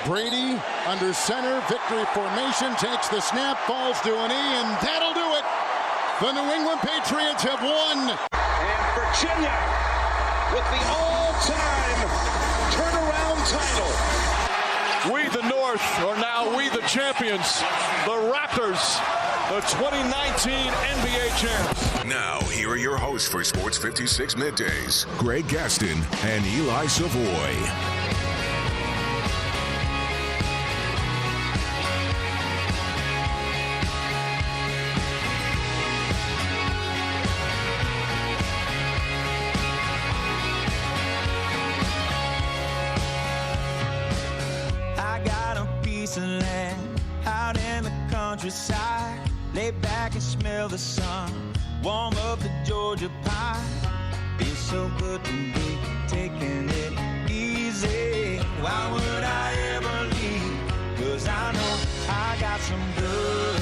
Brady under center, victory formation, takes the snap, falls to a knee, and that'll do it. The New England Patriots have won. And Virginia with the all-time turnaround title. We the North are now we the champions. The Raptors, the 2019 NBA champs. Now, here are your hosts for Sports 56 Middays, Greg Gaston and Eli Savoie. Out in the countryside, lay back and smell the sun, warm up the Georgia pie. Feels so good to be taking it easy. Why would I ever leave? 'Cause I know I got some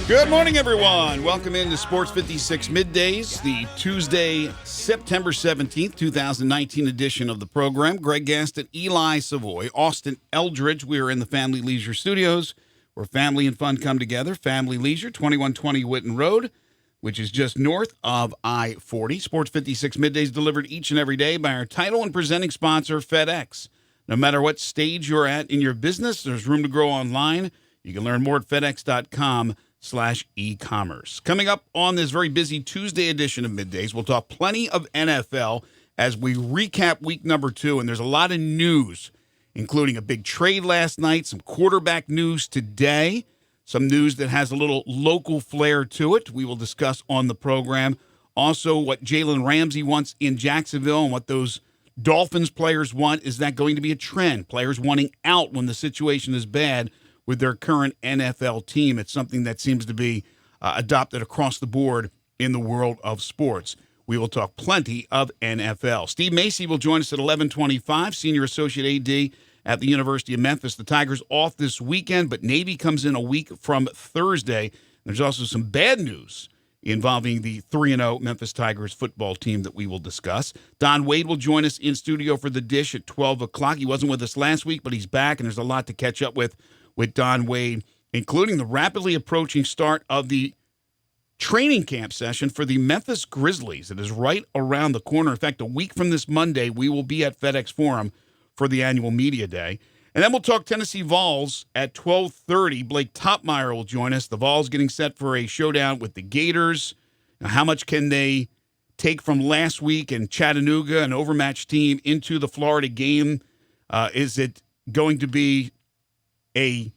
Good morning, everyone. Welcome into Sports 56 Middays, the Tuesday, September 17th, 2019 edition of the program. Greg Gaston, Eli Savoie, Austin Eldridge. We are in the Family Leisure Studios, where family and fun come together. Family Leisure, 2120 Whitten Road, which is just north of I-40. Sports 56 Middays delivered each and every day by our title and presenting sponsor, FedEx. No matter what stage you're at in your business, there's room to grow online. You can learn more at fedex.com/e-commerce. Coming up on this very busy Tuesday edition of Middays, we'll talk plenty of NFL as we recap week number 2, and there's a lot of news, including a big trade last night, some quarterback news today, some news that has a little local flair to it we will discuss on the program. Also, what Jalen Ramsey wants in Jacksonville and what those Dolphins players want. Is that going to be a trend? Players wanting out when the situation is bad with their current NFL team. It's something that seems to be adopted across the board in the world of sports. We will talk plenty of NFL. Steve Macy will join us at 11:25, Senior Associate AD at the University of Memphis. The Tigers off this weekend, but Navy comes in a week from Thursday. There's also some bad news involving the 3-0 Memphis Tigers football team that we will discuss. Don Wade will join us in studio for The Dish at 12 o'clock. He wasn't with us last week, but he's back, and there's a lot to catch up with Don Wade, including the rapidly approaching start of the training camp session for the Memphis Grizzlies. It is right around the corner. In fact, a week from this Monday, we will be at FedEx Forum for the annual media day. And then we'll talk Tennessee Vols at 12:30. Blake Topmeyer will join us. The Vols getting set for a showdown with the Gators. Now, how much can they take from last week in Chattanooga, an overmatched team, into the Florida game? Is it going to be a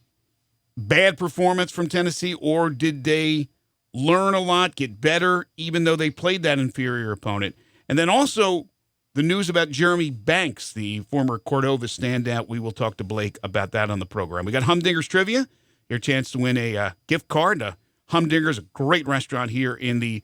bad performance from Tennessee, or did they learn a lot, get better, even though they played that inferior opponent? And then also the news about Jeremy Banks, the former Cordova standout. We will talk to Blake about that on the program. We got Humdinger's Trivia, your chance to win a gift card to Humdinger's, a great restaurant here in the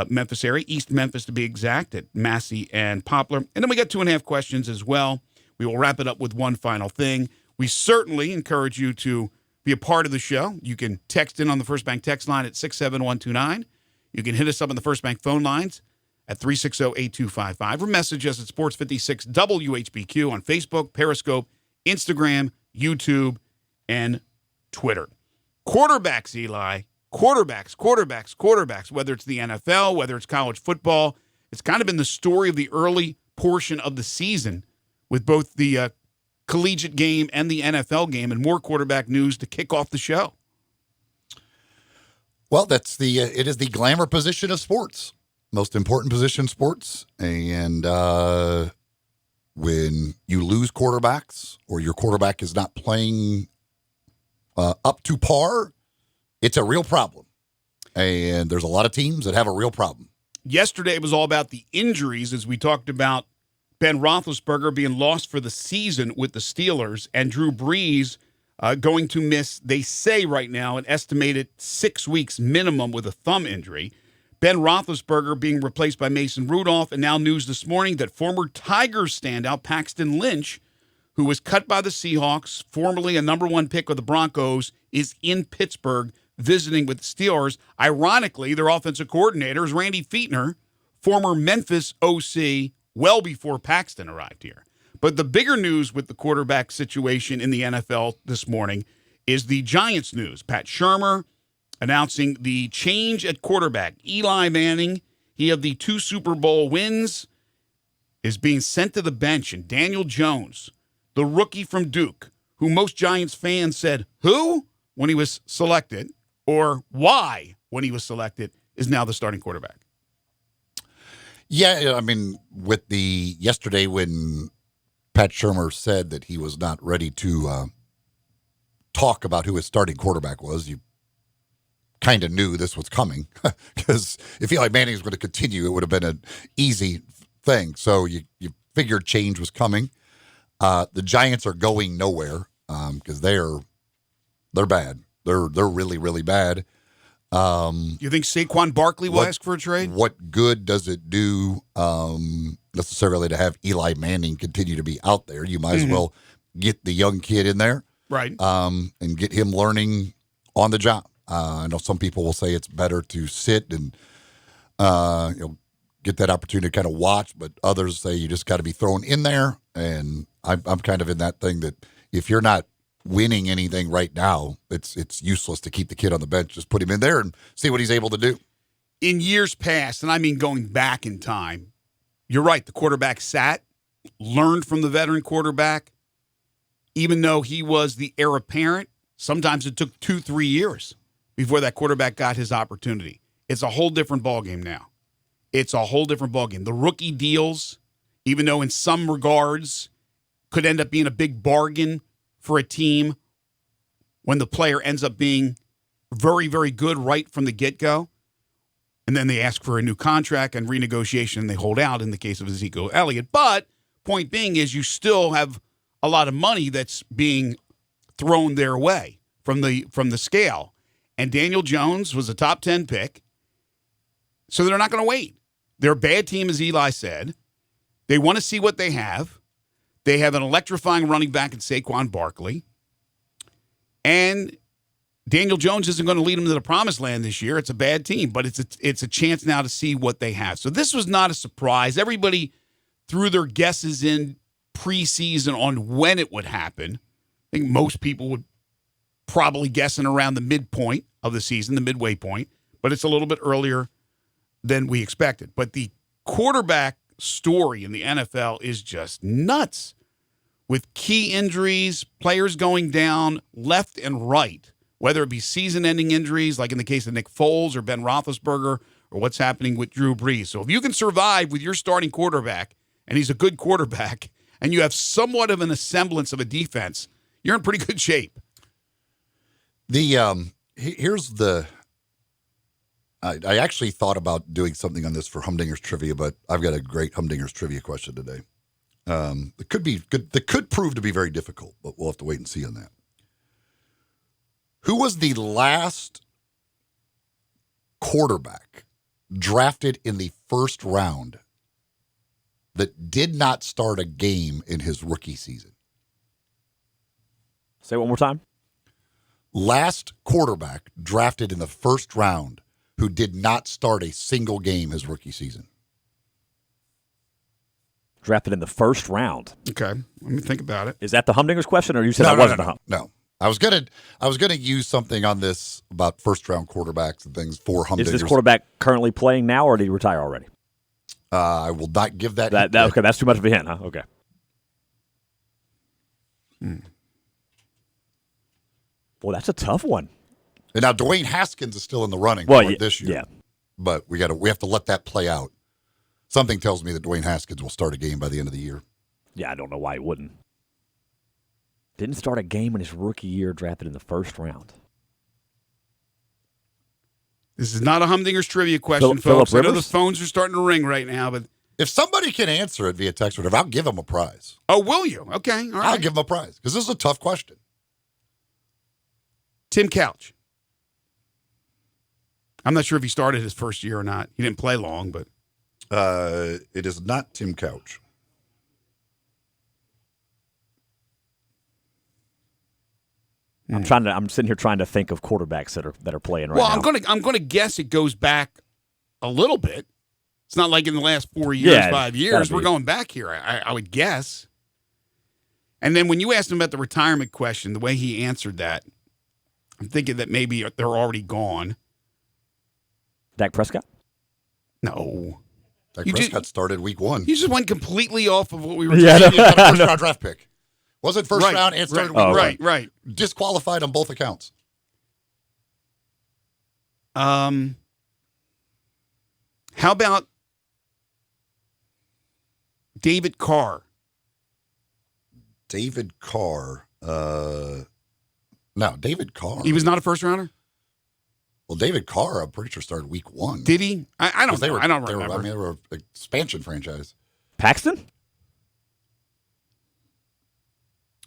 Memphis area, East Memphis to be exact, at Massey and Poplar. And then we got 2.5 questions as well. We will wrap it up with one final thing. We certainly encourage you to be a part of the show. You can text in on the First Bank text line at 67129. You can hit us up on the First Bank phone lines at 360-8255, or message us at Sports 56 WHBQ on Facebook, Periscope, Instagram, YouTube, and Twitter. Quarterbacks, Eli. Quarterbacks. Whether it's the NFL, whether it's college football, it's kind of been the story of the early portion of the season with both the collegiate game and the NFL game, and more quarterback news to kick off the show. Well, it is the glamour position of sports. Most important position in sports. And when you lose quarterbacks or your quarterback is not playing up to par, it's a real problem. And there's a lot of teams that have a real problem. Yesterday it was all about the injuries, as we talked about Ben Roethlisberger being lost for the season with the Steelers, and Drew Brees going to miss, they say right now, an estimated 6 weeks minimum with a thumb injury. Ben Roethlisberger being replaced by Mason Rudolph, and now news this morning that former Tigers standout Paxton Lynch, who was cut by the Seahawks, formerly a number 1 pick of the Broncos, is in Pittsburgh visiting with the Steelers. Ironically, their offensive coordinator is Randy Fichtner, former Memphis OC, well before Paxton arrived here. But the bigger news with the quarterback situation in the NFL this morning is the Giants news. Pat Shurmur announcing the change at quarterback. Eli Manning, he of the 2 Super Bowl wins, is being sent to the bench. And Daniel Jones, the rookie from Duke, who most Giants fans said, who? When he was selected, or why when he was selected, is now the starting quarterback. Yeah, I mean, with the yesterday when Pat Shurmur said that he was not ready to talk about who his starting quarterback was, you kind of knew this was coming because if Eli Manning was going to continue, it would have been an easy thing. So you figured change was coming. The Giants are going nowhere because they're bad. They're really, really bad. You think Saquon Barkley will ask for a trade? What good does it do necessarily to have Eli Manning continue to be out there? You might as well get the young kid in there, right? And get him learning on the job. I know some people will say it's better to sit and get that opportunity to kind of watch, but others say you just got to be thrown in there. And I'm kind of in that thing that if you're not winning anything right now, it's useless to keep the kid on the bench. Just put him in there and see what he's able to do. In years past, and I mean going back in time, you're right, the quarterback sat, learned from the veteran quarterback, even though he was the heir apparent. Sometimes it took 2-3 years before that quarterback got his opportunity. It's a whole different ballgame now. It's a whole different ballgame. The rookie deals, even though in some regards could end up being a big bargain for a team when the player ends up being very, very good right from the get-go, and then they ask for a new contract and renegotiation, and they hold out in the case of Ezekiel Elliott. But point being is you still have a lot of money that's being thrown their way from the scale. And Daniel Jones was a top 10 pick, so they're not going to wait. They're a bad team, as Eli said. They want to see what they have. They have an electrifying running back in Saquon Barkley. And Daniel Jones isn't going to lead them to the promised land this year. It's a bad team, but it's a chance now to see what they have. So this was not a surprise. Everybody threw their guesses in preseason on when it would happen. I think most people would probably guessing around the midpoint of the season, the midway point, but it's a little bit earlier than we expected. But the quarterback story in the NFL is just nuts, with key injuries, players going down left and right, whether it be season-ending injuries like in the case of Nick Foles or Ben Roethlisberger, or what's happening with Drew Brees. So if you can survive with your starting quarterback, and he's a good quarterback, and you have somewhat of an semblance of a defense, you're in pretty good shape. Here's the I actually thought about doing something on this for Humdinger's Trivia, but I've got a great Humdinger's Trivia question today. It could be good. That could prove to be very difficult, but we'll have to wait and see on that. Who was the last quarterback drafted in the first round that did not start a game in his rookie season? Say it one more time. Last quarterback drafted in the first round who did not start a single game his rookie season. Drafted in the first round. Okay, let me think about it. Is that the Humdinger's question, or you said that wasn't the Humdinger's? No. I was gonna use something on this about first round quarterbacks and things for Humdinger's. Is this quarterback currently playing now, or did he retire already? I will not give that. Okay, that's too much of a hint, huh? Okay. Well, that's a tough one. And now Dwayne Haskins is still in the running this year. Yeah. But we have to let that play out. Something tells me that Dwayne Haskins will start a game by the end of the year. Yeah, I don't know why he wouldn't. Didn't start a game in his rookie year, drafted in the first round. This is not a Humdinger's Trivia question, folks. I know the phones are starting to ring right now, but if somebody can answer it via text or whatever, I'll give them a prize. Oh, will you? Okay, all right. I'll give them a prize because this is a tough question. Tim Couch. I'm not sure if he started his first year or not. He didn't play long, but it is not Tim Couch. I'm sitting here trying to think of quarterbacks that are playing right now. Well, I'm gonna guess it goes back a little bit. It's not like in the last 4 years, 5 years. We're going back here. I would guess. And then when you asked him about the retirement question, the way he answered that, I'm thinking that maybe they're already gone. Dak Prescott? No. Dak Prescott started week 1. You just went completely off of what we were He had a first-round draft pick. Wasn't first Right, round and started right, week 1. right. Disqualified on both accounts. How about David Carr? David Carr. No, David Carr. He was not a first rounder? Well, David Carr, I'm pretty sure started week 1. Did he? I don't know. I don't They remember. were an expansion franchise. Paxton?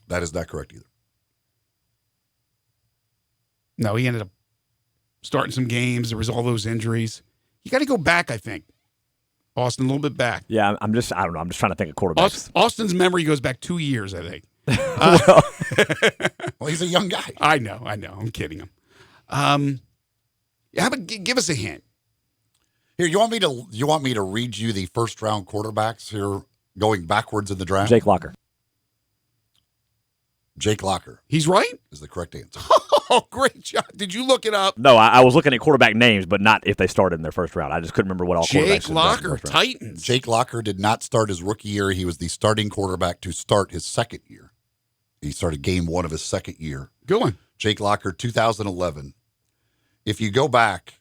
That is not correct either. No, he ended up starting some games. There was all those injuries. You got to go back, I think. Austin, a little bit back. Yeah, I don't know. I'm just trying to think of quarterbacks. Austin's memory goes back 2 years, I think. Well, he's a young guy. I know. I'm kidding him. How about give us a hint? Here, you want me to read you the first round quarterbacks here going backwards in the draft? Jake Locker. Jake Locker He's right? is the correct answer. Oh, great job. Did you look it up? No, I was looking at quarterback names, but not if they started in their first round. I just couldn't remember what all quarterbacks Jake in the Locker, first round. Titans. Jake Locker did not start his rookie year. He was the starting quarterback to start his second year. He started game 1 of his second year. Go on. Jake Locker, 2011. If you go back,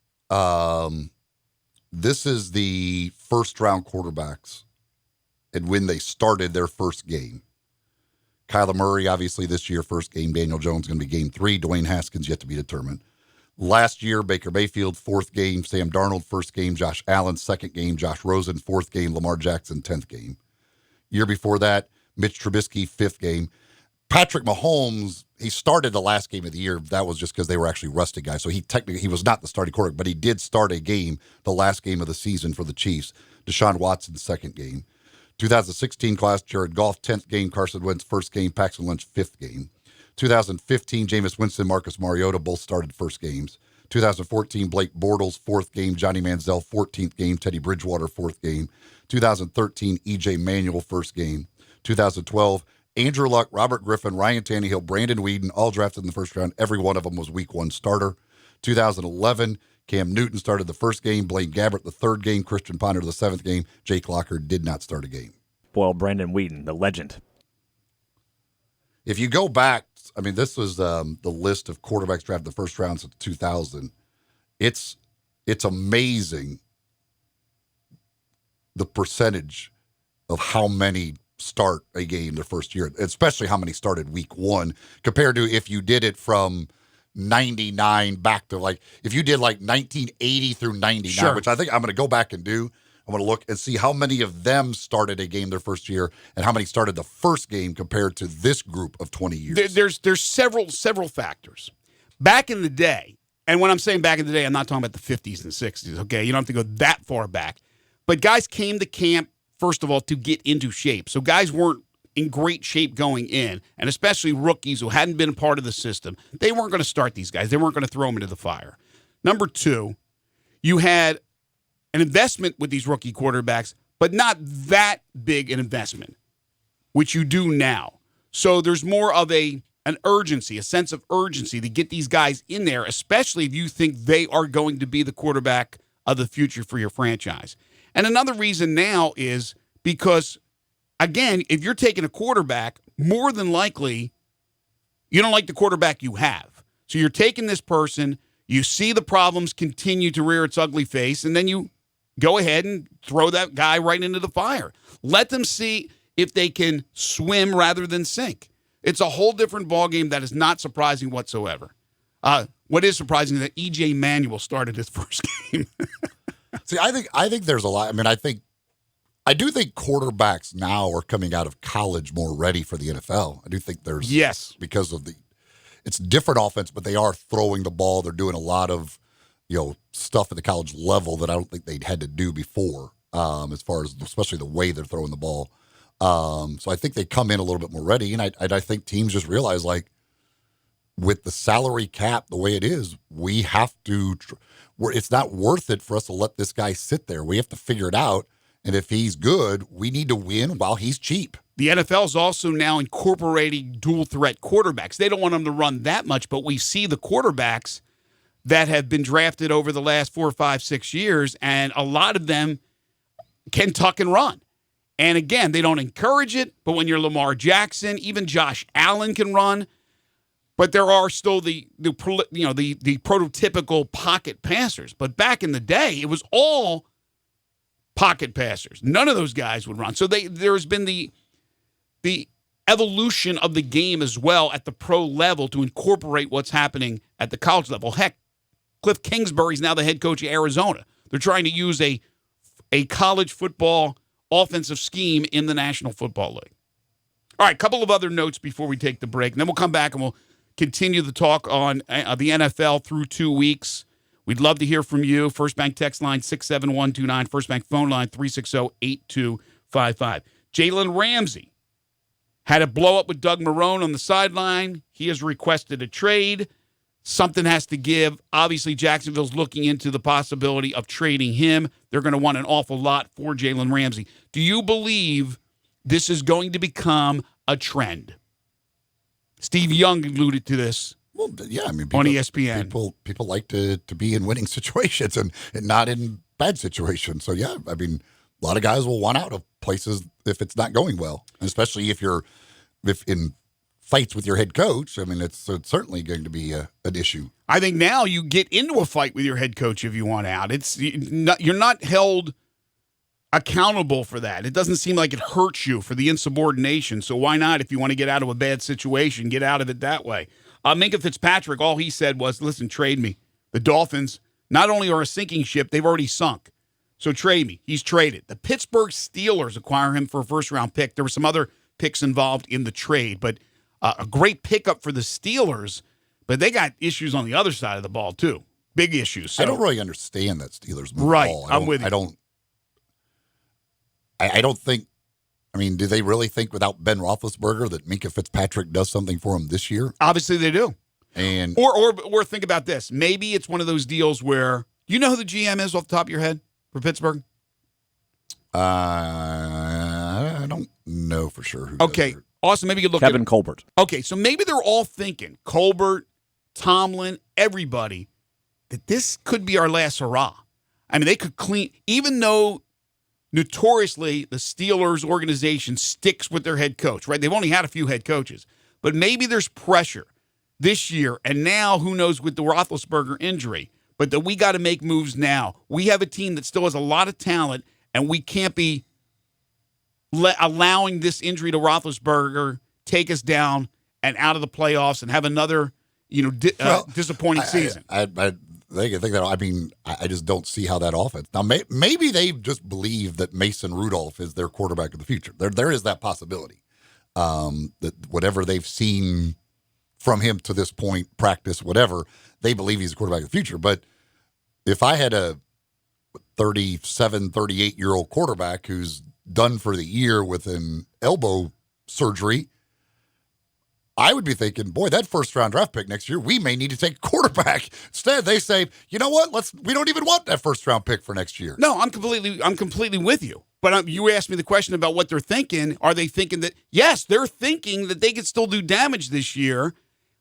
this is the first round quarterbacks and when they started their first game. Kyler Murray, obviously, this year, first game. Daniel Jones going to be game 3. Dwayne Haskins yet to be determined. Last year, Baker Mayfield, 4th game. Sam Darnold, 1st game. Josh Allen, 2nd game. Josh Rosen, 4th game. Lamar Jackson, 10th game. Year before that, Mitch Trubisky, 5th game. Patrick Mahomes, he started the last game of the year. That was just because they were actually rusty guys. So he was not the starting quarterback, but he did start a game, the last game of the season for the Chiefs. Deshaun Watson, 2nd game. 2016 class, Jared Goff, 10th game. Carson Wentz, 1st game. Paxton Lynch, 5th game. 2015, Jameis Winston, Marcus Mariota, both started first games. 2014, Blake Bortles, 4th game. Johnny Manziel, 14th game. Teddy Bridgewater, 4th game. 2013, EJ Manuel, 1st game. 2012, Andrew Luck, Robert Griffin, Ryan Tannehill, Brandon Whedon, all drafted in the first round. Every one of them was week 1 starter. 2011, Cam Newton started the first game. Blaine Gabbert, the 3rd game. Christian Ponder, the 7th game. Jake Locker did not start a game. Well, Brandon Whedon, the legend. If you go back, I mean, this was the list of quarterbacks drafted the first round since 2000. It's amazing the percentage of how many start a game their first year, especially how many started week 1 compared to if you did it from 99 back to if you did 1980 through 99, sure, which I think I'm going to go back and do. I'm going to look and see how many of them started a game their first year and how many started the first game compared to this group of 20 years. There's several factors. Back in the day, and when I'm saying back in the day, I'm not talking about the 50s and 60s, okay? You don't have to go that far back. But guys came to camp, first of all, to get into shape. So guys weren't in great shape going in, and especially rookies who hadn't been a part of the system. They weren't going to start these guys. They weren't going to throw them into the fire. Number 2, you had an investment with these rookie quarterbacks, but not that big an investment, which you do now. So there's more of an urgency, a sense of urgency to get these guys in there, especially if you think they are going to be the quarterback of the future for your franchise. And another reason now is because, again, if you're taking a quarterback, more than likely you don't like the quarterback you have. So you're taking this person, you see the problems continue to rear its ugly face, and then you go ahead and throw that guy right into the fire. Let them see if they can swim rather than sink. It's a whole different ballgame that is not surprising whatsoever. What is surprising is that EJ Manuel started his first game. See, I think there's a lot. I mean, I do think quarterbacks now are coming out of college more ready for the NFL. I do think there's because of it's different offense, but they are throwing the ball. They're doing a lot of stuff at the college level that I don't think they'd had to do before, as far as especially the way they're throwing the ball. So I think they come in a little bit more ready, and I think teams just realize with the salary cap the way it is, we have to. It's not worth it for us to let this guy sit there. We have to figure it out. And if he's good, we need to win while he's cheap. the NFL is also now incorporating dual threat quarterbacks. They don't want them to run that much, but we see the quarterbacks that have been drafted over the last 4, 5, 6 years, and a lot of them can tuck and run. And again, they don't encourage it, but when you're Lamar Jackson, even Josh Allen can run. But there are still the prototypical pocket passers. But back in the day, it was all pocket passers. None of those guys would run. So there's been the evolution of the game as well at the pro level to incorporate what's happening at the college level. Heck, Cliff Kingsbury's now the head coach of Arizona. They're trying to use a college football offensive scheme in the National Football League. All right, a couple of other notes before we take the break, and then we'll come back and we'll continue the talk on the NFL through 2 weeks. We'd love to hear from you. First Bank text line 67129, First Bank phone line 360-8255. Jalen Ramsey had a blow-up with Doug Marrone on the sideline. He has requested a trade. Something has to give. Obviously, Jacksonville's looking into the possibility of trading him. They're going to want an awful lot for Jalen Ramsey. Do you believe this is going to become a trend? Steve Young alluded to this. Well, yeah, I mean, on ESPN. People like to be in winning situations and not in bad situations. So, yeah, I mean, a lot of guys will want out of places if it's not going well, and especially if in fights with your head coach. I mean, it's certainly going to be an issue. I think now you get into a fight with your head coach if you want out. You're not held accountable for that. It doesn't seem like it hurts you for the insubordination. So why not, if you want to get out of a bad situation, get out of it that way? Minka Fitzpatrick, all he said was, listen, trade me. The Dolphins not only are a sinking ship, they've already sunk. So trade me. He's traded. The Pittsburgh Steelers acquire him for a first-round pick. There were some other picks involved in the trade, but a great pickup for the Steelers, but they got issues on the other side of the ball, too. Big issues. So, I don't really understand that Steelers move right, at all. I'm with you. I don't think, I mean, do they really think without Ben Roethlisberger that Minka Fitzpatrick does something for them this year? Obviously they do. And Or think about this. Maybe it's one of those deals where, you know who the GM is off the top of your head for Pittsburgh? I don't know for sure. Who Okay. Awesome. Maybe you could look Kevin Colbert. Okay, so maybe they're all thinking, Colbert, Tomlin, everybody, that this could be our last hurrah. I mean, they could clean, even though notoriously the Steelers organization sticks with their head coach, right? They've only had a few head coaches. But maybe there's pressure this year, and now who knows with the Roethlisberger injury, but that we got to make moves now. We have a team that still has a lot of talent, and we can't be allowing this injury to Roethlisberger take us down and out of the playoffs and have another, disappointing season. They can think that. I mean, I just don't see how that offense. Now, maybe they just believe that Mason Rudolph is their quarterback of the future. There is that possibility. That whatever they've seen from him to this point, practice, whatever, they believe he's the quarterback of the future. But if I had a 37, 38-year-old quarterback who's done for the year with an elbow surgery, I would be thinking, boy, that first-round draft pick next year, we may need to take a quarterback. Instead, they say, you know what? We don't even want that first-round pick for next year. No, I'm completely with you. But you asked me the question about what they're thinking. Are they thinking that, yes, they're thinking that they could still do damage this year.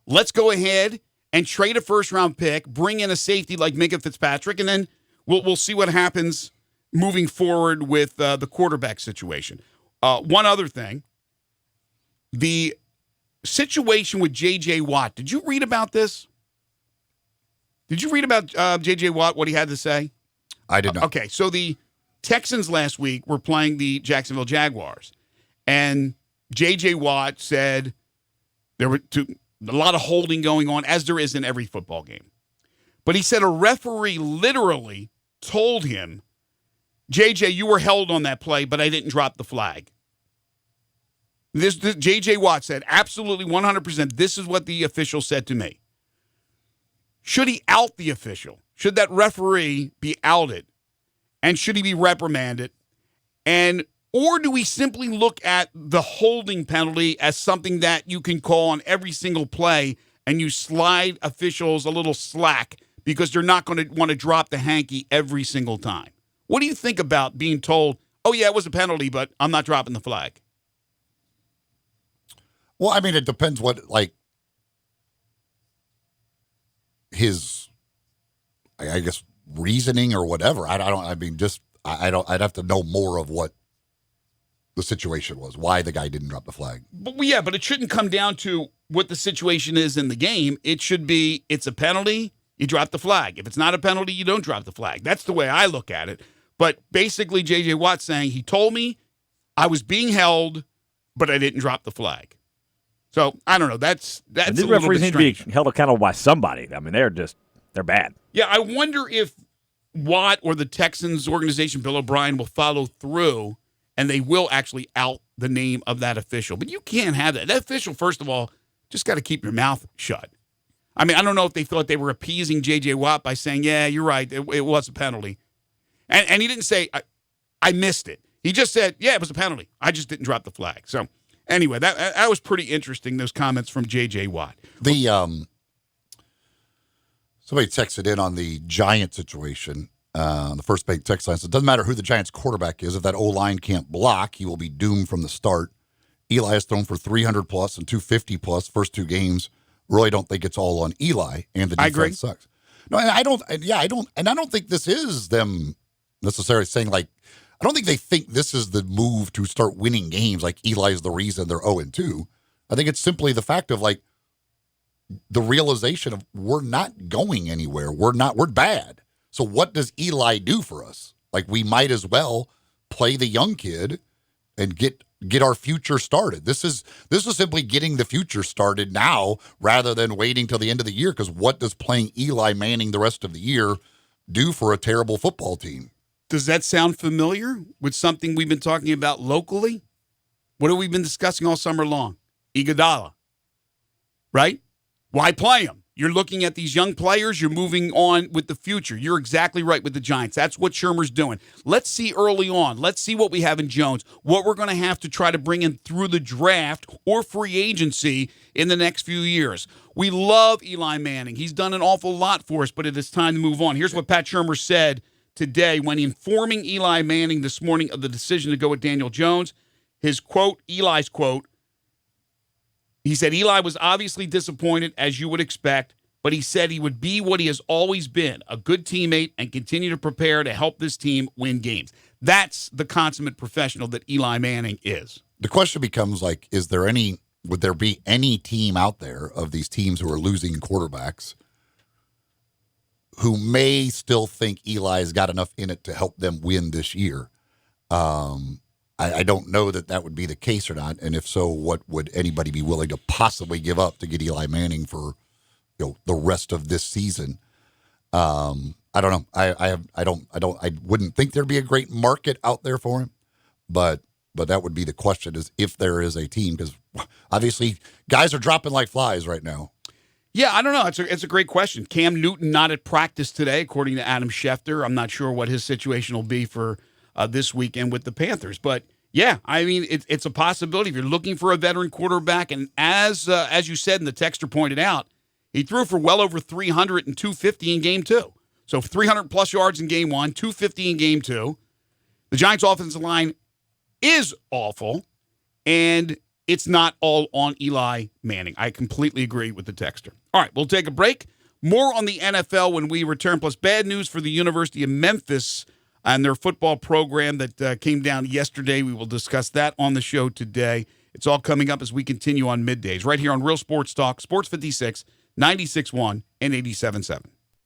Let's go ahead and trade a first-round pick, bring in a safety like Minka Fitzpatrick, and then we'll see what happens moving forward with the quarterback situation. One other thing, the situation with J.J. Watt. Did you read about this? Did you read about J.J. Watt, what he had to say? I did not. Okay, so the Texans last week were playing the Jacksonville Jaguars, and J.J. Watt said there were a lot of holding going on, as there is in every football game. But he said a referee literally told him, JJ, you were held on that play, but I didn't drop the flag. This J.J. Watt said, absolutely 100%, this is what the official said to me. Should he out the official? Should that referee be outed? And should he be reprimanded? Or do we simply look at the holding penalty as something that you can call on every single play and you slide officials a little slack because they're not going to want to drop the hanky every single time? What do you think about being told, oh, yeah, it was a penalty, but I'm not dropping the flag? Well, I mean, it depends what, like, his, I guess, reasoning or whatever. I'd have to know more of what the situation was, why the guy didn't drop the flag. But it shouldn't come down to what the situation is in the game. It should be, it's a penalty, you drop the flag. If it's not a penalty, you don't drop the flag. That's the way I look at it. But basically, J.J. Watt saying, he told me I was being held, but I didn't drop the flag. So, I don't know. That's a these little referees bit need to strange. be held accountable by somebody. I mean, they're bad. Yeah, I wonder if Watt or the Texans organization, Bill O'Brien, will follow through and they will actually out the name of that official. But you can't have that. That official, first of all, just got to keep your mouth shut. I mean, I don't know if they thought they were appeasing J.J. Watt by saying, yeah, you're right, it was a penalty. And he didn't say, I missed it. He just said, yeah, it was a penalty. I just didn't drop the flag. So, anyway, that was pretty interesting, those comments from J.J. Watt. Somebody texted in on the Giant situation. The first big text line says, it doesn't matter who the Giants quarterback is. If that O-line can't block, he will be doomed from the start. Eli has thrown for 300-plus and 250-plus first two games. Really don't think it's all on Eli, and the defense sucks. No, I don't think this is them necessarily saying, like, I don't think they think this is the move to start winning games, like Eli's the reason they're 0-2. I think it's simply the fact of, like, the realization of we're not going anywhere. We're bad. So what does Eli do for us? Like, we might as well play the young kid and get our future started. This is simply getting the future started now rather than waiting till the end of the year, because what does playing Eli Manning the rest of the year do for a terrible football team? Does that sound familiar with something we've been talking about locally? What have we been discussing all summer long? Iguodala, right? Why play him? You're looking at these young players. You're moving on with the future. You're exactly right with the Giants. That's what Shermer's doing. Let's see early on. Let's see what we have in Jones, what we're going to have to try to bring in through the draft or free agency in the next few years. We love Eli Manning. He's done an awful lot for us, but it is time to move on. Here's what Pat Shermer said today when informing Eli Manning this morning of the decision to go with Daniel Jones. His quote, Eli's quote, he said, Eli was obviously disappointed, as you would expect, but he said he would be what he has always been, a good teammate, and continue to prepare to help this team win games. That's the consummate professional that Eli Manning is. The question becomes, like, would there be any team out there of these teams who are losing quarterbacks who may still think Eli's got enough in it to help them win this year? I don't know that would be the case or not, and if so, what would anybody be willing to possibly give up to get Eli Manning for, the rest of this season? I don't know. I wouldn't think there'd be a great market out there for him, but that would be the question: is if there is a team, because obviously guys are dropping like flies right now. Yeah, I don't know. It's a great question. Cam Newton not at practice today, according to Adam Schefter. I'm not sure what his situation will be for this weekend with the Panthers. But, yeah, I mean, it's a possibility. If you're looking for a veteran quarterback, and as you said and the texter pointed out, he threw for well over 300 and 250 in Game 2. So 300-plus yards in Game 1, 250 in Game 2. The Giants' offensive line is awful, and it's not all on Eli Manning. I completely agree with the texter. All right, we'll take a break. More on the NFL when we return, plus bad news for the University of Memphis and their football program that came down yesterday. We will discuss that on the show today. It's all coming up as we continue on Middays, right here on Real Sports Talk, Sports 56, 96.1 and 87.7.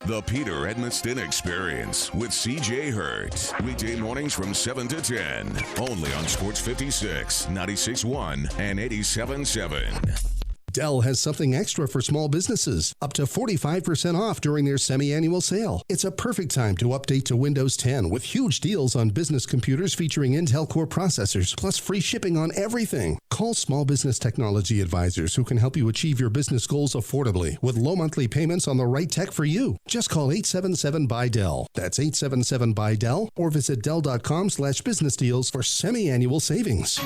The Peter Edmiston Experience with C.J. Hurt. Weekday mornings from 7 to 10. Only on Sports 56, 96.1 and 87.7. Dell has something extra for small businesses, up to 45% off during their semi-annual sale. It's a perfect time to update to Windows 10 with huge deals on business computers featuring Intel Core processors, plus free shipping on everything. Call Small Business Technology Advisors who can help you achieve your business goals affordably with low monthly payments on the right tech for you. Just call 877-BUY-DELL. That's 877-BUY-DELL, or visit Dell.com/business deals for semi-annual savings.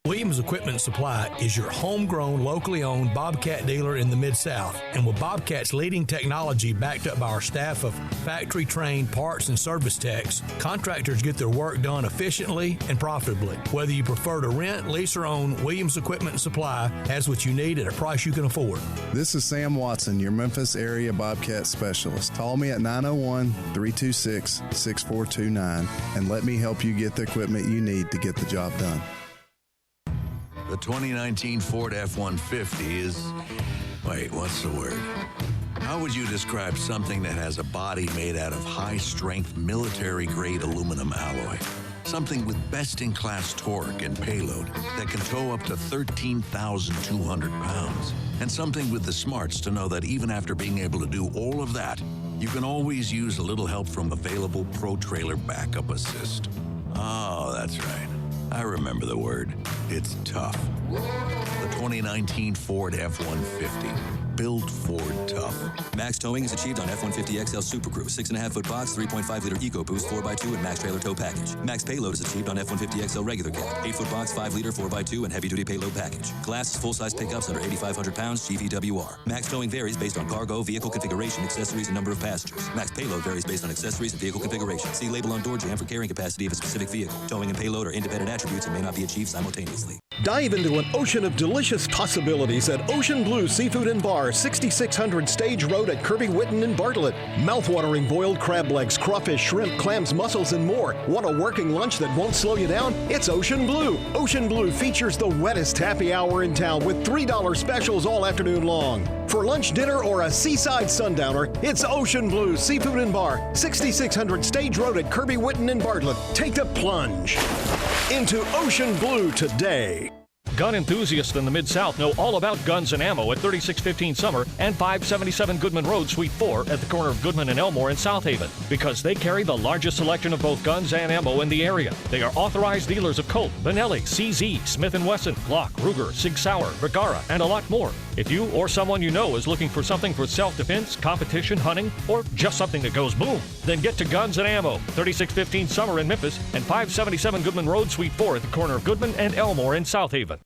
Williams Equipment Supply is your homegrown, locally owned Bobcat dealer in the Mid-South. And with Bobcat's leading technology backed up by our staff of factory-trained parts and service techs, contractors get their work done efficiently and profitably. Whether you prefer to rent, lease, or own, Williams Equipment Supply has what you need at a price you can afford. This is Sam Watson, your Memphis area Bobcat specialist. Call me at 901-326-6429 and let me help you get the equipment you need to get the job done. The 2019 Ford F-150 is, wait, what's the word? How would you describe something that has a body made out of high-strength, military-grade aluminum alloy? Something with best-in-class torque and payload that can tow up to 13,200 pounds. And something with the smarts to know that even after being able to do all of that, you can always use a little help from available Pro Trailer Backup Assist. Oh, that's right. I remember the word. It's tough. The 2019 Ford F-150. Built Ford tough. Max towing is achieved on F-150 XL Super Crew, 6.5-foot box, 3.5-liter EcoBoost 4x2 and max trailer tow package. Max payload is achieved on F-150 XL regular cab, 8-foot box, 5-liter 4x2 and heavy-duty payload package. Class is full-size pickups under 8,500 pounds, GVWR. Max towing varies based on cargo, vehicle configuration, accessories, and number of passengers. Max payload varies based on accessories and vehicle configuration. See label on door jamb for carrying capacity of a specific vehicle. Towing and payload are independent attributes and may not be achieved simultaneously. Dive into an ocean of delicious possibilities at Ocean Blue Seafood and Bar, 6600 Stage Road at Kirby Whitten and Bartlett. Mouthwatering boiled crab legs, crawfish, shrimp, clams, mussels, and more. Want a working lunch that won't slow you down? It's Ocean Blue. Ocean Blue features the wettest happy hour in town with $3 specials all afternoon long. For lunch, dinner, or a seaside sundowner, it's Ocean Blue Seafood and Bar, 6600 Stage Road at Kirby Whitten and Bartlett. Take the plunge into Ocean Blue today. Gun enthusiasts in the Mid-South know all about guns and ammo at 3615 Summer and 577 Goodman Road, Suite 4 at the corner of Goodman and Elmore in South Haven, because they carry the largest selection of both guns and ammo in the area. They are authorized dealers of Colt, Benelli, CZ, Smith & Wesson, Glock, Ruger, Sig Sauer, Vergara, and a lot more. If you or someone you know is looking for something for self-defense, competition, hunting, or just something that goes boom, then get to Guns and Ammo, 3615 Summer in Memphis and 577 Goodman Road, Suite 4 at the corner of Goodman and Elmore in South Haven.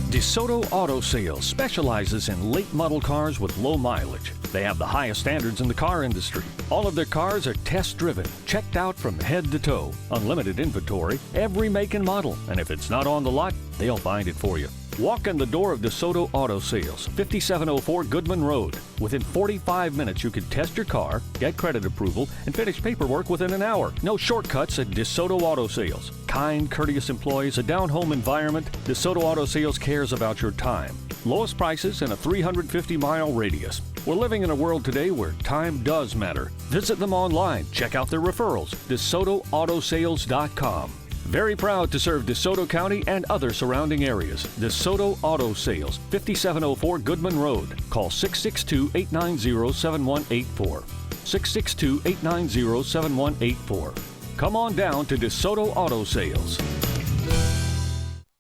DeSoto Auto Sales specializes in late model cars with low mileage. They have the highest standards in the car industry. All of their cars are test-driven, checked out from head to toe, unlimited inventory, every make and model, and if it's not on the lot, they'll find it for you. Walk in the door of DeSoto Auto Sales, 5704 Goodman Road. Within 45 minutes, you can test your car, get credit approval, and finish paperwork within an hour. No shortcuts at DeSoto Auto Sales. Kind, courteous employees, a down-home environment. DeSoto Auto Sales cares about your time. Lowest prices in a 350-mile radius. We're living in a world today where time does matter. Visit them online. Check out their referrals. DeSotoAutosales.com. Very proud to serve DeSoto County and other surrounding areas. DeSoto Auto Sales, 5704 Goodman Road. Call 662-890-7184. 662-890-7184. Come on down to DeSoto Auto Sales.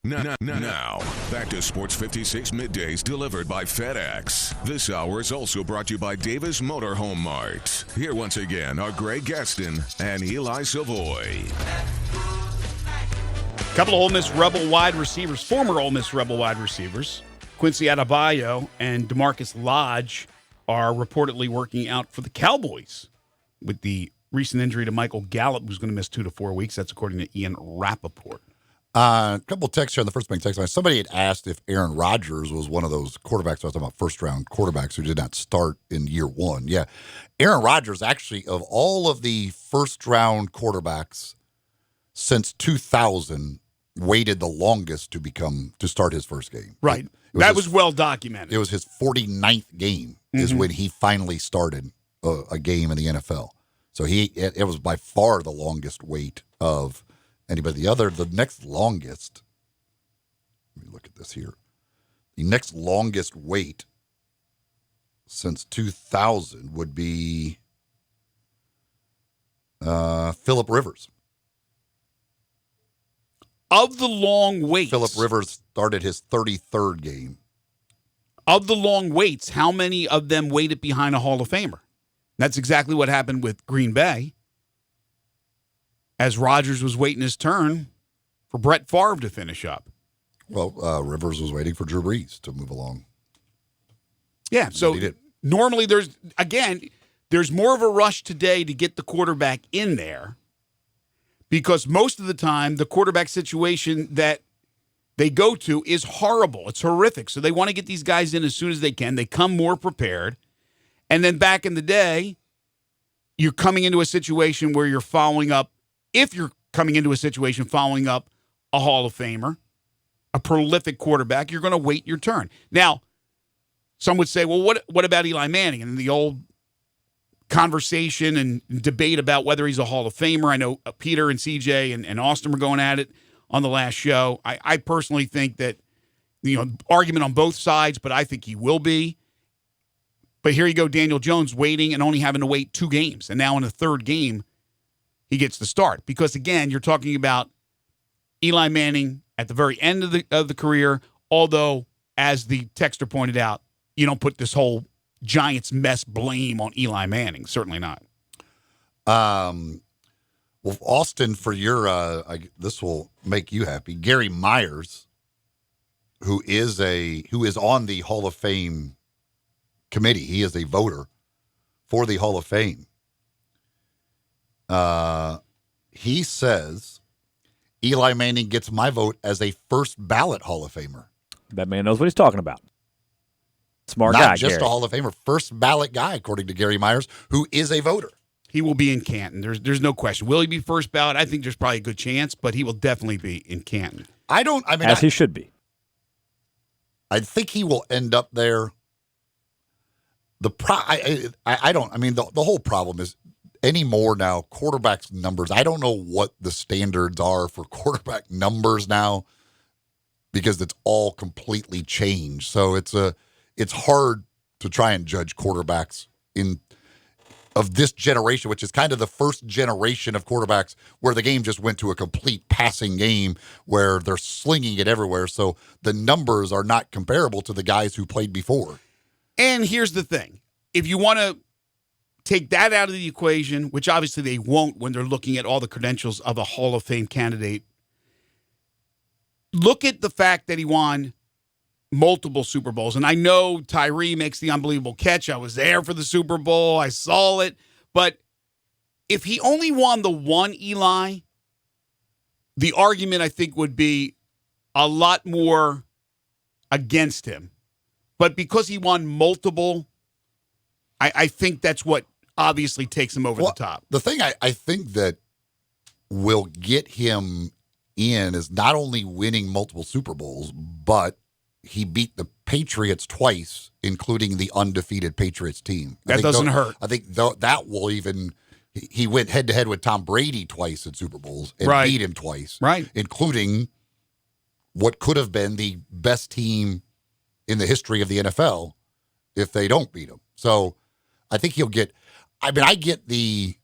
Now, back to Sports 56 Middays delivered by FedEx. This hour is also brought to you by Davis Motor Home Mart. Here once again are Greg Gaston and Eli Savoie. A couple of Ole Miss Rebel wide receivers, former Ole Miss Rebel wide receivers, Quincy Adebayo and DeMarcus Lodge, are reportedly working out for the Cowboys with the recent injury to Michael Gallup, who's going to miss 2 to 4 weeks. That's according to Ian Rappaport. A couple of texts here on the first main text line. Somebody had asked if Aaron Rodgers was one of those quarterbacks. I was talking about first-round quarterbacks who did not start in year one. Yeah, Aaron Rodgers, actually, of all of the first-round quarterbacks since 2000, waited the longest to start his first game. Right. That was well documented. It was his 49th game is when he finally started a game in the NFL. So it was by far the longest wait of anybody. The next longest, let me look at this here. The next longest wait since 2000 would be Phillip Rivers. Of the long waits. Phillip Rivers started his 33rd game. Of the long waits, how many of them waited behind a Hall of Famer? That's exactly what happened with Green Bay. As Rodgers was waiting his turn, for Brett Favre to finish up. Well, Rivers was waiting for Drew Brees to move along. Yeah, so normally there's more of a rush today to get the quarterback in there because most of the time the quarterback situation that they go to is horrible. It's horrific. So they want to get these guys in as soon as they can. They come more prepared. And then back in the day, you're coming into a situation where you're following up. If you're coming into a situation following up a Hall of Famer, a prolific quarterback, you're going to wait your turn. Now, some would say, well, what about Eli Manning? And the old conversation and debate about whether he's a Hall of Famer. I know Peter and CJ and Austin were going at it on the last show. I personally think that, argument on both sides, but I think he will be. But here you go, Daniel Jones waiting and only having to wait 2 games. And now in the third game, he gets the start. Because, again, you're talking about Eli Manning at the very end of the career, although, as the texter pointed out, you don't put this whole Giants mess blame on Eli Manning. Certainly not. Well, Austin, for your this will make you happy. Gary Myers, who is on the Hall of Fame committee, he is a voter for the Hall of Fame. He says Eli Manning gets my vote as a first ballot Hall of Famer. That man knows what he's talking about. Smart guy, Not just Gary. a Hall of Famer, first ballot guy, according to Gary Myers, who is a voter. He will be in Canton. There's no question. Will he be first ballot? I think there's probably a good chance, but he will definitely be in Canton. He should be. I think he will end up there. The whole problem is anymore now, quarterbacks numbers. I don't know what the standards are for quarterback numbers now because it's all completely changed. So it's hard to try and judge quarterbacks of this generation, which is kind of the first generation of quarterbacks where the game just went to a complete passing game where they're slinging it everywhere. So the numbers are not comparable to the guys who played before. And here's the thing. If you want to take that out of the equation, which obviously they won't when they're looking at all the credentials of a Hall of Fame candidate, look at the fact that he won multiple Super Bowls. And I know Tyree makes the unbelievable catch. I was there for the Super Bowl. I saw it. But if he only won the one Eli, the argument I think would be a lot more against him. But because he won multiple, I think that's what obviously takes him over the top. The thing I think that will get him in is not only winning multiple Super Bowls, but he beat the Patriots twice, including the undefeated Patriots team. That doesn't hurt. I think that will even – he went head-to-head with Tom Brady twice in Super Bowls and beat him twice, including what could have been the best team in the history of the NFL if they don't beat him. So I think he'll get – I get the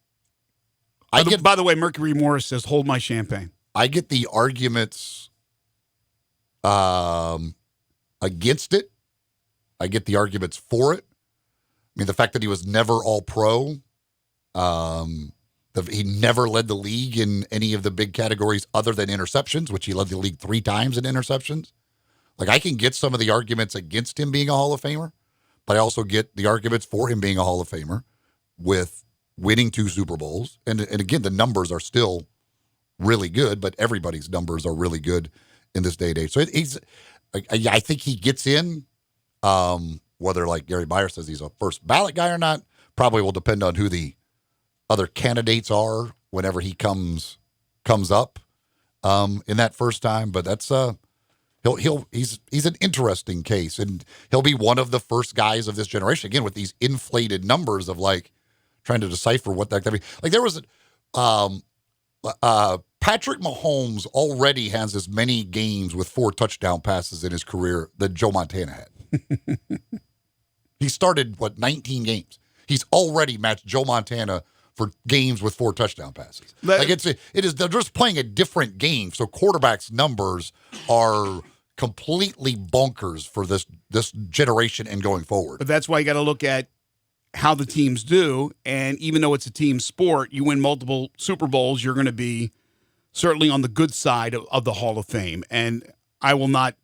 – By the way, Mercury Morris says, hold my champagne. I get the arguments against it. I get the arguments for it. I mean, the fact that he was never all-pro, he never led the league in any of the big categories other than interceptions, which he led the league 3 times in interceptions. Like, I can get some of the arguments against him being a Hall of Famer, but I also get the arguments for him being a Hall of Famer with winning 2 Super Bowls. And again, the numbers are still really good, but everybody's numbers are really good in this day and age. So I think he gets in. Whether, like Gary Myers says, he's a first ballot guy or not, probably will depend on who the other candidates are whenever he comes up in that first time. But that's he's an interesting case, and he'll be one of the first guys of this generation again with these inflated numbers of like trying to decipher what that could be. Like there was Patrick Mahomes already has as many games with 4 touchdown passes in his career that Joe Montana had. He started 19 games. He's already matched Joe Montana for games with 4 touchdown passes. They're just playing a different game. So quarterbacks' numbers are completely bonkers for this generation and going forward. But that's why you got to look at how the teams do. And even though it's a team sport, you win multiple Super Bowls, you're going to be certainly on the good side of the Hall of Fame. And I will not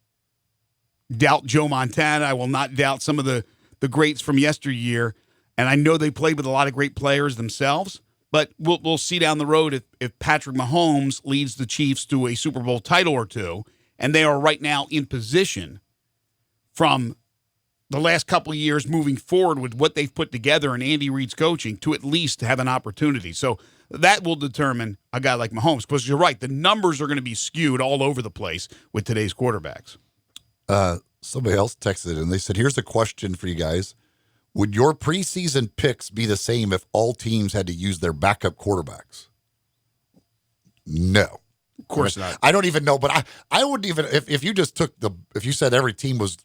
doubt Joe Montana. I will not doubt some of the greats from yesteryear. And I know they played with a lot of great players themselves. But we'll see down the road if Patrick Mahomes leads the Chiefs to a Super Bowl title or two, and they are right now in position from the last couple of years moving forward with what they've put together in Andy Reid's coaching to at least have an opportunity. So that will determine a guy like Mahomes, because you're right, the numbers are going to be skewed all over the place with today's quarterbacks. Somebody else texted and they said, here's a question for you guys. Would your preseason picks be the same if all teams had to use their backup quarterbacks? No. Of course not. I don't even know, but I wouldn't even, if you just took if you said every team was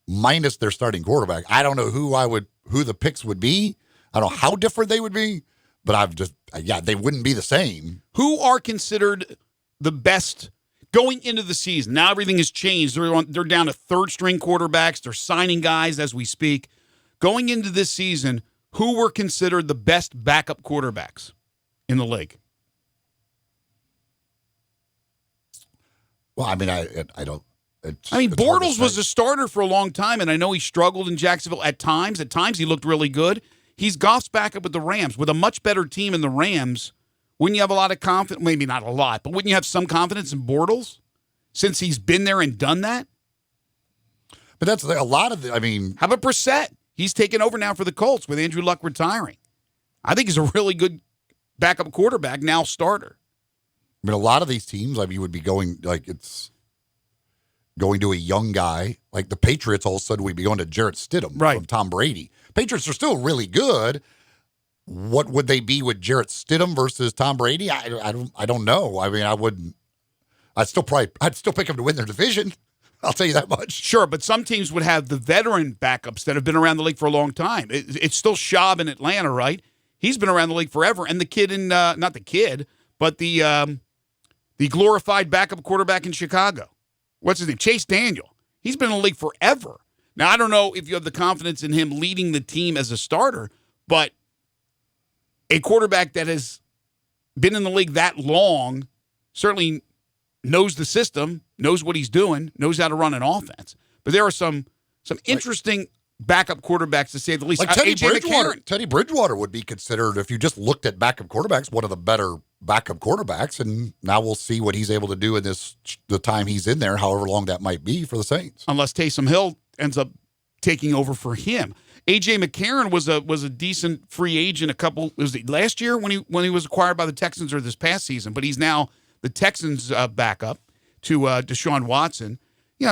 minus their starting quarterback, I don't know who the picks would be. I don't know how different they would be, but they wouldn't be the same. Who are considered the best going into the season? Now everything has changed. They're down to third-string quarterbacks. They're signing guys as we speak. Going into this season, who were considered the best backup quarterbacks in the league? Well, I mean, I don't. Bortles was a starter for a long time, and I know he struggled in Jacksonville at times. At times, he looked really good. He's Goff's backup with the Rams. With a much better team in the Rams, wouldn't you have a lot of confidence? Maybe not a lot, but wouldn't you have some confidence in Bortles since he's been there and done that? But that's a lot of how about Brissett? He's taken over now for the Colts with Andrew Luck retiring. I think he's a really good backup quarterback, now starter. I mean, a lot of these teams, would be going, it's going to a young guy. Like the Patriots, all of a sudden, we'd be going to Jarrett Stidham from Tom Brady. Patriots are still really good. What would they be with Jarrett Stidham versus Tom Brady? I don't know. I mean, I'd still pick him to win their division. I'll tell you that much. Sure, but some teams would have the veteran backups that have been around the league for a long time. It's still Schaub in Atlanta, right? He's been around the league forever. And the kid in, not the kid, but the glorified backup quarterback in Chicago. What's his name? Chase Daniel. He's been in the league forever. Now, I don't know if you have the confidence in him leading the team as a starter, but a quarterback that has been in the league that long certainly knows the system, knows what he's doing, knows how to run an offense. But there are some interesting backup quarterbacks, to say the least. Like Teddy Bridgewater would be considered, if you just looked at backup quarterbacks, one of the better backup quarterbacks. And now we'll see what he's able to do in the time he's in there, however long that might be for the Saints. Unless Taysom Hill ends up taking over for him. A.J. McCarron was a decent free agent last year when he was acquired by the Texans, or this past season, but he's now the Texans' backup to Deshaun Watson.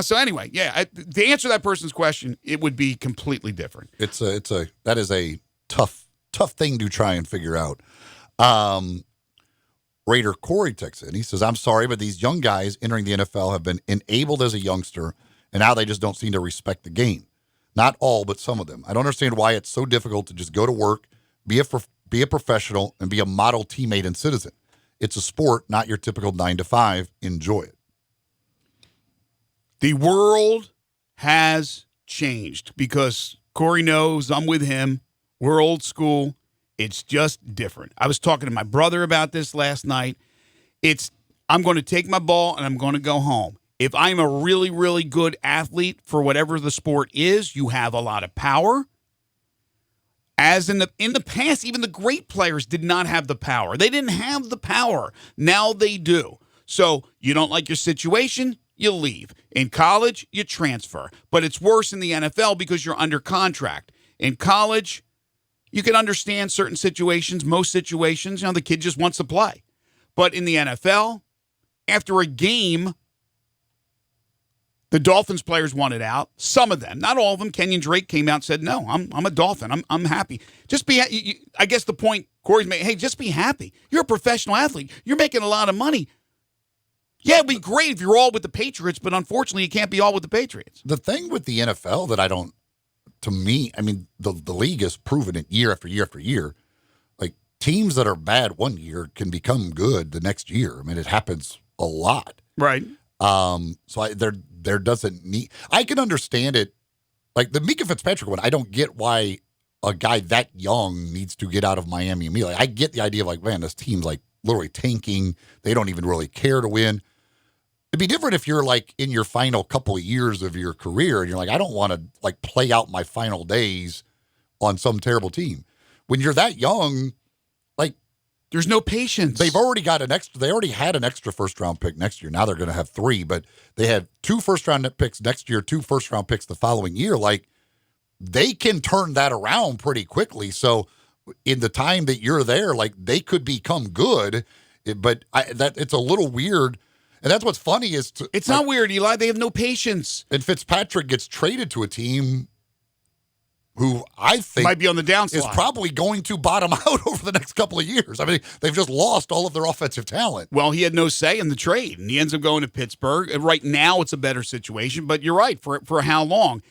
So anyway, to answer that person's question, it would be completely different. That is a tough thing to try and figure out. Raider Corey texts in. He says, I'm sorry, but these young guys entering the NFL have been enabled as a youngster, and now they just don't seem to respect the game. Not all, but some of them. I don't understand why it's so difficult to just go to work, be a professional, and be a model teammate and citizen. It's a sport, not your typical 9 to 5. Enjoy it. The world has changed because Corey knows I'm with him. We're old school. It's just different. I was talking to my brother about this last night. I'm going to take my ball and I'm going to go home. If I'm a really, really good athlete for whatever the sport is, you have a lot of power. As in the past, even the great players did not have the power. They didn't have the power. Now they do. So you don't like your situation, you leave. In college, you transfer. But it's worse in the NFL because you're under contract. In college, you can understand certain situations, most situations, the kid just wants to play. But in the NFL, after a game, the Dolphins players wanted out. Some of them, not all of them. Kenyon Drake came out and said, "No, I'm a Dolphin. I'm happy." Just be. I guess the point Corey's made. Hey, just be happy. You're a professional athlete. You're making a lot of money. Yeah, it'd be great if you're all with the Patriots, but unfortunately, you can't be all with the Patriots. The thing with the NFL that to me, the league has proven it year after year after year. Like teams that are bad one year can become good the next year. It happens a lot. Right. So there doesn't need. I can understand it, like the Mika Fitzpatrick one. I don't get why a guy that young needs to get out of Miami immediately. I get the idea of man, this team's literally tanking. They don't even really care to win. It'd be different if you're like in your final couple of years of your career and you're like, I don't want to like play out my final days on some terrible team. When you're that young, like there's no patience. They already had an extra first round pick next year. Now they're going to have 3, but they had 2 first round picks next year, 2 first round picks the following year. Like they can turn that around pretty quickly. So in the time that you're there, like they could become good, but it's a little weird. And that's what's funny is it's not weird, Eli. They have no patience. And Fitzpatrick gets traded to a team who I think might be on the downside. Is probably going to bottom out over the next couple of years. I mean, they've just lost all of their offensive talent. Well, he had no say in the trade, and he ends up going to Pittsburgh. And right now, it's a better situation. But you're right. For how long?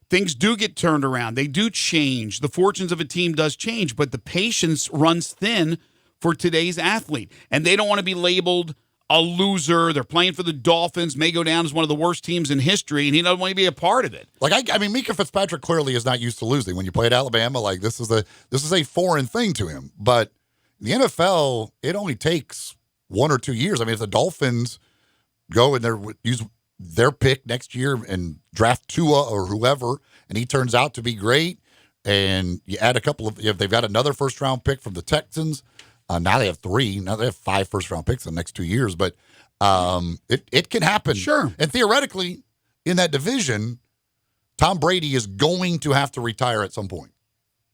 Things do get turned around. They do change. The fortunes of a team does change, but the patience runs thin for today's athlete. And they don't want to be labeled a loser. They're playing for the Dolphins, may go down as one of the worst teams in history, and he doesn't want to be a part of it. Like I mean, Mika Fitzpatrick clearly is not used to losing. When you play at Alabama, like this is a foreign thing to him. But in the NFL, it only takes 1 or 2 years. I mean, if the Dolphins go and use their pick next year and draft Tua or whoever, and he turns out to be great, and you add if they've got another first round pick from the Texans. Now they have 3. Now they have 5 first-round picks in the next 2 years. But it can happen. Sure. And theoretically, in that division, Tom Brady is going to have to retire at some point.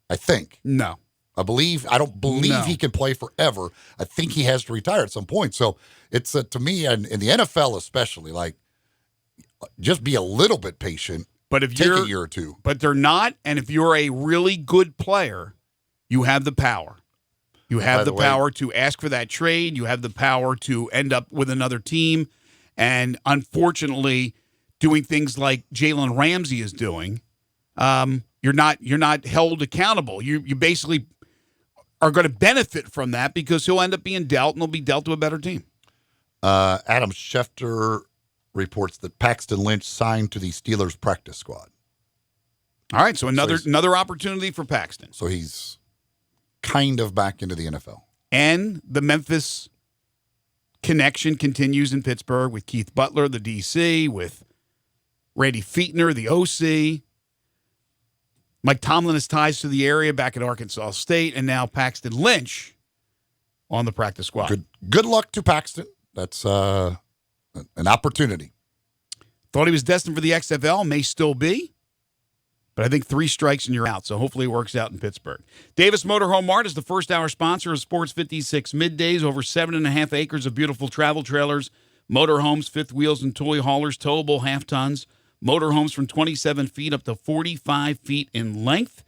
I think. No. I don't believe he can play forever. I think he has to retire at some point. So it's, to me, in the NFL especially, like, just be a little bit patient. But if take a year or 2. But they're not. And if you're a really good player, you have the power. You have the power to ask for that trade. You have the power to end up with another team. And unfortunately, doing things like Jalen Ramsey is doing, you're not held accountable. You basically are going to benefit from that because he'll end up being dealt, and he'll be dealt to a better team. Adam Schefter reports that Paxton Lynch signed to the Steelers practice squad. All right, so another opportunity for Paxton. So he's kind of back into the NFL. And the Memphis connection continues in Pittsburgh with Keith Butler, the DC, with Randy Fichtner, the OC. Mike Tomlin has ties to the area back at Arkansas State, and now Paxton Lynch on the practice squad. Good luck to Paxton. That's an opportunity. Thought he was destined for the XFL, may still be. But I think 3 strikes and you're out, so hopefully it works out in Pittsburgh. Davis Motorhome Mart is the first-hour sponsor of Sports 56 Middays. Over 7.5 acres of beautiful travel trailers, motorhomes, fifth wheels, and toy haulers, towable half-tons, motorhomes from 27 feet up to 45 feet in length.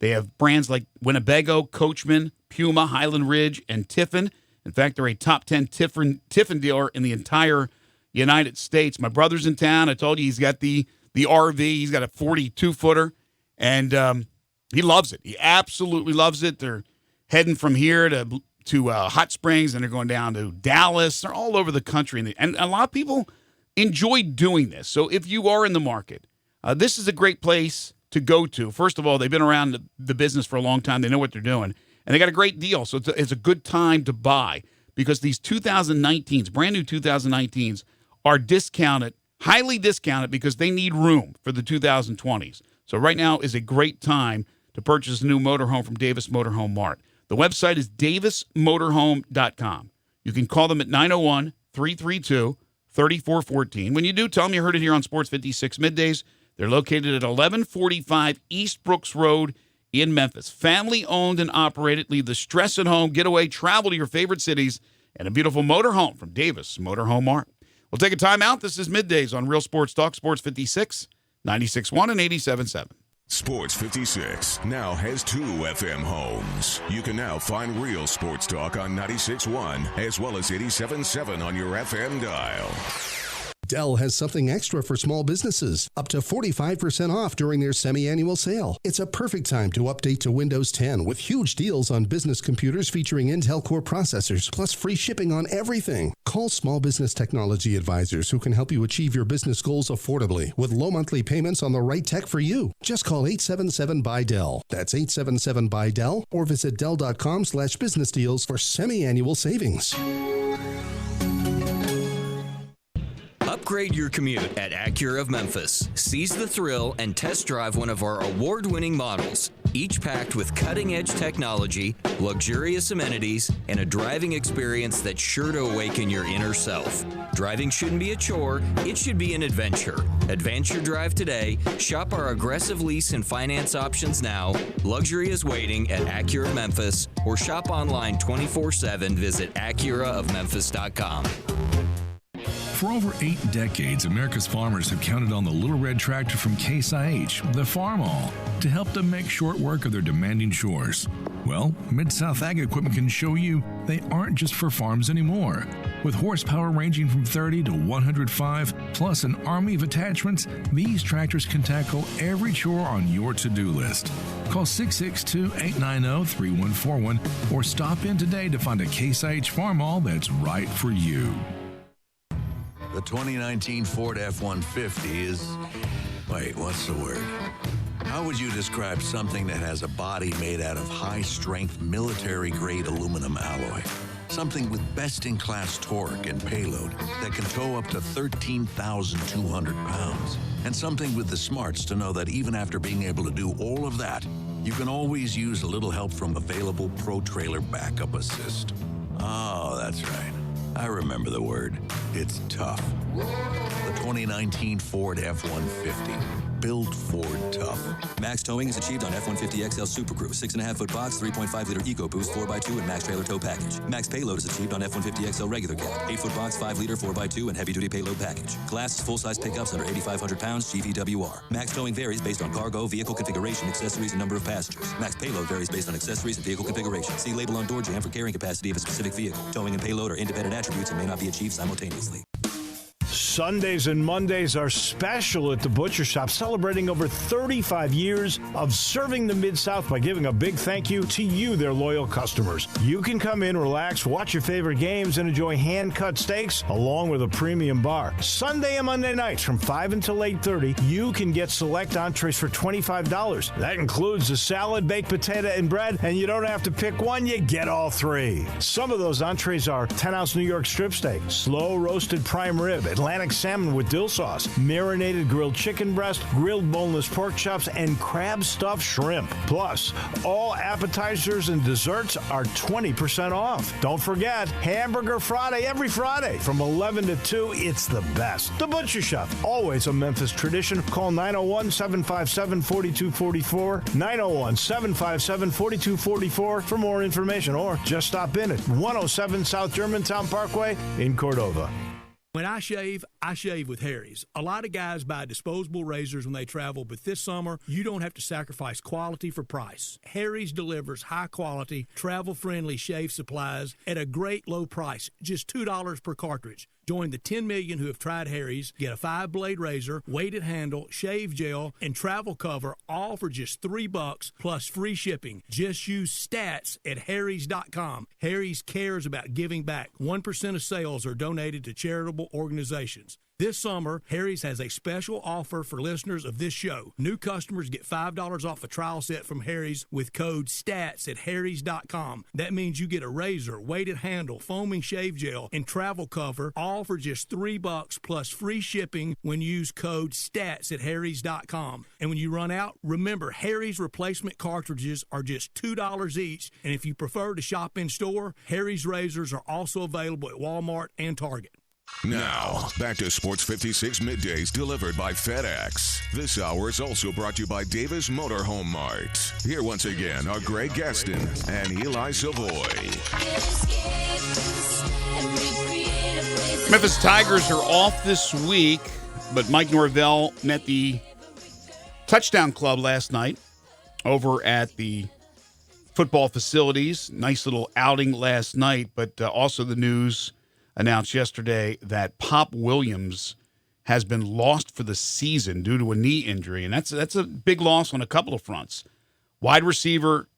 They have brands like Winnebago, Coachman, Puma, Highland Ridge, and Tiffin. In fact, they're a top 10 Tiffin dealer in the entire United States. My brother's in town. I told you he's got the RV. He's got a 42-footer, and he loves it. He absolutely loves it. They're heading from here to Hot Springs, and they're going down to Dallas. They're all over the country, and a lot of people enjoy doing this. So if you are in the market, this is a great place to go to. First of all, they've been around the business for a long time. They know what they're doing, and they got a great deal. So it's a good time to buy because these 2019s, brand new 2019s, are discounted. Highly discounted because they need room for the 2020s. So right now is a great time to purchase a new motorhome from Davis Motorhome Mart. The website is davismotorhome.com. You can call them at 901-332-3414. When you do, tell them you heard it here on Sports 56 Middays. They're located at 1145 East Brooks Road in Memphis. Family-owned and operated. Leave the stress at home. Get away. Travel to your favorite cities. And a beautiful motorhome from Davis Motorhome Mart. We'll take a time out. This is Middays on Real Sports Talk, Sports 56, 96.1 and 87.7. Sports 56 now has 2 FM homes. You can now find Real Sports Talk on 96.1 as well as 87.7 on your FM dial. Dell has something extra for small businesses, up to 45% off during their semi-annual sale. It's a perfect time to update to Windows 10 with huge deals on business computers featuring Intel Core processors, plus free shipping on everything. Call Small Business Technology Advisors who can help you achieve your business goals affordably with low monthly payments on the right tech for you. Just call 877-BUY-DELL. That's 877-BUY-DELL or visit Dell.com/business deals for semi-annual savings. Upgrade your commute at Acura of Memphis. Seize the thrill and test drive one of our award-winning models, each packed with cutting-edge technology, luxurious amenities, and a driving experience that's sure to awaken your inner self. Driving shouldn't be a chore, it should be an adventure. Advance your drive today. Shop our aggressive lease and finance options now. Luxury is waiting at Acura of Memphis, or shop online 24/7. Visit AcuraofMemphis.com. For over 8 decades, America's farmers have counted on the Little Red Tractor from Case IH, the Farm All, to help them make short work of their demanding chores. Well, Mid-South Ag Equipment can show you they aren't just for farms anymore. With horsepower ranging from 30 to 105, plus an army of attachments, these tractors can tackle every chore on your to-do list. Call 662-890-3141 or stop in today to find a Case IH Farm All that's right for you. The 2019 Ford F-150 is... Wait, what's the word? How would you describe something that has a body made out of high-strength, military-grade aluminum alloy? Something with best-in-class torque and payload that can tow up to 13,200 pounds. And something with the smarts to know that even after being able to do all of that, you can always use a little help from available Pro Trailer Backup Assist. Oh, that's right. I remember the word. It's tough. The 2019 Ford F-150. Built Ford tough. Max towing is achieved on F-150 XL Super Crew, 6.5-foot box, 3.5-liter EcoBoost 4x2 and Max trailer tow package. Max payload is achieved on F-150 XL regular cab, 8-foot box, 5-liter 4x2 and heavy-duty payload package. Class is full-size pickups under 8,500 pounds, GVWR. Max towing varies based on cargo, vehicle configuration, accessories, and number of passengers. Max payload varies based on accessories and vehicle configuration. See label on door jamb for carrying capacity of a specific vehicle. Towing and payload are independent attributes and may not be achieved simultaneously. Sundays and Mondays are special at the Butcher Shop, celebrating over 35 years of serving the Mid-South by giving a big thank you to you, their loyal customers. You can come in, relax, watch your favorite games, and enjoy hand-cut steaks along with a premium bar. Sunday and Monday nights from 5 until 8:30, you can get select entrees for $25. That includes a salad, baked potato, and bread, and you don't have to pick one, you get all 3. Some of those entrees are 10-ounce New York strip steak, slow roasted prime rib, Atlantic salmon with dill sauce, marinated grilled chicken breast, grilled boneless pork chops, and crab stuffed shrimp. Plus, all appetizers and desserts are 20% off. Don't forget, Hamburger Friday every Friday from 11 to 2. It's the best. The Butcher Shop, always a Memphis tradition. Call 901-757-4244, 901-757-4244 for more information, or just stop in at 107 South Germantown Parkway in Cordova. When I shave with Harry's. A lot of guys buy disposable razors when they travel, but this summer, you don't have to sacrifice quality for price. Harry's delivers high-quality, travel-friendly shave supplies at a great low price, just $2 per cartridge. Join the 10 million who have tried Harry's. Get a 5-blade razor, weighted handle, shave gel, and travel cover, all for just $3 plus free shipping. Just use stats at harrys.com. Harry's cares about giving back. 1% of sales are donated to charitable organizations. This summer, Harry's has a special offer for listeners of this show. New customers get $5 off a trial set from Harry's with code STATS at harrys.com. That means you get a razor, weighted handle, foaming shave gel, and travel cover, all for just $3 plus free shipping when you use code STATS at harrys.com. And when you run out, remember, Harry's replacement cartridges are just $2 each. And if you prefer to shop in store, Harry's razors are also available at Walmart and Target. Now, back to Sports 56 Middays delivered by FedEx. This hour is also brought to you by Davis Motor Home Mart. Here once again are Greg Gaston and Eli Savoie. Memphis Tigers are off this week, but Mike Norvell met the Touchdown Club last night over at the football facilities. Nice little outing last night, but also the news announced yesterday that Pop Williams has been lost for the season due to a knee injury, and that's a big loss on a couple of fronts. Wide receiver,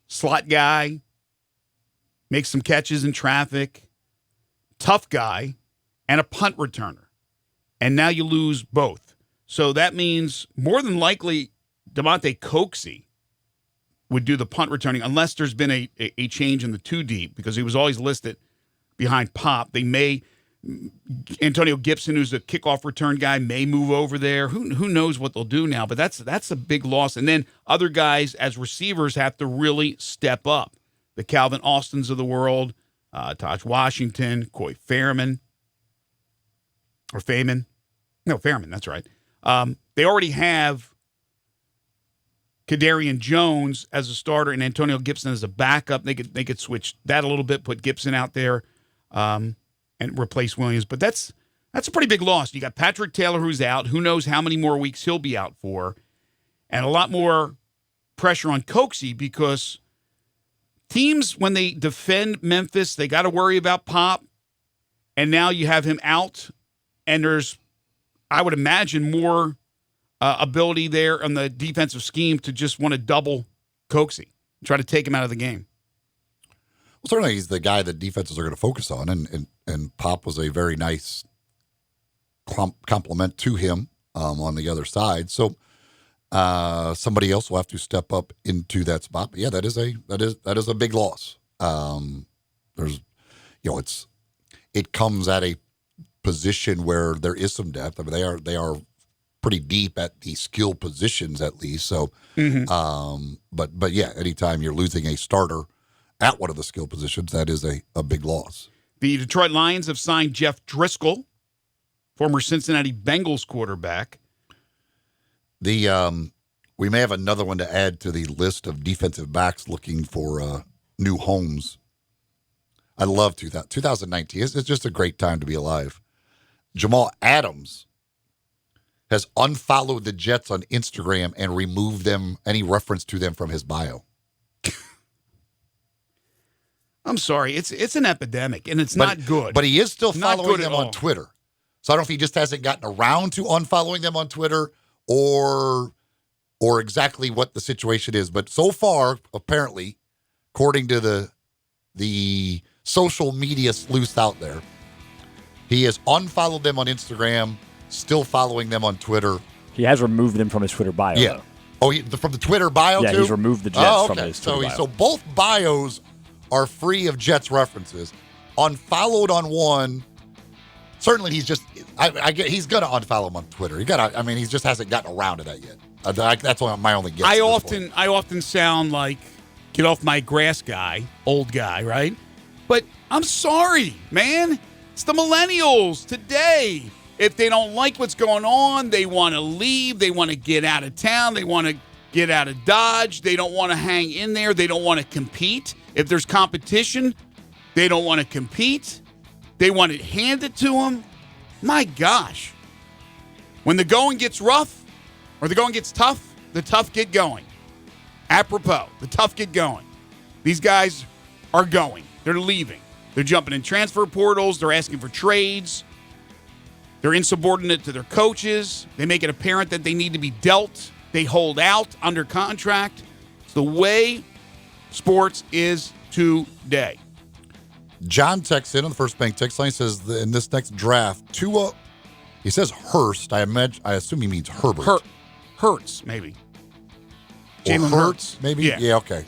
slot guy, makes some catches in traffic, tough guy, and a punt returner. And now you lose both. So that means more than likely DeMonte Coxey would do the punt returning unless there's been a change in the two deep, because he was always listed behind Pop. They may Antonio Gibson, who's a kickoff return guy, may move over there. Who knows what they'll do now? But that's a big loss. And then other guys as receivers have to really step up. The Calvin Austins of the world, Taj Washington, Coy Fairman, or Feynman. No, Fairman, that's right. They already have Kadarian Jones as a starter and Antonio Gibson as a backup. They could switch that a little bit, put Gibson out there, and replace Williams. But that's a pretty big loss. You got Patrick Taylor, who's out. Who knows how many more weeks he'll be out for. And a lot more pressure on Coxey, because teams, when they defend Memphis, they got to worry about Pop. And now you have him out. And there's, I would imagine, more ability there on the defensive scheme to just want to double Coxey, try to take him out of the game. Well, certainly he's the guy that defenses are going to focus on, and Pop was a very nice compliment to him on the other side. So somebody else will have to step up into that spot. But yeah, that is a big loss. There's, it comes at a position where there is some depth. I mean, they are pretty deep at the skill positions at least. So, but yeah, anytime you're losing a starter at one of the skill positions, that is a big loss. The Detroit Lions have signed Jeff Driscoll, former Cincinnati Bengals quarterback. We may have another one to add to the list of defensive backs looking for new homes. I love 2019. It's just a great time to be alive. Jamal Adams has unfollowed the Jets on Instagram and removed any reference to them from his bio. I'm sorry, it's an epidemic, and it's not good. But he is still following them on Twitter. So I don't know if he just hasn't gotten around to unfollowing them on Twitter or exactly what the situation is. But so far, apparently, according to the social media sleuths out there, he has unfollowed them on Instagram, still following them on Twitter. He has removed them from his Twitter bio. Yeah. Though. From the Twitter bio, too? Yeah, he's removed the Jets from his Twitter bio. So both bios are free of Jets references. Unfollowed on one. Certainly, he's just. He's gonna unfollow him on Twitter. He just hasn't gotten around to that yet. That's my only guess. I often sound like get off my grass guy, old guy, right? But I'm sorry, man. It's the millennials today. If they don't like what's going on, they want to leave. They want to get out of town. They want to get out of Dodge. They don't want to hang in there. They don't want to compete. If there's competition, they don't want to compete. They want it handed to them. My gosh. When the going gets rough or the going gets tough, the tough get going. Apropos, the tough get going. These guys are going. They're leaving. They're jumping in transfer portals. They're asking for trades. They're insubordinate to their coaches. They make it apparent that they need to be dealt. They hold out under contract. It's the way sports is today. John texts in on the First Bank text line, says in this next draft, Tua, he says Hurst. I assume he means Herbert. Hurts, maybe. Jalen Hurts, maybe? Yeah, okay.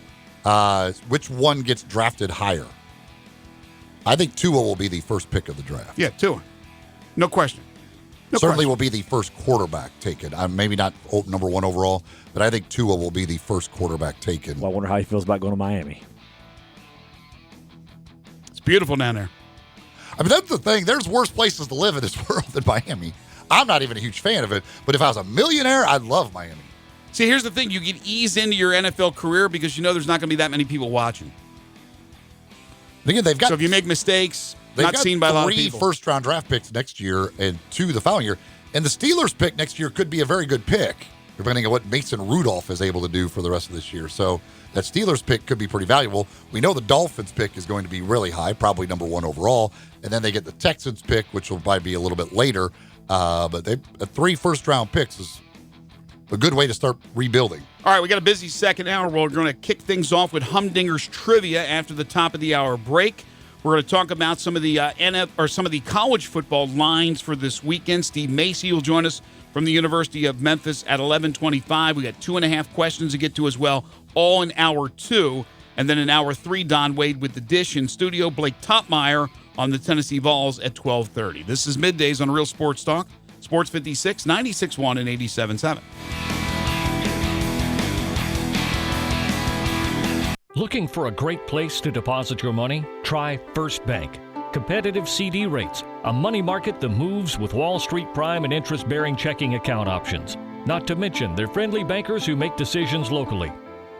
Which one gets drafted higher? I think Tua will be the first pick of the draft. Yeah, Tua. No question. Certainly will be the first quarterback taken. Maybe not number one overall, but I think Tua will be the first quarterback taken. Well, I wonder how he feels about going to Miami. It's beautiful down there. I mean, that's the thing. There's worse places to live in this world than Miami. I'm not even a huge fan of it, but if I was a millionaire, I'd love Miami. See, here's the thing. You can ease into your NFL career because you know there's not going to be that many people watching. Again, so if you make mistakes, not seen by a lot of people. 3 first-round draft picks next year and 2 the following year. And the Steelers pick next year could be a very good pick, depending on what Mason Rudolph is able to do for the rest of this year. So that Steelers pick could be pretty valuable. We know the Dolphins pick is going to be really high, probably number 1 overall. And then they get the Texans pick, which will probably be a little bit later. But 3 first-round picks is a good way to start rebuilding. All right, we got a busy second hour. We're going to kick things off with Humdinger's Trivia after the top of the hour break. We're going to talk about some of the some of the college football lines for this weekend. Steve Macy will join us from the University of Memphis at 11:25. We got 2.5 questions to get to as well, all in hour 2. And then in hour 3, Don Wade with the dish in studio. Blake Topmeyer on the Tennessee Vols at 12:30. This is Middays on Real Sports Talk, Sports 56, 96.1 and 87.7. Looking for a great place to deposit your money? Try First Bank. Competitive CD rates, a money market that moves with Wall Street prime and interest-bearing checking account options. Not to mention their friendly bankers who make decisions locally.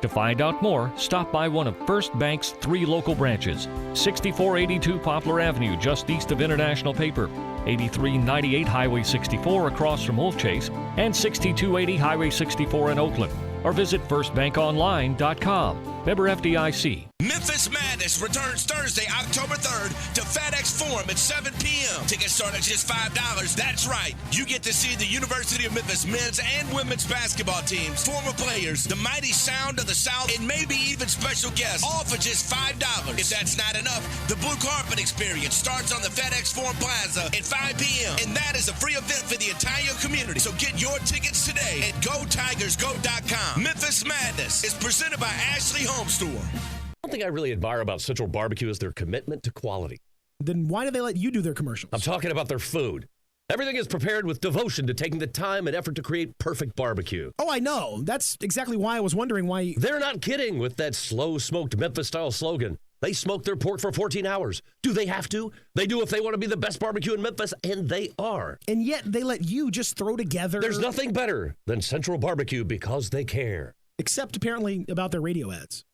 To find out more, stop by one of First Bank's 3 local branches. 6482 Poplar Avenue, just east of International Paper. 8398 Highway 64 across from Wolf Chase. And 6280 Highway 64 in Oakland. Or visit firstbankonline.com. Member FDIC. Memphis Madness returns Thursday, October 3rd to FedEx Forum at 7 p.m. Tickets start at just $5. That's right. You get to see the University of Memphis men's and women's basketball teams, former players, the mighty sound of the South, and maybe even special guests, all for just $5. If that's not enough, the Blue Carpet Experience starts on the FedEx Forum Plaza at 5 p.m. And that is a free event for the entire community. So get your tickets today at GoTigersGo.com. Memphis Madness is presented by Ashley Home Store. One thing I really admire about Central Barbecue is their commitment to quality. Then why do they let you do their commercials? I'm talking about their food. Everything is prepared with devotion to taking the time and effort to create perfect barbecue. Oh, I know. That's exactly why I was wondering why... They're not kidding with that slow-smoked Memphis-style slogan. They smoke their pork for 14 hours. Do they have to? They do if they want to be the best barbecue in Memphis, and they are. And yet they let you just throw together... There's nothing better than Central Barbecue because they care. Except apparently about their radio ads.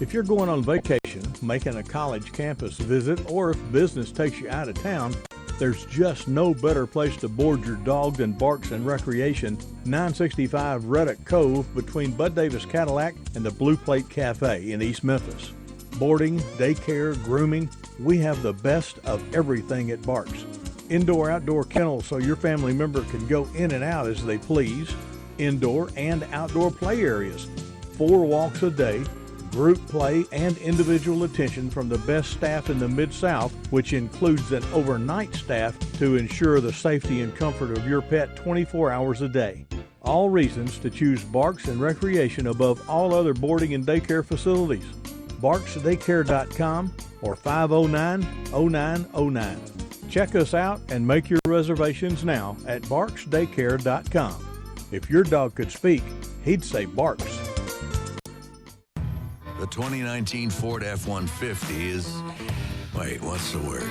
If you're going on vacation, making a college campus visit, or if business takes you out of town, there's just no better place to board your dog than Barks and Recreation, 965 Reddick Cove between Bud Davis Cadillac and the Blue Plate Cafe in East Memphis. Boarding, daycare, grooming, we have the best of everything at Barks. Indoor-outdoor kennels so your family member can go in and out as they please. Indoor and outdoor play areas. 4 walks a day. Group play and individual attention from the best staff in the Mid-South, which includes an overnight staff to ensure the safety and comfort of your pet 24 hours a day. All reasons to choose Barks and Recreation above all other boarding and daycare facilities. BarksDaycare.com or 509-0909. Check us out and make your reservations now at BarksDaycare.com. If your dog could speak, he'd say Barks. The 2019 Ford F-150 is... Wait, what's the word?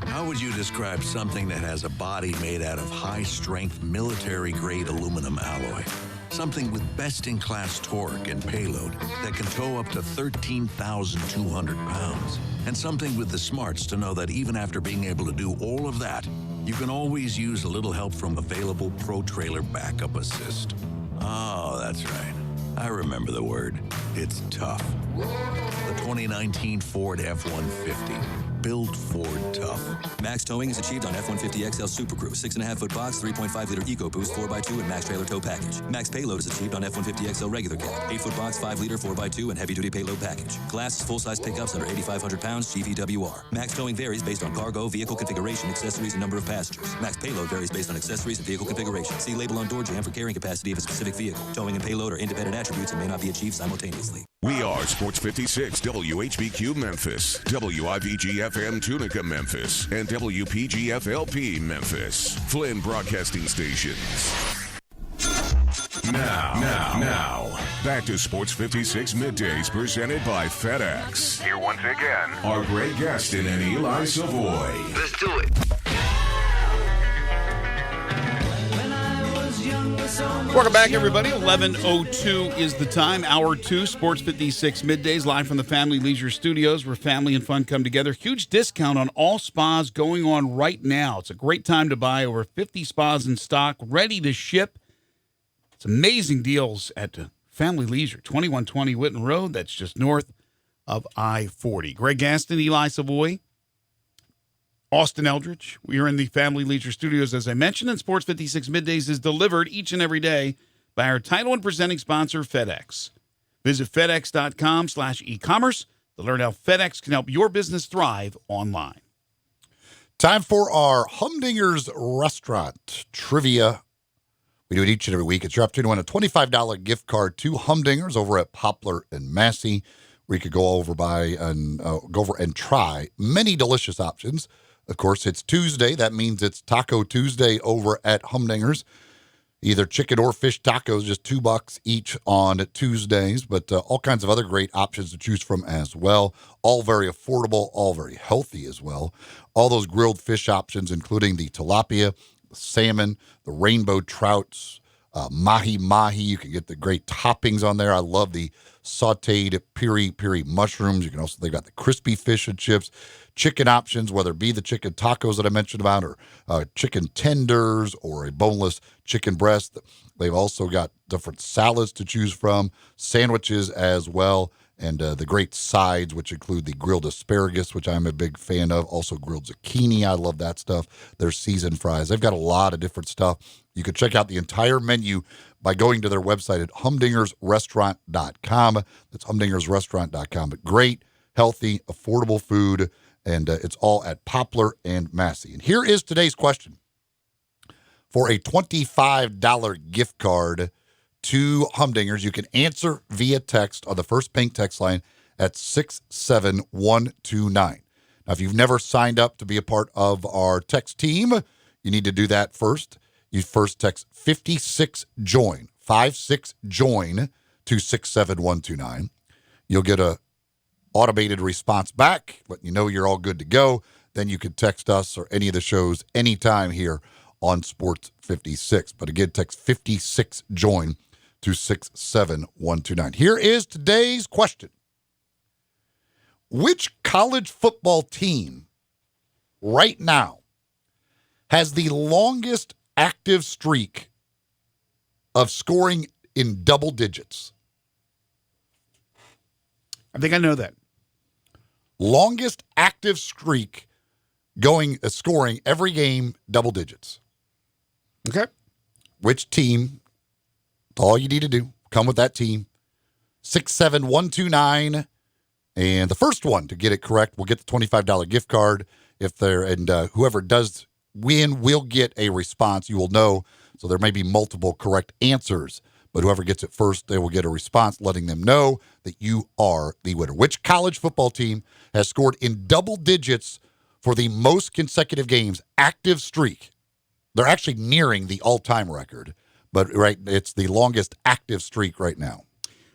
How would you describe something that has a body made out of high-strength, military-grade aluminum alloy? Something with best-in-class torque and payload that can tow up to 13,200 pounds. And something with the smarts to know that even after being able to do all of that, you can always use a little help from available Pro Trailer Backup Assist. Oh, that's right. I remember the word. It's tough. The 2019 Ford F-150. Built Ford tough. Max towing is achieved on F-150 XL Super Crew, 6.5-foot box, 3.5-liter EcoBoost 4x2 and Max trailer tow package. Max payload is achieved on F-150 XL regular cab, 8-foot box, 5-liter 4x2 and heavy-duty payload package. Class is full-size pickups under 8,500 pounds, GVWR. Max towing varies based on cargo, vehicle configuration, accessories, and number of passengers. Max payload varies based on accessories and vehicle configuration. See label on door jamb for carrying capacity of a specific vehicle. Towing and payload are independent attributes and may not be achieved simultaneously. We are Sports 56 WHBQ Memphis, WIVG-FM Tunica Memphis, and WPG-FLP Memphis. Flynn Broadcasting Stations. Now, back to Sports 56 Middays presented by FedEx. Here once again are Greg Gaston and Eli Savoie. Let's do it. Welcome back, everybody. 11:02 is the time. Hour 2, Sports 56 Middays, live from the Family Leisure Studios, where family and fun come together. Huge discount on all spas going on right now. It's a great time to buy. Over 50 spas in stock, ready to ship. It's amazing deals at Family Leisure, 2120 Whitten Road. That's just north of I-40. Greg Gaston, Eli Savoie. Austin Eldridge. We are in the Family Leisure Studios, as I mentioned, and Sports 56 Middays is delivered each and every day by our title and presenting sponsor, FedEx. Visit FedEx.com/e-commerce to learn how FedEx can help your business thrive online. Time for our Humdinger's Restaurant Trivia. We do it each and every week. It's your opportunity to win a $25 gift card to Humdinger's over at Poplar and Massey, where you could go over and try many delicious options. Of course, it's Tuesday. That means it's Taco Tuesday over at Humdinger's. Either chicken or fish tacos, just $2 each on Tuesdays, but all kinds of other great options to choose from as well. All very affordable, all very healthy as well. All those grilled fish options, including the tilapia, the salmon, the rainbow trouts, mahi-mahi. You can get the great toppings on there. I love the sauteed piri-piri mushrooms. You can also, they've got the crispy fish and chips, chicken options, whether it be the chicken tacos that I mentioned about or chicken tenders or a boneless chicken breast. They've also got different salads to choose from, sandwiches as well, and the great sides, which include the grilled asparagus, which I'm a big fan of, also grilled zucchini. I love that stuff. Their seasoned fries. They've got a lot of different stuff. You can check out the entire menu by going to their website at humdingersrestaurant.com. That's humdingersrestaurant.com. But great, healthy, affordable food, and it's all at Poplar and Massey. And here is today's question. For a $25 gift card to Humdinger's, you can answer via text on the first pink text line at 67129. Now, if you've never signed up to be a part of our text team, you need to do that first. You first text 56JOIN, 56JOIN to 67129. You'll get a automated response back, letting you know you're all good to go. Then you can text us or any of the shows anytime here on Sports 56. But again, text 56JOIN to 67129. Here is today's question. Which college football team right now has the longest active streak of scoring in double digits? I think I know that. Longest active streak scoring every game double digits. Okay. Which team? All you need to do, come with that team. 67129. And the first one to get it correct will get the $25 gift card. Whoever does win will get a response. You will know. So there may be multiple correct answers, but whoever gets it first, they will get a response letting them know that you are the winner. Which college football team has scored in double digits for the most consecutive games, active streak? They're actually nearing the all-time record, but it's the longest active streak right now.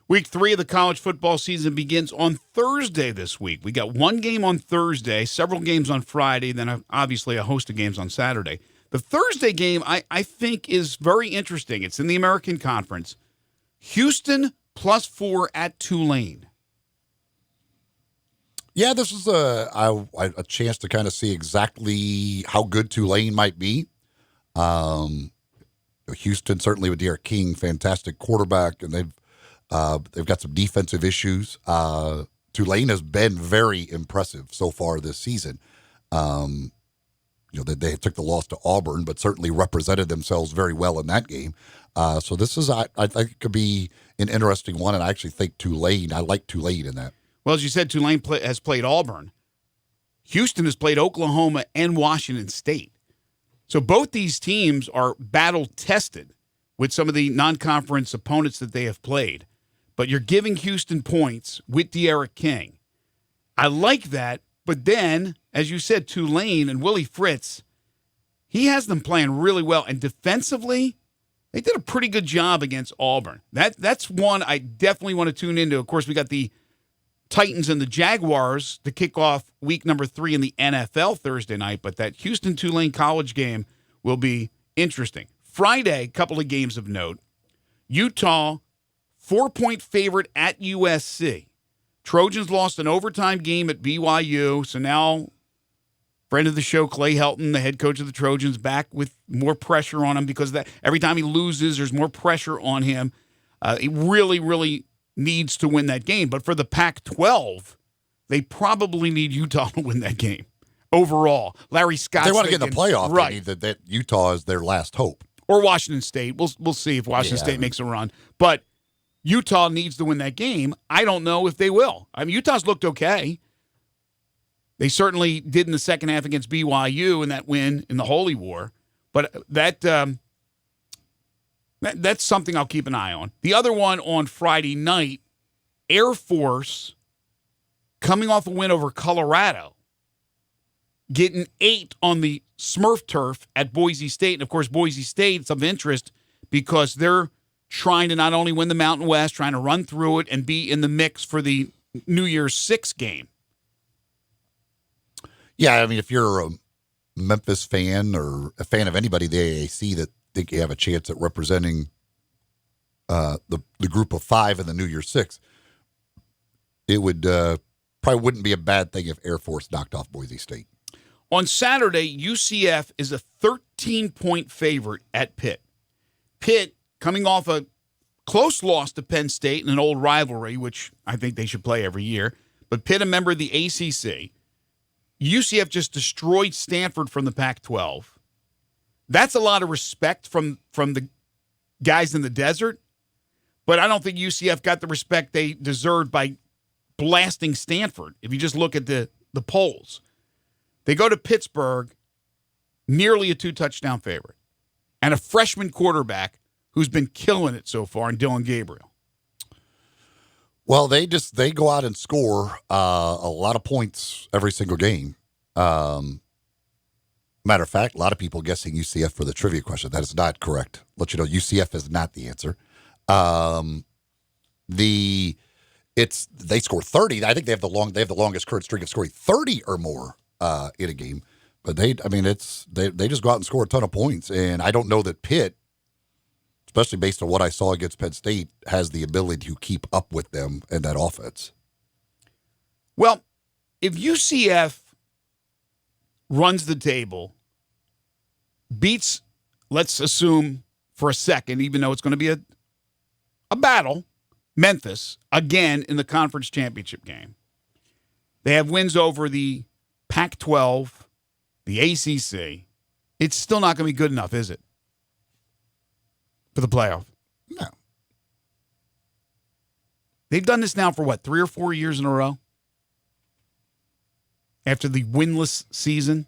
Week 3 of the college football season begins on Thursday this week. We got one game on Thursday, several games on Friday, then obviously a host of games on Saturday. The Thursday game, I think, is very interesting. It's in the American Conference. Houston +4 at Tulane. Yeah, this is a chance to kind of see exactly how good Tulane might be. Houston, certainly with Derek King, fantastic quarterback, and they've got some defensive issues. Tulane has been very impressive so far this season. They took the loss to Auburn, but certainly represented themselves very well in that game. So this is, I think, could be an interesting one, and I actually think I like Tulane in that. Well, as you said, Tulane has played Auburn. Houston has played Oklahoma and Washington State. So both these teams are battle-tested with some of the non-conference opponents that they have played. But you're giving Houston points with Derek King. I like that, but then, as you said, Tulane and Willie Fritz, he has them playing really well. And defensively, they did a pretty good job against Auburn. That's one I definitely want to tune into. Of course, we got the Titans and the Jaguars to kick off week number 3 in the NFL Thursday night, but that Houston-Tulane college game will be interesting. Friday, couple of games of note. Utah, 4-point favorite at USC. Trojans lost an overtime game at BYU, so now friend of the show, Clay Helton, the head coach of the Trojans, back with more pressure on him because of that. Every time he loses, there's more pressure on him. He really, really needs to win that game. But for the Pac-12, they probably need Utah to win that game. overall. Larry Scott. They want to get in the playoff. Right. They need that Utah is their last hope. Or Washington State. We'll see if Washington State makes a run. But Utah needs to win that game. I don't know if they will. I mean, Utah's looked okay. They certainly did in the second half against BYU in that win in the Holy War. But that's something I'll keep an eye on. The other one on Friday night, Air Force coming off a win over Colorado, getting 8 on the Smurf turf at Boise State. And, of course, Boise State's of interest because they're trying to not only win the Mountain West, trying to run through it and be in the mix for the New Year's 6 game. Yeah, I mean, if you're a Memphis fan or a fan of anybody in the AAC that think you have a chance at representing the group of 5 in the New Year's 6, it would probably wouldn't be a bad thing if Air Force knocked off Boise State. On Saturday, UCF is a 13-point favorite at Pitt. Pitt, coming off a close loss to Penn State in an old rivalry, which I think they should play every year, but Pitt, a member of the ACC. UCF just destroyed Stanford from the Pac-12. That's a lot of respect from the guys in the desert, but I don't think UCF got the respect they deserved by blasting Stanford, if you just look at the polls. They go to Pittsburgh, nearly a 2-touchdown favorite, and a freshman quarterback who's been killing it so far in Dylan Gabriel. Well, they go out and score a lot of points every single game. Matter of fact, a lot of people guessing UCF for the trivia question. That is not correct. Let you know, UCF is not the answer. They score 30. I think they have the longest current streak of scoring 30 or more in a game. But they just go out and score a ton of points. And I don't know that Pitt, especially based on what I saw against Penn State, has the ability to keep up with them in that offense. Well, if UCF runs the table, beats, let's assume for a second, even though it's going to be a battle, Memphis, again in the conference championship game. They have wins over the Pac-12, the ACC. It's still not going to be good enough, is it? For the playoff. No. They've done this now for, 3 or 4 years in a row? After the winless season?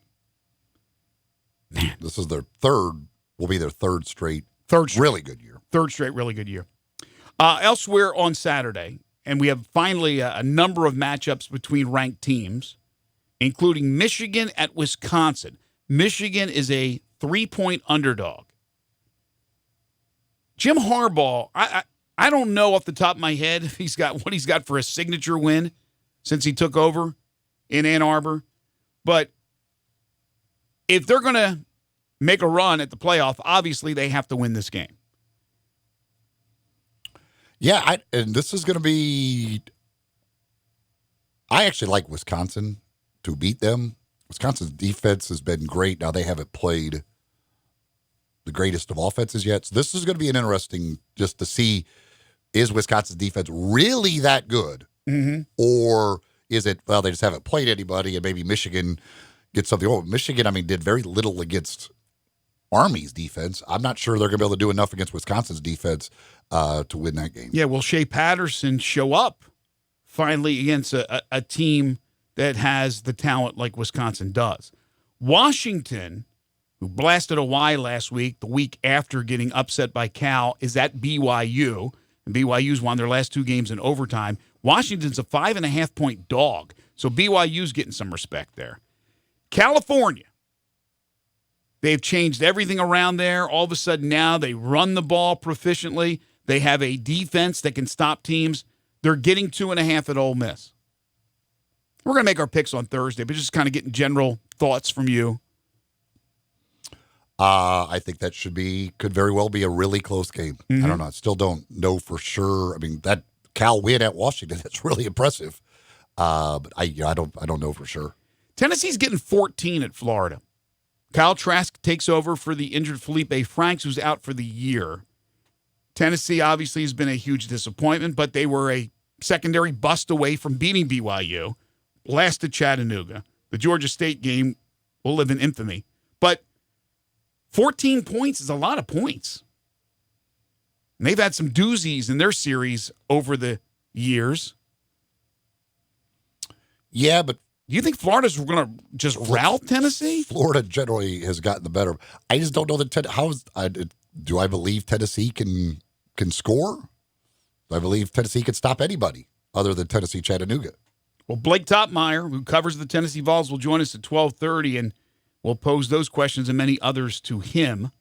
This is their third straight really good year. Third straight really good year. Elsewhere on Saturday, and we have finally a number of matchups between ranked teams, including Michigan at Wisconsin. Michigan is a 3-point underdog. Jim Harbaugh, I don't know off the top of my head if he's got what he's got for a signature win since he took over in Ann Arbor. But if they're going to make a run at the playoff, obviously they have to win this game. Yeah, and this is going to be – I actually like Wisconsin to beat them. Wisconsin's defense has been great. Now they haven't played the greatest of offenses yet. So this is going to be an interesting just to see, is Wisconsin's defense really that good? Mm-hmm. Or is it, well, they just haven't played anybody and maybe Michigan gets something. Oh, Michigan, did very little against Army's defense. I'm not sure they're going to be able to do enough against Wisconsin's defense to win that game. Yeah, will Shea Patterson show up finally against a team that has the talent like Wisconsin does? Washington, who blasted a Y last week, the week after getting upset by Cal, is at BYU. And BYU's won their last 2 games in overtime. Washington's a 5.5-point dog, so BYU's getting some respect there. California, they've changed everything around there. All of a sudden now they run the ball proficiently. They have a defense that can stop teams. They're getting 2.5 at Ole Miss. We're going to make our picks on Thursday, but just kind of getting general thoughts from you. I think that could very well be a really close game. Mm-hmm. I don't know. I still don't know for sure. That Cal win at Washington, that's really impressive. But I don't know for sure. Tennessee's getting 14 at Florida. Kyle Trask takes over for the injured Felipe Franks, who's out for the year. Tennessee obviously has been a huge disappointment, but they were a secondary bust away from beating BYU. Last to Chattanooga. The Georgia State game will live in infamy. But 14 points is a lot of points. And they've had some doozies in their series over the years. Yeah, but do you think Florida's going to just rout Tennessee? Florida generally has gotten the better. I just don't know that do I believe Tennessee can score? Do I believe Tennessee can stop anybody other than Tennessee Chattanooga? Well, Blake Topmeyer, who covers the Tennessee Vols, will join us at 12:30, and we'll pose those questions and many others to him.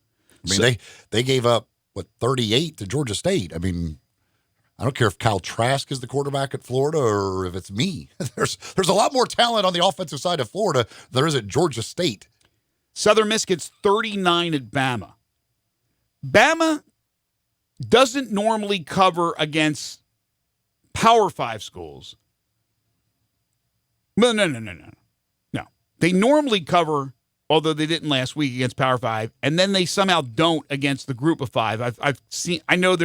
I mean, they gave up, 38 to Georgia State. I mean, I don't care if Kyle Trask is the quarterback at Florida or if it's me. There's a lot more talent on the offensive side of Florida than there is at Georgia State. Southern Miss gets 39 at Bama. Bama doesn't normally cover against Power 5 schools. No. They normally cover, although they didn't last week, against Power 5, and then they somehow don't against the Group of 5. I know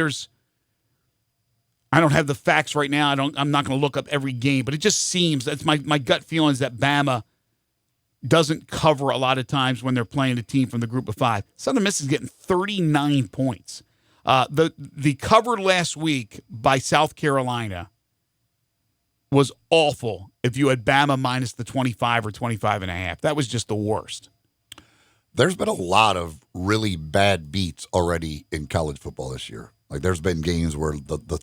I don't have the facts right now. I'm not going to look up every game, but it just seems, that's my gut feeling is that Bama doesn't cover a lot of times when they're playing a team from the Group of 5. Southern Miss is getting 39 points. The cover last week by South Carolina was awful if you had Bama minus the 25 or 25.5. That was just the worst. There's been a lot of really bad beats already in college football this year. Like there's been games where the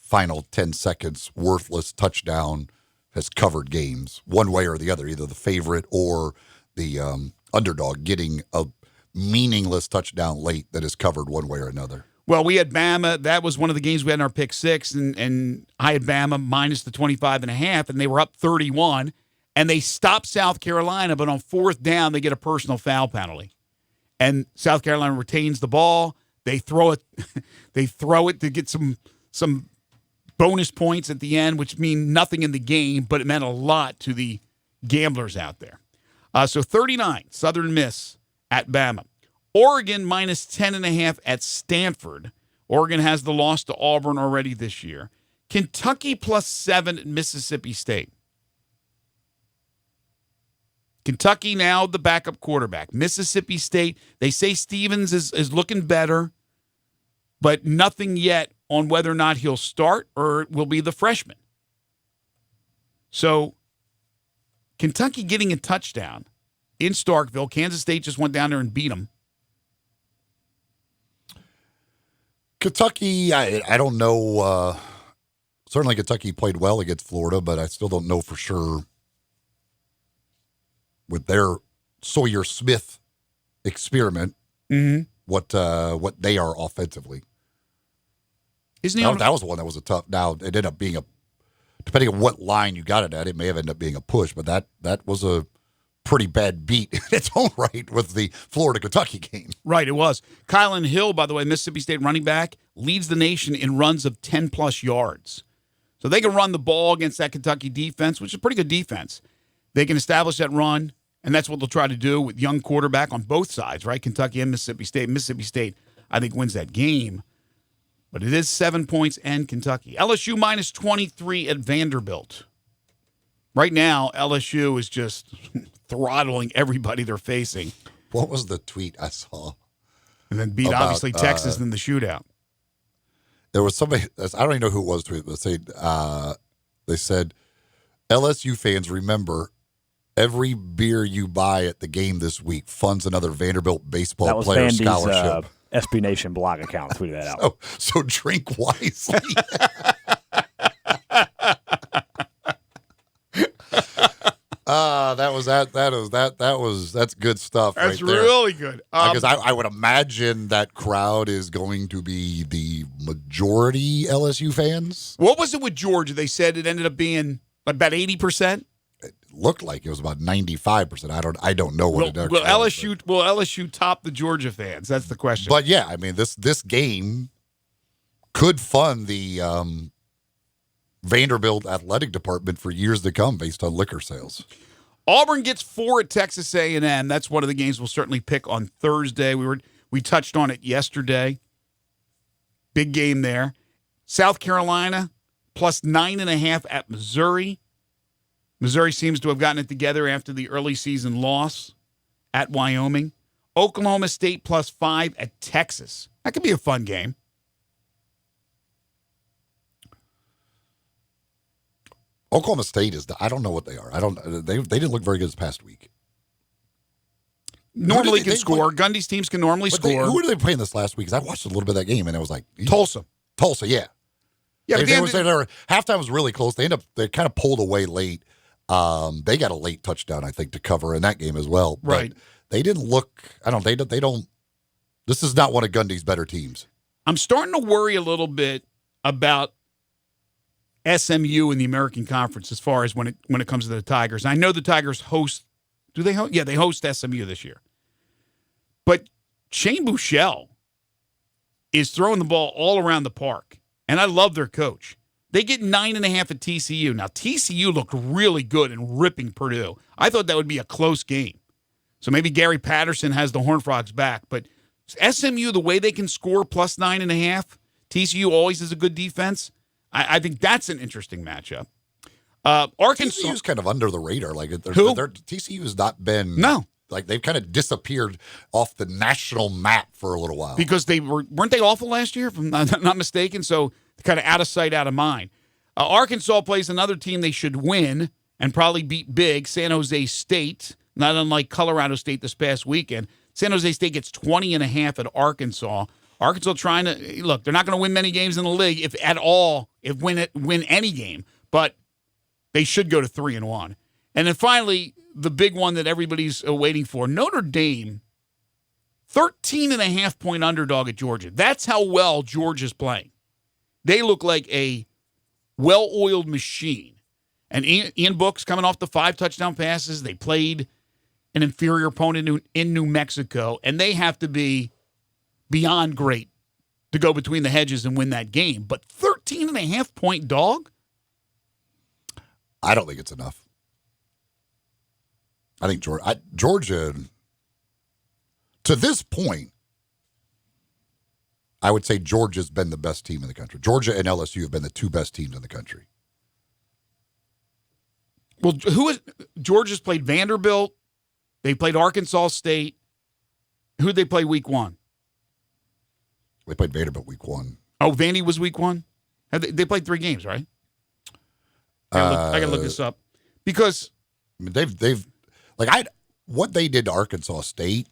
final 10 seconds worthless touchdown has covered games one way or the other, either the favorite or the underdog getting a meaningless touchdown late that is covered one way or another. Well, we had Bama. That was one of the games we had in our pick six, and I had Bama minus the 25.5, and they were up 31, and they stopped South Carolina, but on fourth down, they get a personal foul penalty. And South Carolina retains the ball. They throw it to get some bonus points at the end, which mean nothing in the game, but it meant a lot to the gamblers out there. So 39, Southern Miss at Bama. Oregon minus 10.5 at Stanford. Oregon has the loss to Auburn already this year. Kentucky plus 7 at Mississippi State. Kentucky now the backup quarterback. Mississippi State, they say Stevens is looking better, but nothing yet on whether or not he'll start or will be the freshman. So Kentucky getting a touchdown in Starkville. Kansas State just went down there and beat them. Kentucky, I don't know. Certainly Kentucky played well against Florida, but I still don't know for sure with their Sawyer Smith experiment what they are offensively. Isn't that was the one that was a tough. Now it ended up being depending on what line you got it at, it may have ended up being a push, but that was a pretty bad beat in its own right with the Florida-Kentucky game. Right, it was. Kylan Hill, by the way, Mississippi State running back, leads the nation in runs of 10-plus yards. So they can run the ball against that Kentucky defense, which is a pretty good defense. They can establish that run, and that's what they'll try to do with young quarterback on both sides, right? Kentucky and Mississippi State. Mississippi State, I think, wins that game. But it is 7 points and Kentucky. LSU minus 23 at Vanderbilt. Right now, LSU is just throttling everybody they're facing. What was the tweet I saw? And then beat, obviously, Texas in the shootout. There was somebody, I don't even know who it was, but they said, LSU fans, remember, every beer you buy at the game this week funds another Vanderbilt baseball player scholarship. SB Nation blog account tweeted that out. So drink wisely. That's good stuff. That's right there. really good. Because I would imagine that crowd is going to be the majority LSU fans. What was it with Georgia? They said it ended up being about 80%. It looked like it was about 95%. I don't know what it will LSU top the Georgia fans? That's the question. But yeah, I mean this game could fund the Vanderbilt athletic department for years to come based on liquor sales. Auburn gets 4 at Texas A&M. That's one of the games we'll certainly pick on Thursday. We touched on it yesterday. Big game there. South Carolina plus 9.5 at Missouri. Missouri seems to have gotten it together after the early season loss at Wyoming. Oklahoma State +5 at Texas. That could be a fun game. Oklahoma State I don't know what they are. They didn't look very good this past week. Normally can score. Gundy's teams can normally score. Who were they playing this last week? Because I watched a little bit of that game, and it was like Tulsa. Yeah. Yeah, halftime was really close. They kind of pulled away late. They got a late touchdown, I think, to cover in that game as well. But right. They didn't look. They don't. This is not one of Gundy's better teams. I'm starting to worry a little bit about SMU in the American Conference as far as when it comes to the Tigers. I know the Tigers host. Do they host? Yeah, they host SMU this year. But Shane Buechele is throwing the ball all around the park, and I love their coach. They get 9.5 at TCU. Now, TCU looked really good in ripping Purdue. I thought that would be a close game. So maybe Gary Patterson has the Horned Frogs back. But SMU, the way they can score +9.5, TCU always has a good defense. I think that's an interesting matchup. Arkansas TCU's kind of under the radar. Like TCU has not been. No. Like they've kind of disappeared off the national map for a little while. Because weren't they awful last year, if I'm not mistaken? So kind of out of sight, out of mind. Arkansas plays another team they should win and probably beat big, San Jose State, not unlike Colorado State this past weekend. San Jose State gets 20.5 at Arkansas. Arkansas trying to look. They're not going to win many games in the league, if at all, win any game, but they should go to 3-1. And then finally, the big one that everybody's waiting for, Notre Dame, 13.5-point underdog at Georgia. That's how well Georgia's playing. They look like a well-oiled machine. And Ian Book's coming off the 5 touchdown passes. They played an inferior opponent in New Mexico, and they have to be beyond great to go between the hedges and win that game. But 13.5-point dog? I don't think it's enough. I think Georgia, to this point, I would say Georgia's been the best team in the country. Georgia and LSU have been the 2 best teams in the country. Well, Georgia's played Vanderbilt. They played Arkansas State. Who'd they play week 1? They played Vanderbilt week 1. Oh, Vandy was week 1? They played 3 games, right? I got to look this up. Because they've what they did to Arkansas State,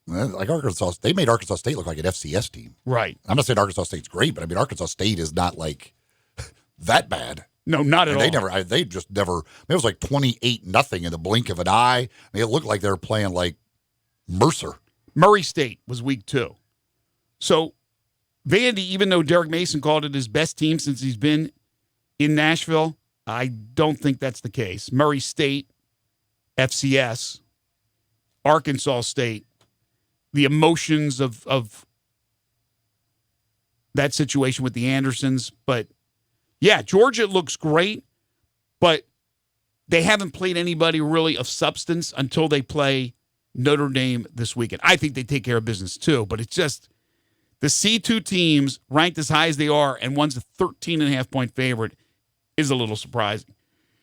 they made Arkansas State look like an FCS team. Right. I'm not saying Arkansas State's great, but I mean Arkansas State is not like that bad. No, not at all. They just never. It was like 28-0 in the blink of an eye. I mean, it looked like they were playing like Mercer. Murray State was week 2. So Vandy, even though Derek Mason called it his best team since he's been in Nashville, I don't think that's the case. Murray State, FCS, Arkansas State, the emotions of that situation with the Andersons. But, yeah, Georgia looks great, but they haven't played anybody really of substance until they play Notre Dame this weekend. I think they take care of business too, but it's just the C2 teams ranked as high as they are, and one's a 13.5-point favorite, is a little surprising.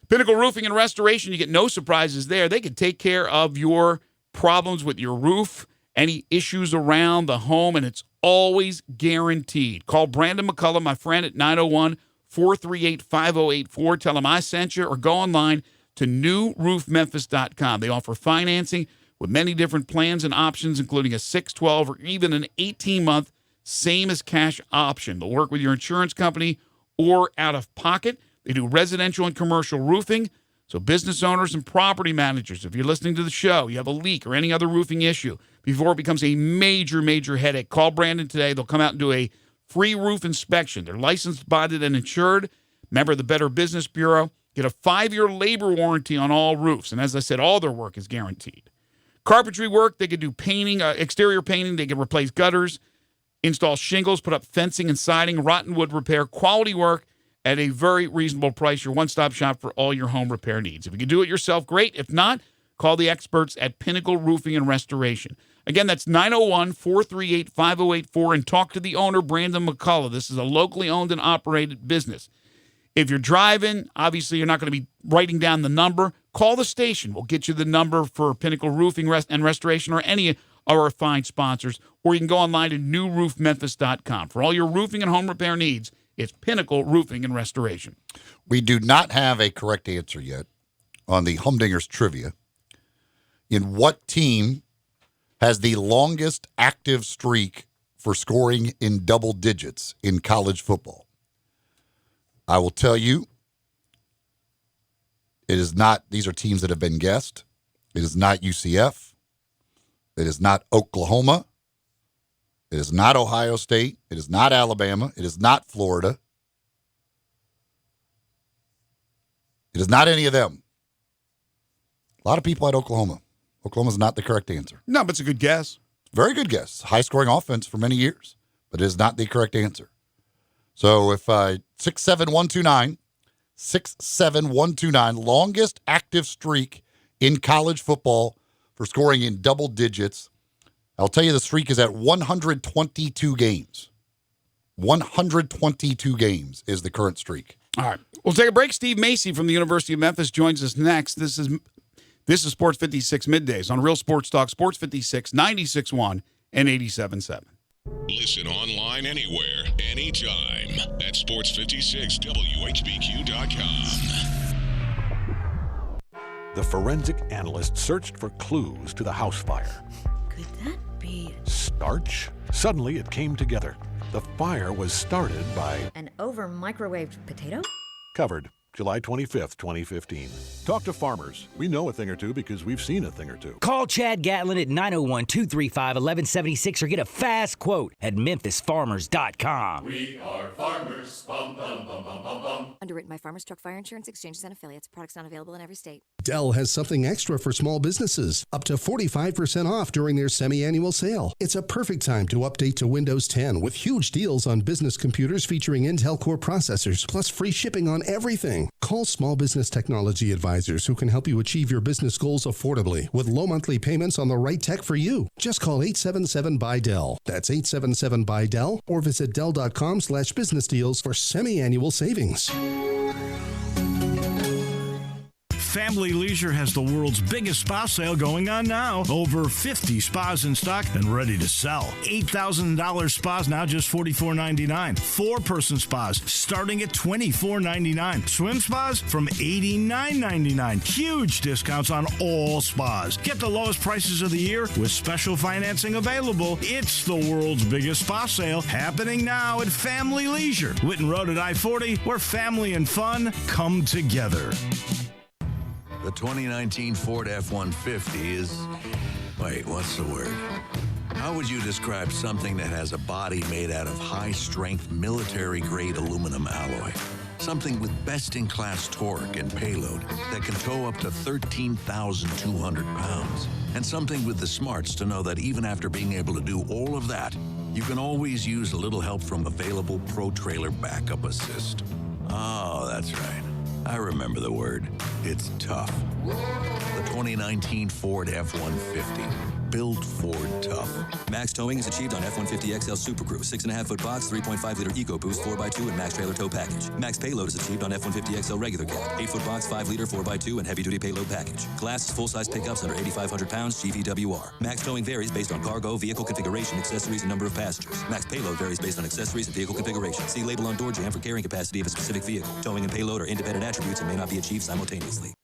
Pinnacle Roofing and Restoration, you get no surprises there. They can take care of your problems with your roof, any issues around the home, and it's always guaranteed. Call Brandon McCullough, my friend, at 901-438-5084. Tell him I sent you, or go online to newroofmemphis.com. They offer financing with many different plans and options, including a 6, 12, or even an 18-month same as cash option. They'll work with your insurance company or out of pocket. They do residential and commercial roofing. So business owners and property managers, if you're listening to the show, you have a leak or any other roofing issue, before it becomes a major, major headache, call Brandon today. They'll come out and do a free roof inspection. They're licensed, bonded, and insured. Member of the Better Business Bureau. Get a 5-year labor warranty on all roofs. And as I said, all their work is guaranteed. Carpentry work, they could do painting, exterior painting. They can replace gutters, install shingles, put up fencing and siding, rotten wood repair, quality work at a very reasonable price. Your one-stop shop for all your home repair needs. If you can do it yourself, great. If not, call the experts at Pinnacle Roofing and Restoration. Again, that's 901-438-5084, and talk to the owner, Brandon McCullough. This is a locally owned and operated business. If you're driving, obviously you're not going to be writing down the number. Call the station. We'll get you the number for Pinnacle Roofing and Restoration or any of our fine sponsors. Or you can go online to newroofmemphis.com. For all your roofing and home repair needs, it's Pinnacle Roofing and Restoration. We do not have a correct answer yet on the Humdingers trivia. In what team has the longest active streak for scoring in double digits in college football? I will tell you, it is not, these are teams that have been guessed. It is not UCF. It is not Oklahoma. It is not Ohio State. It is not Alabama. It is not Florida. It is not any of them. A lot of people at Oklahoma. Oklahoma is not the correct answer. No, but it's a good guess. Very good guess. High-scoring offense for many years, but it is not the correct answer. So if 67129, 67129, longest active streak in college football for scoring in double digits, I'll tell you the streak is at 122 games. 122 games is the current streak. All right. We'll take a break. Steve Macy from the University of Memphis joins us next. This is Sports 56 Middays on Real Sports Talk, Sports 56, 96.1 and 87.7. Listen online anywhere, anytime at sports56whbq.com. The forensic analyst searched for clues to the house fire. Could that be Starch? Suddenly it came together. The fire was started by an over-microwaved potato? Covered, July 25th, 2015. Talk to farmers. We know a thing or two because we've seen a thing or two. Call Chad Gatlin at 901-235-1176 or get a fast quote at memphisfarmers.com. We are farmers. Bum, bum, bum, bum, bum, bum. Underwritten by Farmers Truck Fire Insurance Exchanges and Affiliates. Products not available in every state. Dell has something extra for small businesses, up to 45% off during their semi-annual sale. It's a perfect time to update to Windows 10 with huge deals on business computers featuring Intel Core processors, plus free shipping on everything. Call Small Business Technology Advisors who can help you achieve your business goals affordably with low monthly payments on the right tech for you. Just call 877-BUY-DELL. That's 877-BUY-DELL or visit Dell.com/business deals for semi-annual savings. Family Leisure has the world's biggest spa sale going on now. Over 50 spas in stock and ready to sell. $8,000 spas now just $44.99. Four-person spas starting at $24.99. Swim spas from $89.99. Huge discounts on all spas. Get the lowest prices of the year with special financing available. It's the world's biggest spa sale happening now at Family Leisure. Whitten Road at I-40, where family and fun come together. The 2019 Ford F-150 is... Wait, what's the word? How would you describe something that has a body made out of high-strength, military-grade aluminum alloy? Something with best-in-class torque and payload that can tow up to 13,200 pounds. And something with the smarts to know that even after being able to do all of that, you can always use a little help from available Pro Trailer Backup Assist. Oh, that's right. I remember the word. It's tough. The 2019 Ford F-150. Built Ford tough. Max towing is achieved on F-150 XL Super Crew, 6.5-foot box, 3.5-liter EcoBoost 4x2 and max trailer tow package. Max payload is achieved on F-150 XL regular cab, 8-foot box, 5-liter 4x2 and heavy-duty payload package. Class is full-size pickups under 8,500 pounds, GVWR. Max towing varies based on cargo, vehicle configuration, accessories, and number of passengers. Max payload varies based on accessories and vehicle configuration. See label on door jam for carrying capacity of a specific vehicle. Towing and payload are independent attributes and may not be achieved simultaneously.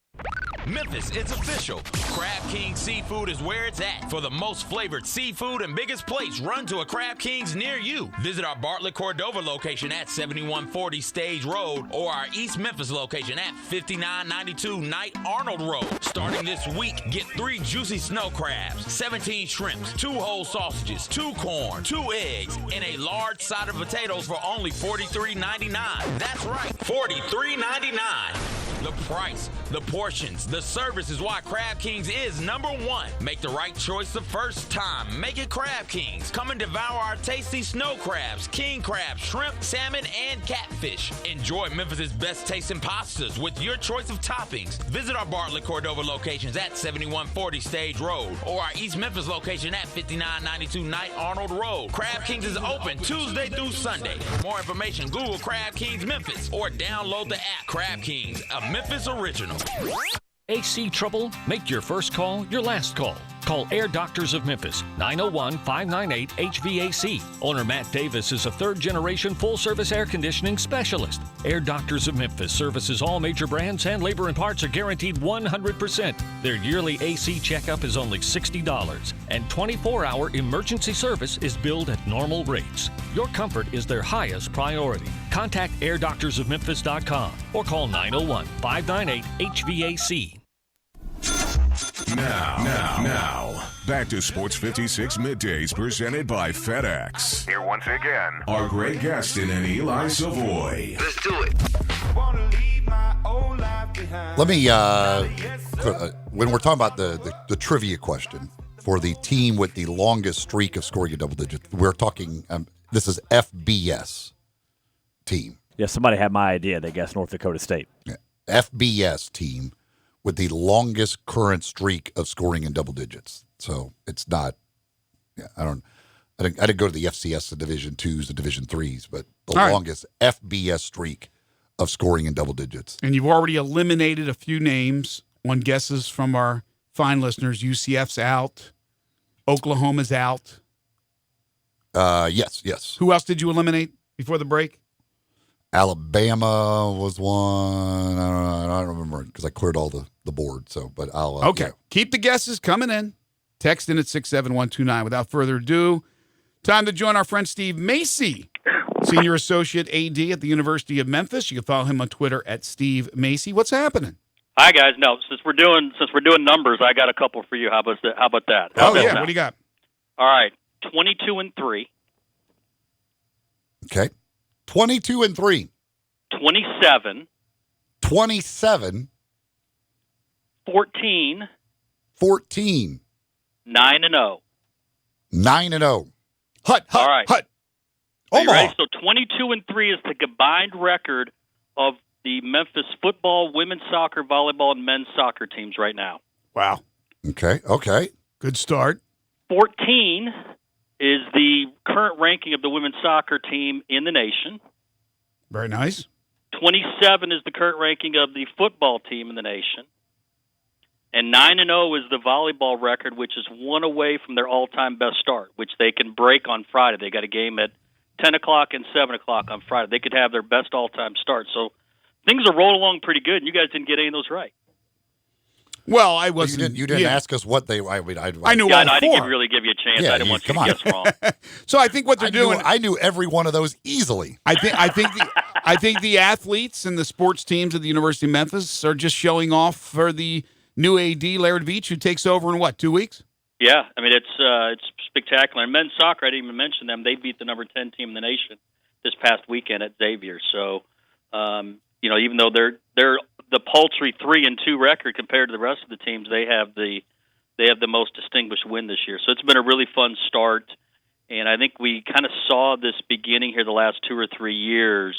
Memphis, it's official. Crab King Seafood is where it's at. For the most flavored seafood and biggest plates, run to a Crab King's near you. Visit our Bartlett Cordova location at 7140 Stage Road or our East Memphis location at 5992 Knight Arnold Road. Starting this week, get 3 juicy snow crabs, 17 shrimps, 2 whole sausages, 2 corn, 2 eggs, and a large side of potatoes for only $43.99. That's right, $43.99. The price, the portions, the service is why Crab Kings is number one. Make the right choice the first time. Make it Crab Kings. Come and devour our tasty snow crabs, king crabs, shrimp, salmon, and catfish. Enjoy Memphis' best tasting pastas with your choice of toppings. Visit our Bartlett Cordova locations at 7140 Stage Road or our East Memphis location at 5992 Knight Arnold Road. Crab Kings is open Tuesday through Sunday. For more information, Google Crab Kings Memphis or download the app. Crab Kings, a Memphis original. AC trouble? Make your first call your last call. Call Air Doctors of Memphis, 901-598-HVAC. Owner Matt Davis is a third-generation full-service air conditioning specialist. Air Doctors of Memphis services all major brands, and labor and parts are guaranteed 100%. Their yearly AC checkup is only $60, and 24-hour emergency service is billed at normal rates. Your comfort is their highest priority. Contact airdoctorsofmemphis.com or call 901-598-HVAC. Now, back to Sports 56 Middays presented by FedEx. Here once again are Greg Gaston and Eli Savoie. Let's do it. Let me, when we're talking about the trivia question for the team with the longest streak of scoring a double digit, we're talking, this is FBS team. Yeah, somebody had my idea. They guessed North Dakota State. Yeah. FBS team with the longest current streak of scoring in double digits. So it's not, I didn't go to the FCS, the Division Twos, the Division Threes, but the longest FBS streak of scoring in double digits. And you've already eliminated a few names on guesses from our fine listeners. UCF's out. Oklahoma's out. Yes. Who else did you eliminate before the break? Alabama was one. I don't remember because I cleared all the board. So, but I'll. Okay. Keep the guesses coming in. Text in at 67129. Without further ado, time to join our friend Steve Macy, Senior Associate AD at the University of Memphis. You can follow him on Twitter at Steve Macy. What's happening? Hi guys. No, since we're doing numbers, I got a couple for you. How about that? What do you got? All right, 22-3. Okay. 22-3. 27. 27. 14. 14. 9-0. 9-0. Hut. All right. Hut. Are you ready? So 22-3 is the combined record of the Memphis football, women's soccer, volleyball, and men's soccer teams right now. Wow. Okay. Good start. 14 is the current ranking of the women's soccer team in the nation. Very nice. 27 is the current ranking of the football team in the nation. And 9-0 is the volleyball record, which is one away from their all-time best start, which they can break on Friday. They got a game at 10 o'clock and 7 o'clock on Friday. They could have their best all-time start. So things are rolling along pretty good, and you guys didn't get any of those right. Well, I wasn't. You didn't ask us what they. I knew all I four. didn't really give you a chance. I didn't want you to guess wrong. So I think what they're doing. I knew every one of those easily. I think the athletes and the sports teams at the University of Memphis are just showing off for the new AD, Laird Veach, who takes over in 2 weeks? Yeah, I mean it's spectacular. And men's soccer, I didn't even mention them. They beat the number 10 team in the nation this past weekend at Xavier. So, even though they're the paltry 3-2 record compared to the rest of the teams, they have the most distinguished win this year. So it's been a really fun start, and I think we kind of saw this beginning here the last 2 or 3 years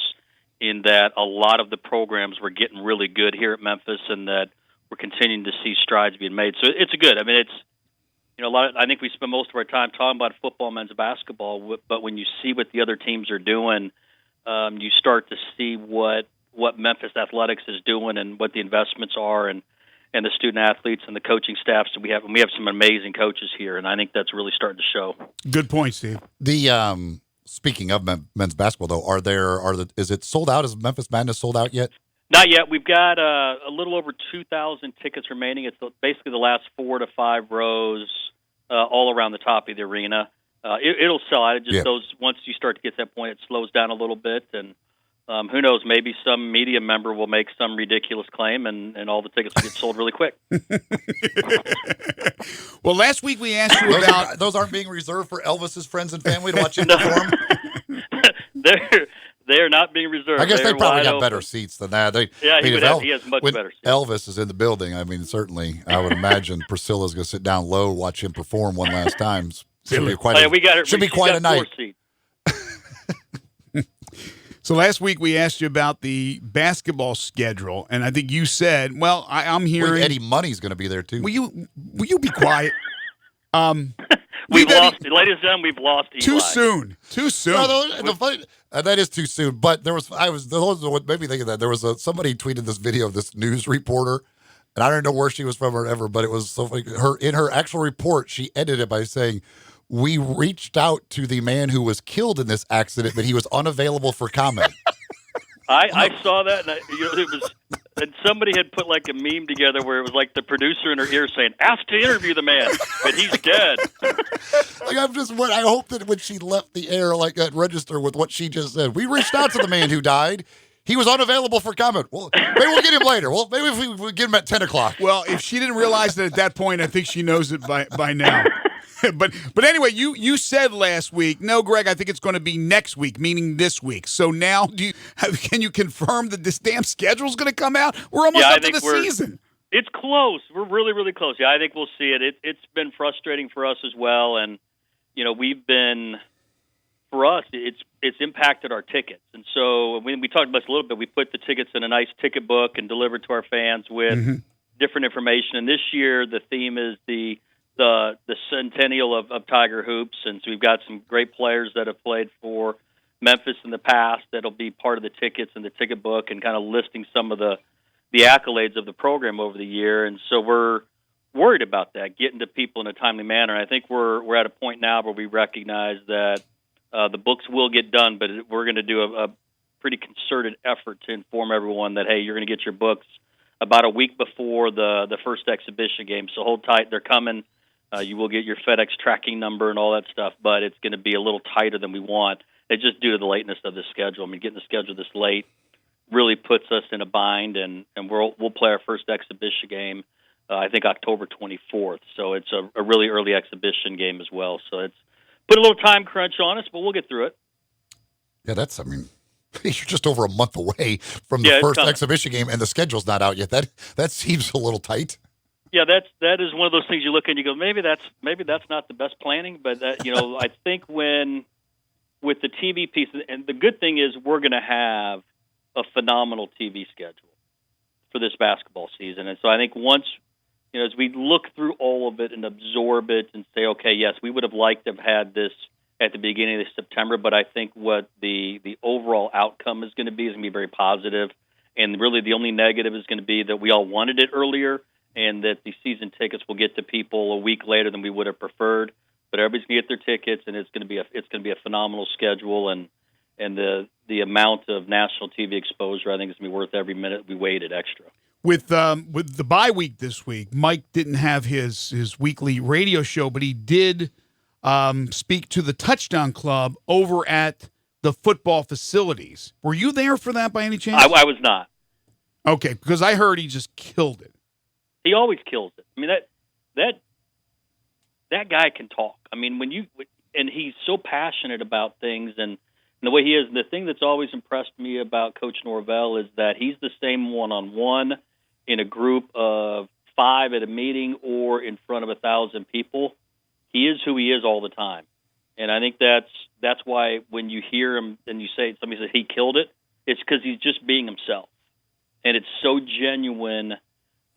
in that a lot of the programs were getting really good here at Memphis, and that we're continuing to see strides being made. So it's good. I mean, it's I think we spend most of our time talking about football, men's basketball, but when you see what the other teams are doing, you start to see what Memphis Athletics is doing and what the investments are, and the student athletes and the coaching staffs that we have. And we have some amazing coaches here, and I think that's really starting to show. Good point, Steve. The speaking of men's basketball, though, is it sold out? Is Memphis Madness sold out yet? Not yet. We've got a little over 2,000 tickets remaining. It's basically the last 4 to 5 rows all around the top of the arena. It'll sell out. Once you start to get to that point, it slows down a little bit, and who knows? Maybe some media member will make some ridiculous claim, and all the tickets will get sold really quick. Well, last week we asked you about those aren't being reserved for Elvis's friends and family to watch him perform. They're not being reserved. I guess they They're probably wide got open. better seats than that. Yeah, he has much when better seats. Elvis is in the building, I mean, certainly, I would imagine Priscilla's going to sit down low, watch him perform one last time. Should be quite a night. So last week we asked you about the basketball schedule, and I think you said, "Well, I'm hearing Eddie Money's going to be there too." Will you be quiet? We've lost, ladies and gentlemen. We've lost Eli. Too soon. That is too soon. But those are what made me think of that. There was somebody tweeted this video of this news reporter, and I don't know where she was from or ever, but it was so funny. In her actual report, she ended it by saying, "We reached out to the man who was killed in this accident, but he was unavailable for comment." I saw that, and it was, and somebody had put like a meme together where it was like the producer in her ear saying, "Ask to interview the man, but he's dead." I hope that when she left the air, like that register with what she just said. We reached out to the man who died. He was unavailable for comment. Well, maybe we'll get him later. Well, maybe if we get him at 10 o'clock. Well, if she didn't realize it at that point, I think she knows it by now. But anyway, you said last week, no, Greg, I think it's going to be next week, meaning this week. So now, can you confirm that this damn schedule is going to come out? We're almost up to the season. It's close. We're really, really close. Yeah, I think we'll see it. It's been frustrating for us as well, and we've been, for us, it's impacted our tickets. And so when we talked about this a little bit, we put the tickets in a nice ticket book and delivered to our fans with different information. And this year, the theme is the centennial of Tiger Hoops, and so we've got some great players that have played for Memphis in the past that'll be part of the tickets and the ticket book, and kind of listing some of the accolades of the program over the year. And so we're worried about that, getting to people in a timely manner. And I think we're at a point now where we recognize that the books will get done, but we're going to do a pretty concerted effort to inform everyone that, hey, you're going to get your books about a week before the first exhibition game. So hold tight, they're coming. You will get your FedEx tracking number and all that stuff, but it's going to be a little tighter than we want. It's just due to the lateness of the schedule. I mean, getting the schedule this late really puts us in a bind, and we'll play our first exhibition game, I think October 24th. So it's a really early exhibition game as well. So it's put a little time crunch on us, but we'll get through it. Yeah, you're just over a month away from the first exhibition game, and the schedule's not out yet. That seems a little tight. Yeah, that is one of those things you look at and you go, maybe that's not the best planning, but I think with the TV piece, and the good thing is we're going to have a phenomenal TV schedule for this basketball season, and so I think once as we look through all of it and absorb it and say, okay, yes, we would have liked to have had this at the beginning of September, but I think what the overall outcome is going to be very positive, and really the only negative is going to be that we all wanted it earlier, and that the season tickets will get to people a week later than we would have preferred. But everybody's going to get their tickets, and it's going to be a phenomenal schedule, and the amount of national TV exposure, I think, is going to be worth every minute we waited extra. With the bye week this week, Mike didn't have his weekly radio show, but he did speak to the Touchdown Club over at the football facilities. Were you there for that by any chance? I was not. Okay, because I heard he just killed it. He always kills it. I mean, that guy can talk. I mean, and he's so passionate about things, and the way he is. And the thing that's always impressed me about Coach Norvell is that he's the same one-on-one in a group of 5 at a meeting or in front of 1,000 people. He is who he is all the time, and I think that's why when you hear him and somebody says he killed it, it's because he's just being himself, and it's so genuine.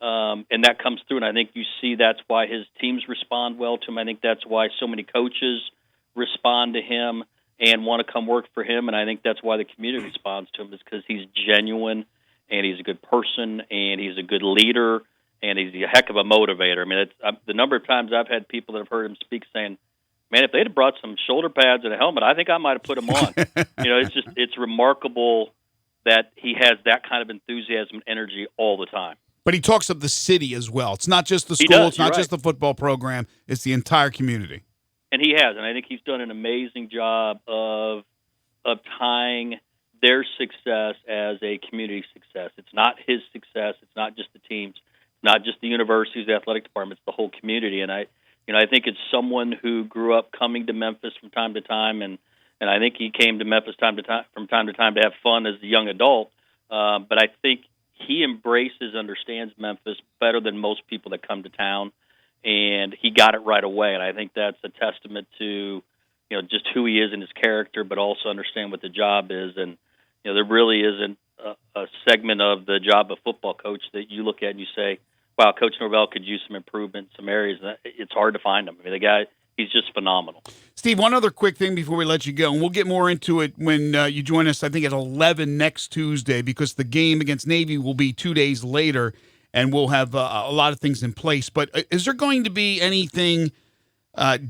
And that comes through, and I think you see that's why his teams respond well to him. I think that's why so many coaches respond to him and want to come work for him, and I think that's why the community responds to him, is because he's genuine, and he's a good person, and he's a good leader, and he's a heck of a motivator. I mean, the number of times I've had people that have heard him speak saying, man, if they'd have brought some shoulder pads and a helmet, I think I might have put him on. It's remarkable that he has that kind of enthusiasm and energy all the time. But he talks of the city as well. It's not just the school. It's not just the football program. It's the entire community. And he has, and I think he's done an amazing job of tying their success as a community success. It's not his success. It's not just the teams. It's not just the universities, the athletic department. It's the whole community. And I think it's someone who grew up coming to Memphis from time to time and and I think he came to Memphis from time to time to have fun as a young adult. But I think he understands Memphis better than most people that come to town, and he got it right away. And I think that's a testament to just who he is and his character, but also understand what the job is. And there really isn't a segment of the job of football coach that you look at and you say, wow, Coach Norvell could use some improvement in some areas. It's hard to find him. I mean, the guy, he's just phenomenal. Steve, one other quick thing before we let you go, and we'll get more into it when you join us, I think, at 11 next Tuesday, because the game against Navy will be 2 days later, and we'll have a lot of things in place. But is there going to be anything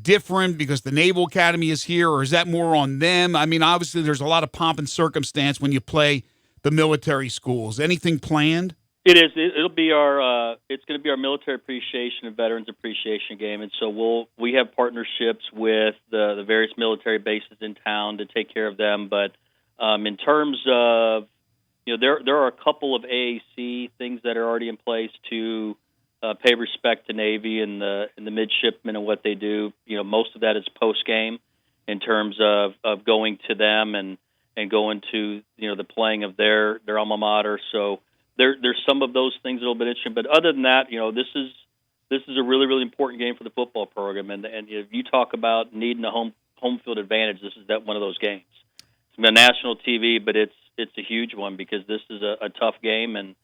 different because the Naval Academy is here, or is that more on them? I mean, obviously, there's a lot of pomp and circumstance when you play the military schools. Anything planned? It is. It'll be our. It's going to be our military appreciation and veterans appreciation game, and so we have partnerships with the various military bases in town to take care of them. But in terms of, there are a couple of AAC things that are already in place to pay respect to Navy and the midshipmen and what they do. Most of that is post game in terms of going to them and going to the playing of their alma mater. So. There's some of those things that are a little bit interesting, but other than that, this is a really, really important game for the football program. And if you talk about needing a home field advantage, this is one of those games. It's been national TV, but it's a huge one because this is a tough game, and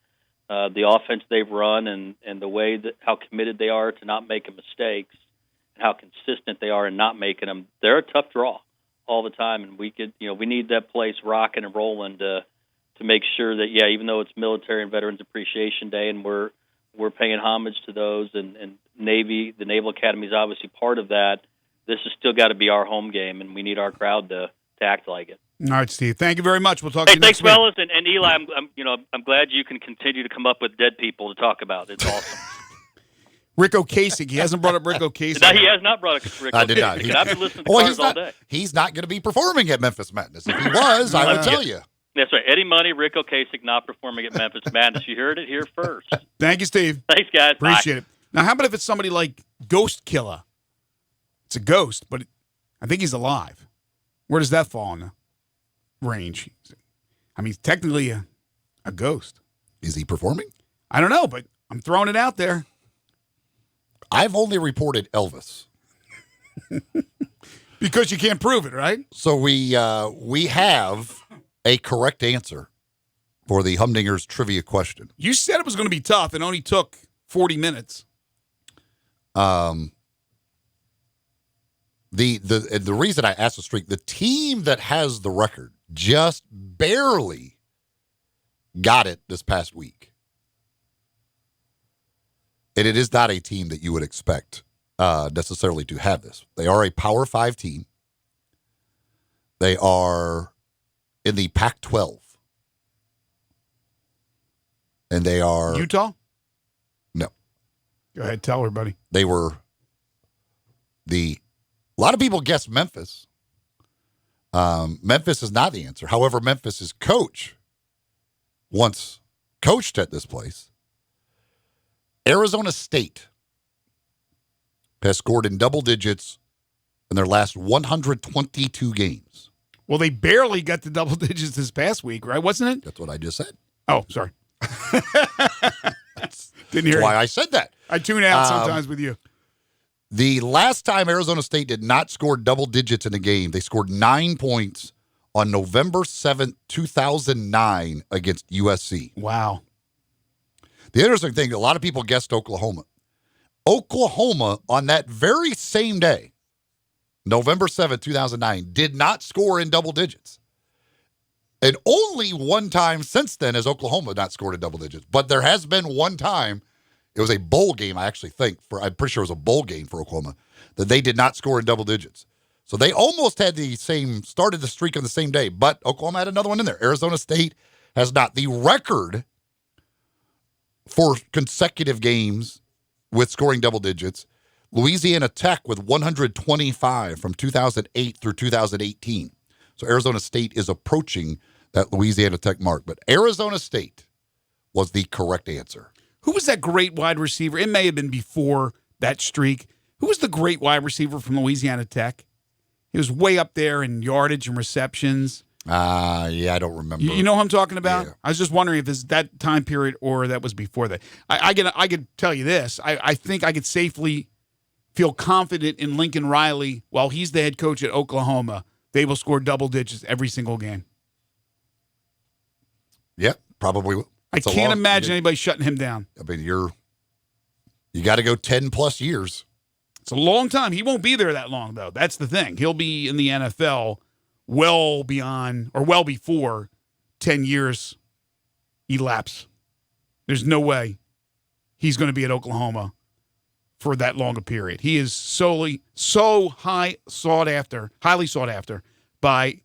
the offense they've run and the way that how committed they are to not making mistakes, and how consistent they are in not making them. They're a tough draw all the time, and we need that place rocking and rolling to make sure that, even though it's Military and Veterans Appreciation Day, and we're paying homage to those, and Navy, the Naval Academy is obviously part of that, this has still got to be our home game, and we need our crowd to act like it. All right, Steve. Thank you very much. We'll talk to you next week. Thanks, fellas, and Eli. I'm glad you can continue to come up with dead people to talk about. It's awesome. Rick Ocasek. He hasn't brought up Rick Ocasek. No, he has not brought up Rick Ocasek. I did not. I've been listening to cars all day. He's not going to be performing at Memphis Madness. If he was, I would tell you. That's right. Eddie Money, Rick Ocasek not performing at Memphis Madness. You heard it here first. Thank you, Steve. Thanks, guys. Appreciate Bye. it. Now, how about if it's somebody like Ghost Killer? It's a ghost, but I think he's alive. Where does that fall in the range? I mean, he's technically a ghost. Is he performing? I don't know, but I'm throwing it out there. I've only reported Elvis. Because you can't prove it, right? So we have a correct answer for the Humdingers trivia question. You said it was going to be tough. It only took 40 minutes. The reason I asked the streak, the team that has the record just barely got it this past week. And it is not a team that you would expect necessarily to have this. They are a Power 5 team. They are in the Pac-12. And they are... Utah? No. Go ahead, tell everybody. They were a lot of people guess Memphis. Memphis is not the answer. However, Memphis's coach once coached at this place. Arizona State has scored in double digits in their last 122 games. Well, they barely got to double digits this past week, right? Wasn't it? That's what I just said. Oh, sorry. Didn't hear That's why you. I said that. I tune out sometimes with you. The last time Arizona State did not score double digits in a game, they scored 9 points on November 7th, 2009 against USC. Wow. The interesting thing, a lot of people guessed Oklahoma. Oklahoma, on that very same day, November 7th, 2009, did not score in double digits. And only one time since then has Oklahoma not scored in double digits. But there has been one time, it was a bowl game, I actually think, I'm pretty sure it was a bowl game for Oklahoma, that they did not score in double digits. So they almost had started the streak on the same day, but Oklahoma had another one in there. Arizona State has not. The record for consecutive games with scoring double digits, Louisiana Tech with 125 from 2008 through 2018. So Arizona State is approaching that Louisiana Tech mark. But Arizona State was the correct answer. Who was that great wide receiver? It may have been before that streak. Who was the great wide receiver from Louisiana Tech? He was way up there in yardage and receptions. Yeah, I don't remember. You know who I'm talking about? Yeah. I was just wondering if it's that time period or that was before that. I could tell you this. I think I could safely feel confident in Lincoln Riley while he's the head coach at Oklahoma. They will score double digits every single game. Yeah, probably will. I can't imagine anybody shutting him down. I mean, you got to go 10+ years. It's a long time. He won't be there that long, though. That's the thing. He'll be in the NFL well beyond or well before 10 years elapse. There's no way he's going to be at Oklahoma for that long a period. He is highly sought after by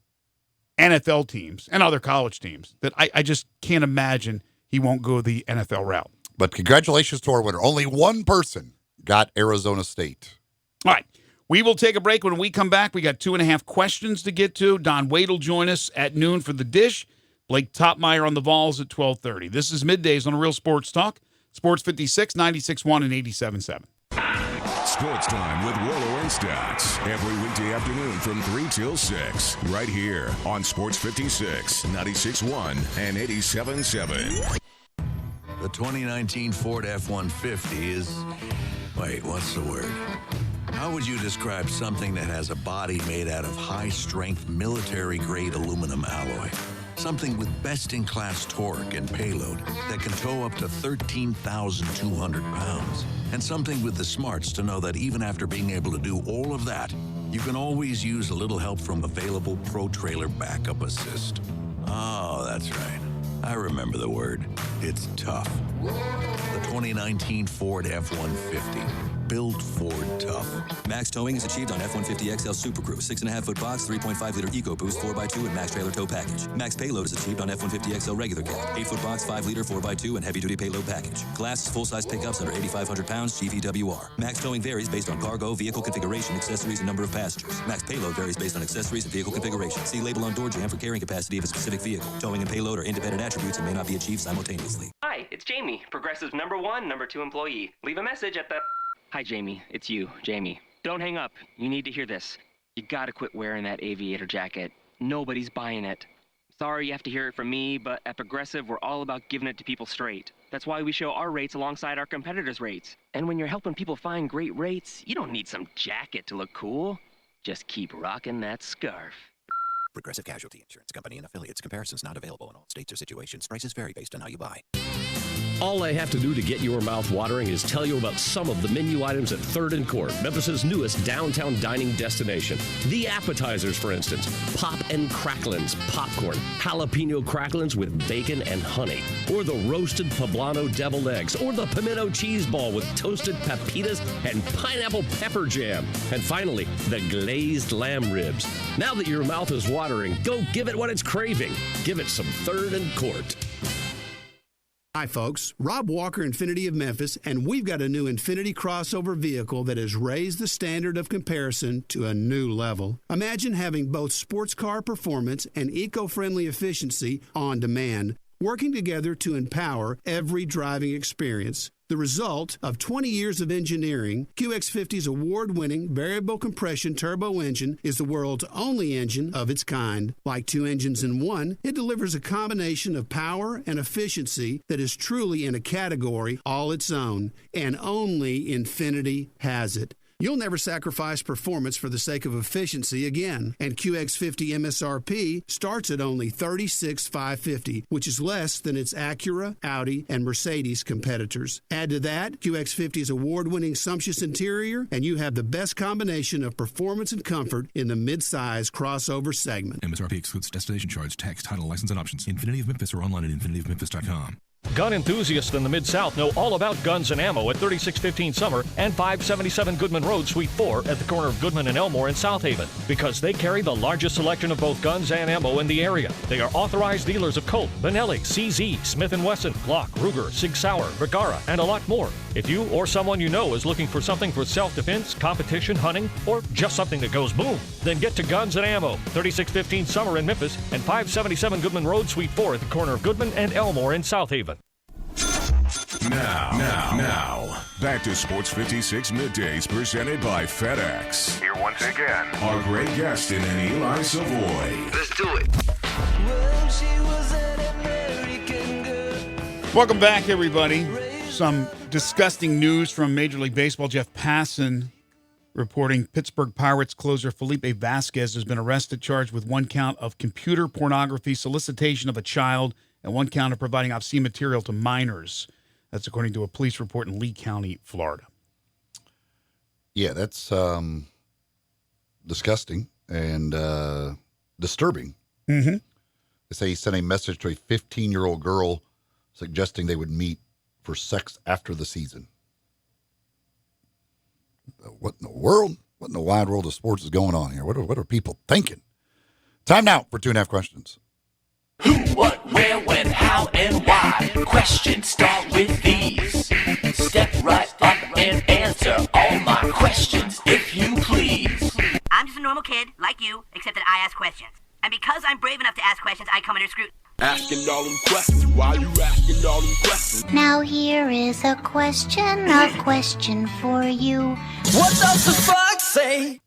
NFL teams and other college teams that I just can't imagine he won't go the NFL route. But congratulations to our winner. Only one person got Arizona State. All right. We will take a break. When we come back, we got 2.5 questions to get to. Don Wade will join us at noon for the dish. Blake Topmeyer on the Vols at 12:30. This is Middays on Real Sports Talk. Sports 56, 96.1, and 87.7. Sports Time with Rollo and Stats. Every weekday afternoon from 3 till 6. Right here on Sports 56, 96.1, and 87.7. The 2019 Ford F-150 is... Wait, what's the word? How would you describe something that has a body made out of high-strength, military-grade aluminum alloy? Something with best-in-class torque and payload that can tow up to 13,200 pounds. And something with the smarts to know that even after being able to do all of that, you can always use a little help from available Pro Trailer Backup Assist. Oh, that's right. I remember the word. It's tough. The 2019 Ford F-150. Built Ford tough. Max towing is achieved on F-150 XL Super Crew, 6.5-foot box, 3.5-liter EcoBoost 4x2 and max trailer tow package. Max payload is achieved on F-150 XL regular cab, 8-foot box, 5-liter 4x2 and heavy-duty payload package. Glass is full-size pickups under 8,500 pounds, GVWR. Max towing varies based on cargo, vehicle configuration, accessories, and number of passengers. Max payload varies based on accessories and vehicle configuration. See label on door jamb for carrying capacity of a specific vehicle. Towing and payload are independent attributes and may not be achieved simultaneously. Hi, it's Jamie, Progressive's #1, #2 employee. Leave a message at the... Hi, Jamie. It's you, Jamie. Don't hang up. You need to hear this. You gotta quit wearing that aviator jacket. Nobody's buying it. Sorry you have to hear it from me, but at Progressive, we're all about giving it to people straight. That's why we show our rates alongside our competitors' rates. And when you're helping people find great rates, you don't need some jacket to look cool. Just keep rocking that scarf. Progressive Casualty Insurance Company and affiliates. Comparisons not available in all states or situations. Prices vary based on how you buy. All I have to do to get your mouth watering is tell you about some of the menu items at 3rd and Court, Memphis's newest downtown dining destination. The appetizers, for instance, Pop and Cracklins popcorn, jalapeno cracklins with bacon and honey, or the roasted poblano deviled eggs, or the pimento cheese ball with toasted pepitas and pineapple pepper jam, and finally, the glazed lamb ribs. Now that your mouth is watering, go give it what it's craving. Give it some 3rd and Court. Hi, folks. Rob Walker, Infiniti of Memphis, and we've got a new Infiniti crossover vehicle that has raised the standard of comparison to a new level. Imagine having both sports car performance and eco-friendly efficiency on demand, working together to empower every driving experience. The result of 20 years of engineering, QX50's award-winning variable compression turbo engine is the world's only engine of its kind. Like two engines in one, it delivers a combination of power and efficiency that is truly in a category all its own, and only Infiniti has it. You'll never sacrifice performance for the sake of efficiency again. And QX50 MSRP starts at only $36,550, which is less than its Acura, Audi, and Mercedes competitors. Add to that QX50's award-winning sumptuous interior, and you have the best combination of performance and comfort in the mid-size crossover segment. MSRP excludes destination charge, tax, title, license, and options. Infiniti of Memphis or online at infinitiofmemphis.com. Gun enthusiasts in the Mid-South know all about guns and ammo at 3615 Summer and 577 Goodman Road, Suite 4 at the corner of Goodman and Elmore in South Haven, because they carry the largest selection of both guns and ammo in the area. They are authorized dealers of Colt, Benelli, CZ, Smith & Wesson, Glock, Ruger, Sig Sauer, Vergara, and a lot more. If you or someone you know is looking for something for self-defense, competition, hunting, or just something that goes boom, then get to Guns and Ammo, 3615 Summer in Memphis and 577 Goodman Road, Suite 4 at the corner of Goodman and Elmore in South Haven. Now, back to Sports 56 Middays presented by FedEx. Here once again are Greg Gaston and Eli Savoie. Let's do it. Welcome back, everybody. Some disgusting news from Major League Baseball. Jeff Passan reporting Pittsburgh Pirates closer Felipe Vasquez has been arrested, charged with 1 count of computer pornography, solicitation of a child, and 1 count of providing obscene material to minors. That's according to a police report in Lee County, Florida. Yeah, that's disgusting and disturbing. Mm-hmm. They say he sent a message to a 15-year-old girl suggesting they would meet for sex after the season. What in the world? What in the wide world of sports is going on here? What are people thinking? Time now for 2.5 questions. Who, what, where, when, how, and why? Questions start with these. Step right up and answer all my questions, if you please. I'm just a normal kid, like you, except that I ask questions. And because I'm brave enough to ask questions, I come under scrutiny. Asking all them questions. Why you asking all them questions? Now here is a question for you. What does the fox say?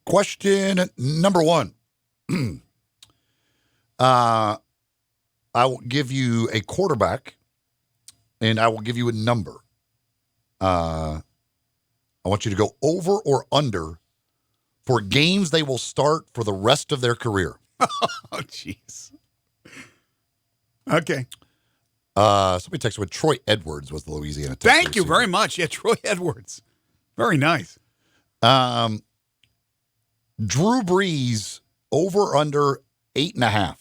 Question number 1. I will give you a quarterback, and I will give you a number. I want you to go over or under for games they will start for the rest of their career. Oh, jeez. Okay. Somebody texted with Troy Edwards was the Louisiana Tech Thank you very much. Yeah, Troy Edwards. Very nice. Drew Brees, over or under 8.5.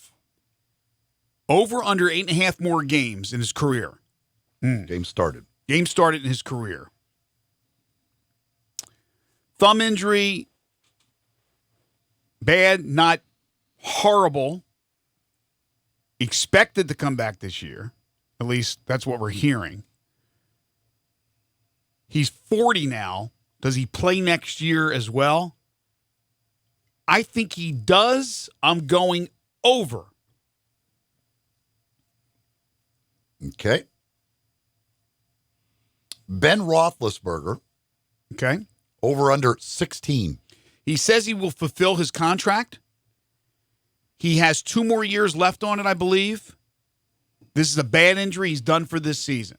Over under 8.5 more games in his career. Game started. Game started in his career. Thumb injury, bad, not horrible. Expected to come back this year. At least that's what we're hearing. He's 40 now. Does he play next year as well? I think he does. I'm going over. Okay. Ben Roethlisberger. Okay. Over under 16. He says he will fulfill his contract. He has 2 more years left on it, I believe. This is a bad injury. He's done for this season.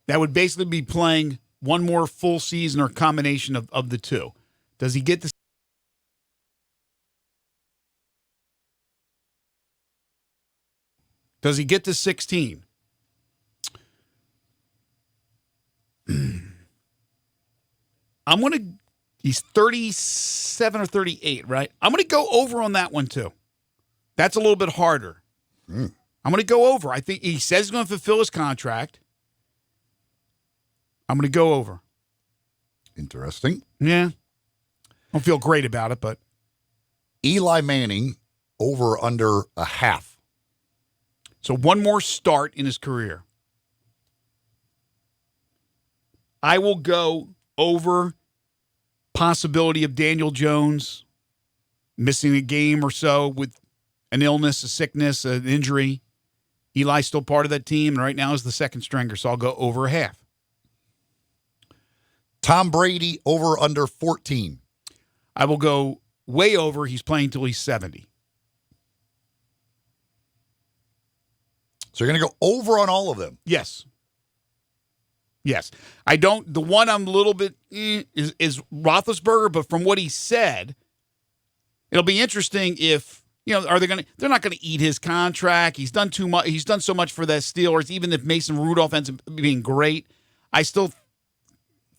That would basically be playing 1 more full season or combination of the 2. Does he get the Does he get to 16? I'm going to, he's 37 or 38, right? I'm going to go over on that one too. That's a little bit harder. I'm going to go over. I think he says he's going to fulfill his contract. I'm going to go over. Interesting. Yeah. I don't feel great about it, but. Eli Manning, over or under 0.5. So 1 more start in his career. I will go over possibility of Daniel Jones missing a game or so with an illness, a sickness, an injury. Eli's still part of that team, and right now is the second stringer, so I'll go over 0.5. Tom Brady, over or under 14. I will go way over. He's playing until he's 70. So you're going to go over on all of them? Yes. Yes. I don't, the one I'm a little bit is Roethlisberger, but from what he said, it'll be interesting if, you know, they're not going to eat his contract. He's done too much. He's done so much for the Steelers. Even if Mason Rudolph ends up being great, I still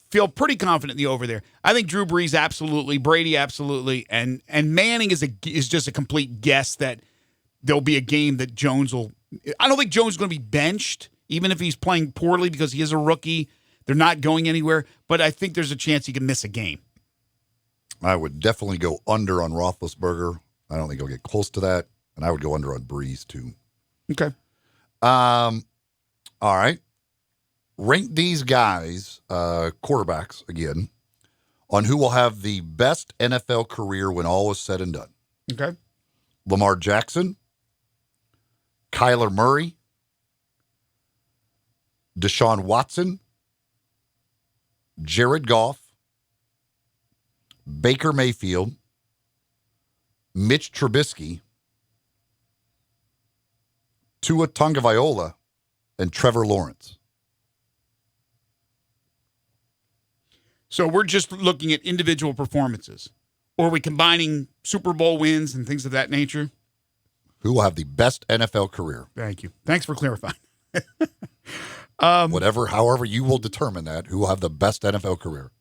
feel pretty confident in the over there. I think Drew Brees absolutely, Brady absolutely, and Manning is just a complete guess that there'll be a game that Jones will. I don't think Jones is going to be benched, even if he's playing poorly because he is a rookie. They're not going anywhere, but I think there's a chance he can miss a game. I would definitely go under on Roethlisberger. I don't think he'll get close to that, and I would go under on Breeze too. Okay. All right. Rank these guys, quarterbacks again, on who will have the best NFL career when all is said and done. Okay. Lamar Jackson, Kyler Murray, Deshaun Watson, Jared Goff, Baker Mayfield, Mitch Trubisky, Tua Tagovailoa, and Trevor Lawrence. So we're just looking at individual performances. Or are we combining Super Bowl wins and things of that nature? Who will have the best NFL career? Thank you. Thanks for clarifying. However you will determine that, who will have the best NFL career.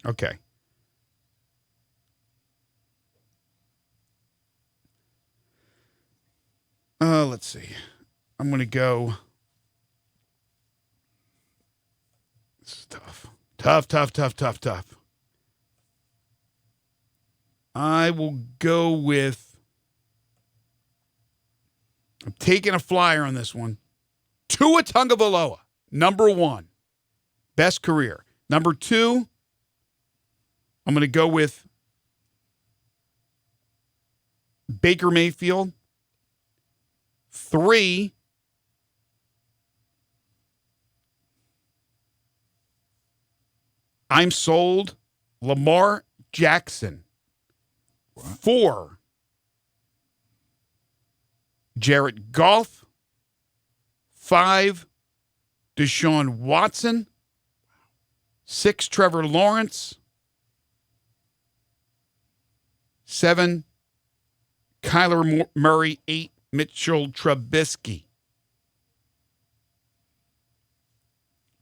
Okay. Let's see. I'm going to go. This is tough. Tough. I will go with. I'm taking a flyer on this one. Tua Tagovailoa, number 1. Best career. Number 2, I'm going to go with Baker Mayfield. 3, I'm sold, Lamar Jackson. 4, Jared Goff. 5, Deshaun Watson. 6, Trevor Lawrence. 7, Kyler Murray. 8, Mitchell Trubisky.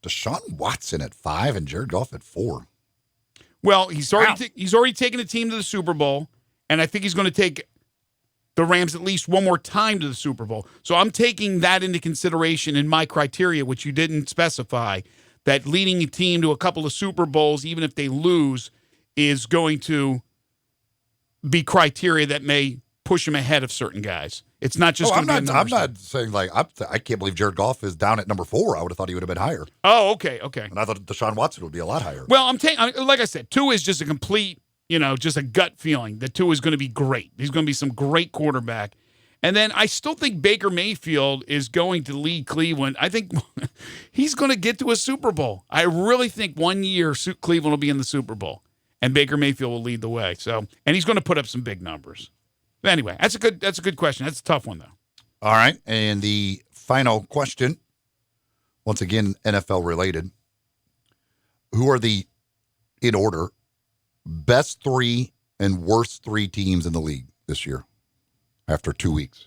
Deshaun Watson at 5 and Jared Goff at 4. Well, he's already taken the team to the Super Bowl, and I think he's going to take the Rams at least one more time to the Super Bowl. So I'm taking that into consideration in my criteria, which you didn't specify, that leading a team to a couple of Super Bowls, even if they lose, is going to be criteria that may push him ahead of certain guys. It's not just. I'm not saying I can't believe Jared Goff is down at number 4. I would have thought he would have been higher. Oh, okay. And I thought Deshaun Watson would be a lot higher. Well, like I said, 2 is just a complete, just a gut feeling that 2 is going to be great. He's going to be some great quarterback. And then I still think Baker Mayfield is going to lead Cleveland. I think he's going to get to a Super Bowl. I really think one year Cleveland will be in the Super Bowl, and Baker Mayfield will lead the way. So, and he's going to put up some big numbers. But anyway, that's a good question. That's a tough one, though. All right. And the final question, once again, NFL related. Who are the, in order, best 3 and worst 3 teams in the league this year after 2 weeks?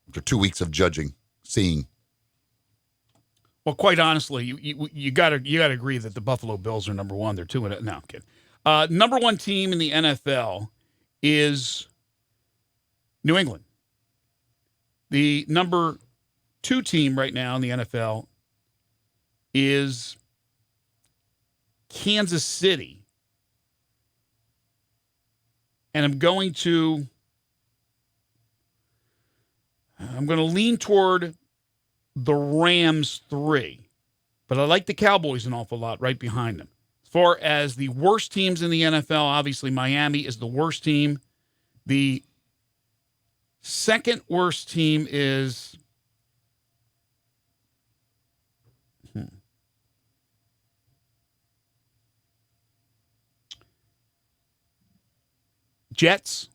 After 2 weeks of judging, seeing. Well, quite honestly, you gotta agree that the Buffalo Bills are number 1. They're 2 and no, I'm kidding. Number 1 team in the NFL is New England. The number 2 team right now in the NFL is Kansas City. And I'm going to lean toward the Rams 3. But I like the Cowboys an awful lot right behind them. As far as the worst teams in the NFL, obviously Miami is the worst team. The second worst team is Jets.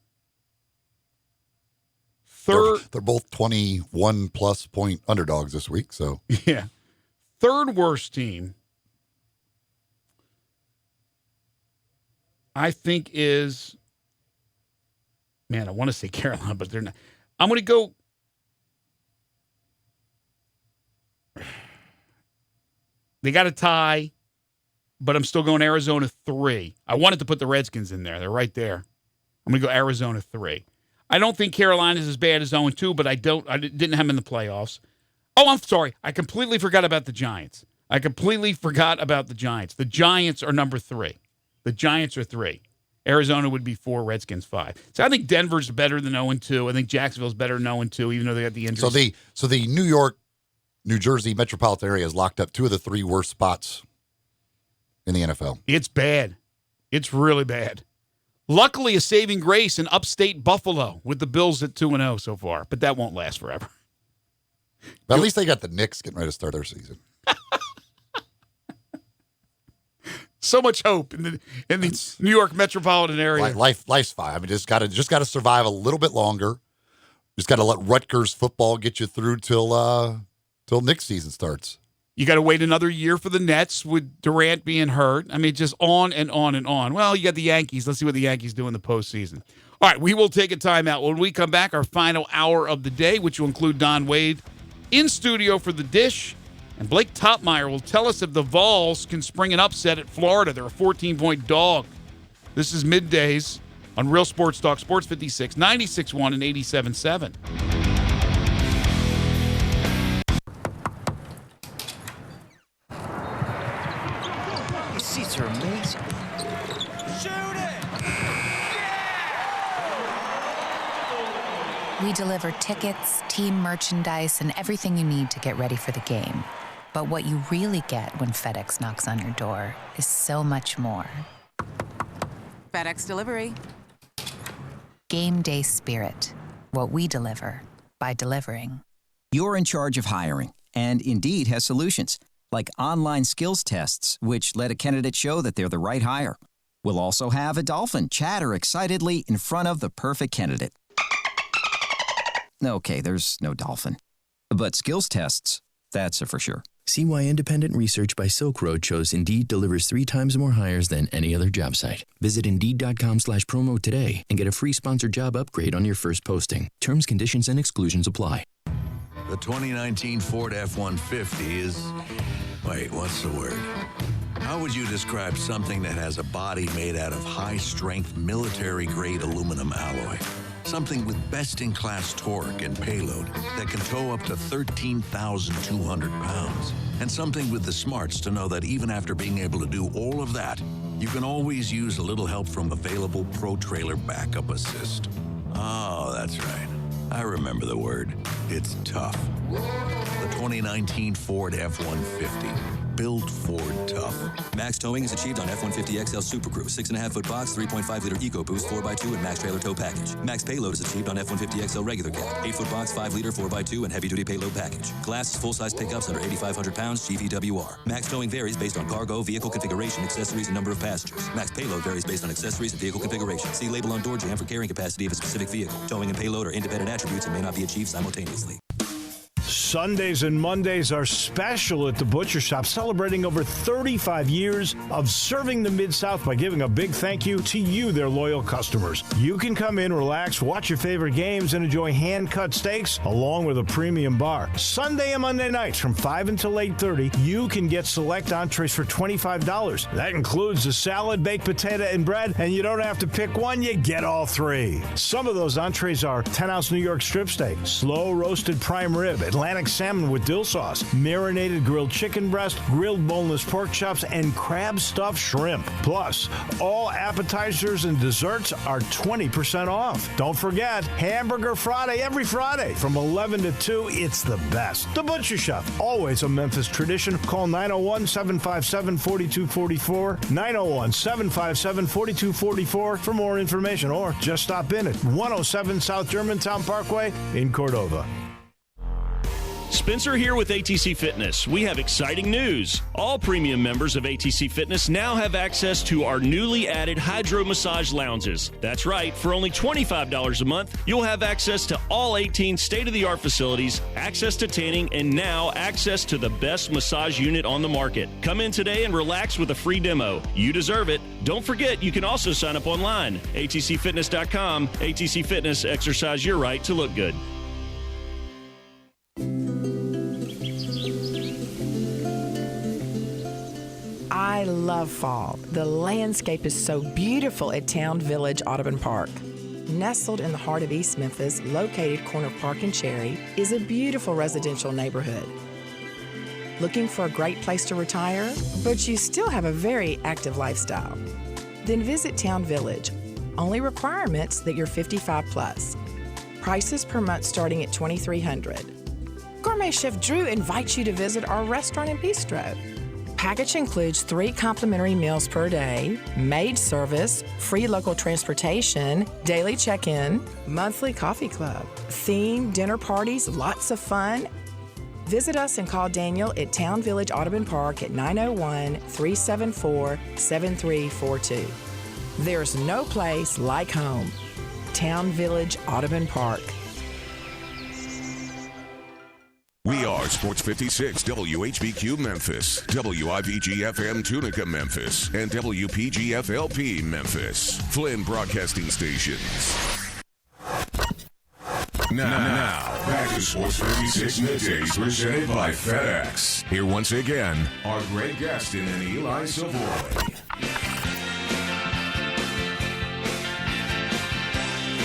Third, they're both 21-plus point underdogs this week. So yeah, third worst team, I think is, man, I want to say Carolina, but they're not. I'm going to go. They got a tie, but I'm still going Arizona 3. I wanted to put the Redskins in there. They're right there. I'm going to go Arizona 3. I don't think Carolina's as bad as 0-2, but I didn't have them in the playoffs. Oh, I'm sorry. I completely forgot about the Giants. The Giants are number 3. The Giants are 3. Arizona would be 4, Redskins 5. So I think Denver's better than 0-2. I think Jacksonville's better than 0-2, even though they got the injuries. So the New York, New Jersey metropolitan area has locked up 2 of the 3 worst spots in the NFL. It's bad. It's really bad. Luckily, a saving grace in upstate Buffalo with the Bills at 2-0 so far, but that won't last forever. But at least they got the Knicks getting ready to start their season. So much hope in the New York metropolitan area. Life's fine. I mean, just gotta survive a little bit longer. Just gotta let Rutgers football get you through till Knicks season starts. You got to wait another year for the Nets with Durant being hurt. I mean, just on and on and on. Well, you got the Yankees. Let's see what the Yankees do in the postseason. All right, we will take a timeout. When we come back, our final hour of the day, which will include Don Wade in studio for the Dish. And Blake Topmeyer will tell us if the Vols can spring an upset at Florida. They're a 14-point dog. This is Middays on Real Sports Talk, Sports 56, 96.1 and 87.7. These seats are amazing. We deliver tickets, team merchandise, and everything you need to get ready for the game. But what you really get when FedEx knocks on your door is so much more. FedEx Delivery. Game day spirit. What we deliver by delivering. You're in charge of hiring, and Indeed has solutions, like online skills tests, which let a candidate show that they're the right hire. We'll also have a dolphin chatter excitedly in front of the perfect candidate. Okay, there's no dolphin. But skills tests, that's a for sure. See why independent research by Silk Road shows Indeed delivers 3 times more hires than any other job site. Visit Indeed.com/promo today and get a free sponsored job upgrade on your first posting. Terms, conditions, and exclusions apply. The 2019 Ford F-150 is... Wait, what's the word? How would you describe something that has a body made out of high-strength, military-grade aluminum alloy? Something with best-in-class torque and payload that can tow up to 13,200 pounds. And something with the smarts to know that even after being able to do all of that, you can always use a little help from available Pro Trailer Backup Assist. Oh, that's right. I remember the word. It's tough. The 2019 Ford F-150. Built Ford tough. Max towing is achieved on F-150 XL Super Crew, 6.5-foot box, 3.5-liter EcoBoost 4x2 and max trailer tow package. Max payload is achieved on F-150 XL regular cab, 8-foot box, 5-liter 4x2 and heavy-duty payload package. Class is full-size pickups under 8,500 pounds, GVWR. Max towing varies based on cargo, vehicle configuration, accessories, and number of passengers. Max payload varies based on accessories and vehicle configuration. See label on door jamb for carrying capacity of a specific vehicle. Towing and payload are independent attributes and may not be achieved simultaneously. Sundays and Mondays are special at the Butcher Shop, celebrating over 35 years of serving the Mid-South by giving a big thank you to you, their loyal customers. You can come in, relax, watch your favorite games, and enjoy hand-cut steaks along with a premium bar. Sunday and Monday nights from 5 until 8:30, you can get select entrees for $25. That includes a salad, baked potato, and bread, and you don't have to pick one, you get all 3. Some of those entrees are 10-ounce New York strip steak, slow roasted prime rib, Atlantic salmon with dill sauce, marinated grilled chicken breast, grilled boneless pork chops, and crab stuffed shrimp. Plus, all appetizers and desserts are 20% off. Don't forget, Hamburger Friday every Friday from 11 to 2. It's the best. The Butcher Shop, always a Memphis tradition. Call 901-757-4244, 901-757-4244 for more information, or just stop in at 107 South Germantown Parkway in Cordova. Spencer here with ATC Fitness. We have exciting news. All premium members of ATC Fitness now have access to our newly added Hydro Massage Lounges. That's right, for only $25 a month, you'll have access to all 18 state-of-the-art facilities, access to tanning, and now access to the best massage unit on the market. Come in today and relax with a free demo. You deserve it. Don't forget, you can also sign up online. ATCFitness.com. ATC Fitness, exercise your right to look good. I love fall. The landscape is so beautiful at Town Village Audubon Park. Nestled in the heart of East Memphis, located corner of Park and Cherry, is a beautiful residential neighborhood. Looking for a great place to retire, but you still have a very active lifestyle? Then visit Town Village. Only requirements that you're 55 plus. Prices per month starting at $2,300. Gourmet Chef Drew invites you to visit our restaurant and bistro. Package includes 3 complimentary meals per day, maid service, free local transportation, daily check-in, monthly coffee club, themed dinner parties, lots of fun, Visit us and call Daniel at Town Village Audubon Park at 901-374-7342. There's no place like home. Town Village Audubon Park. We are Sports 56 WHBQ Memphis, WIVG-FM Tunica Memphis, and WPG-FLP Memphis, Flynn Broadcasting Stations. Now, back to Sports 56 Middays presented by FedEx. Here once again are Greg Gaston and Eli Savoie.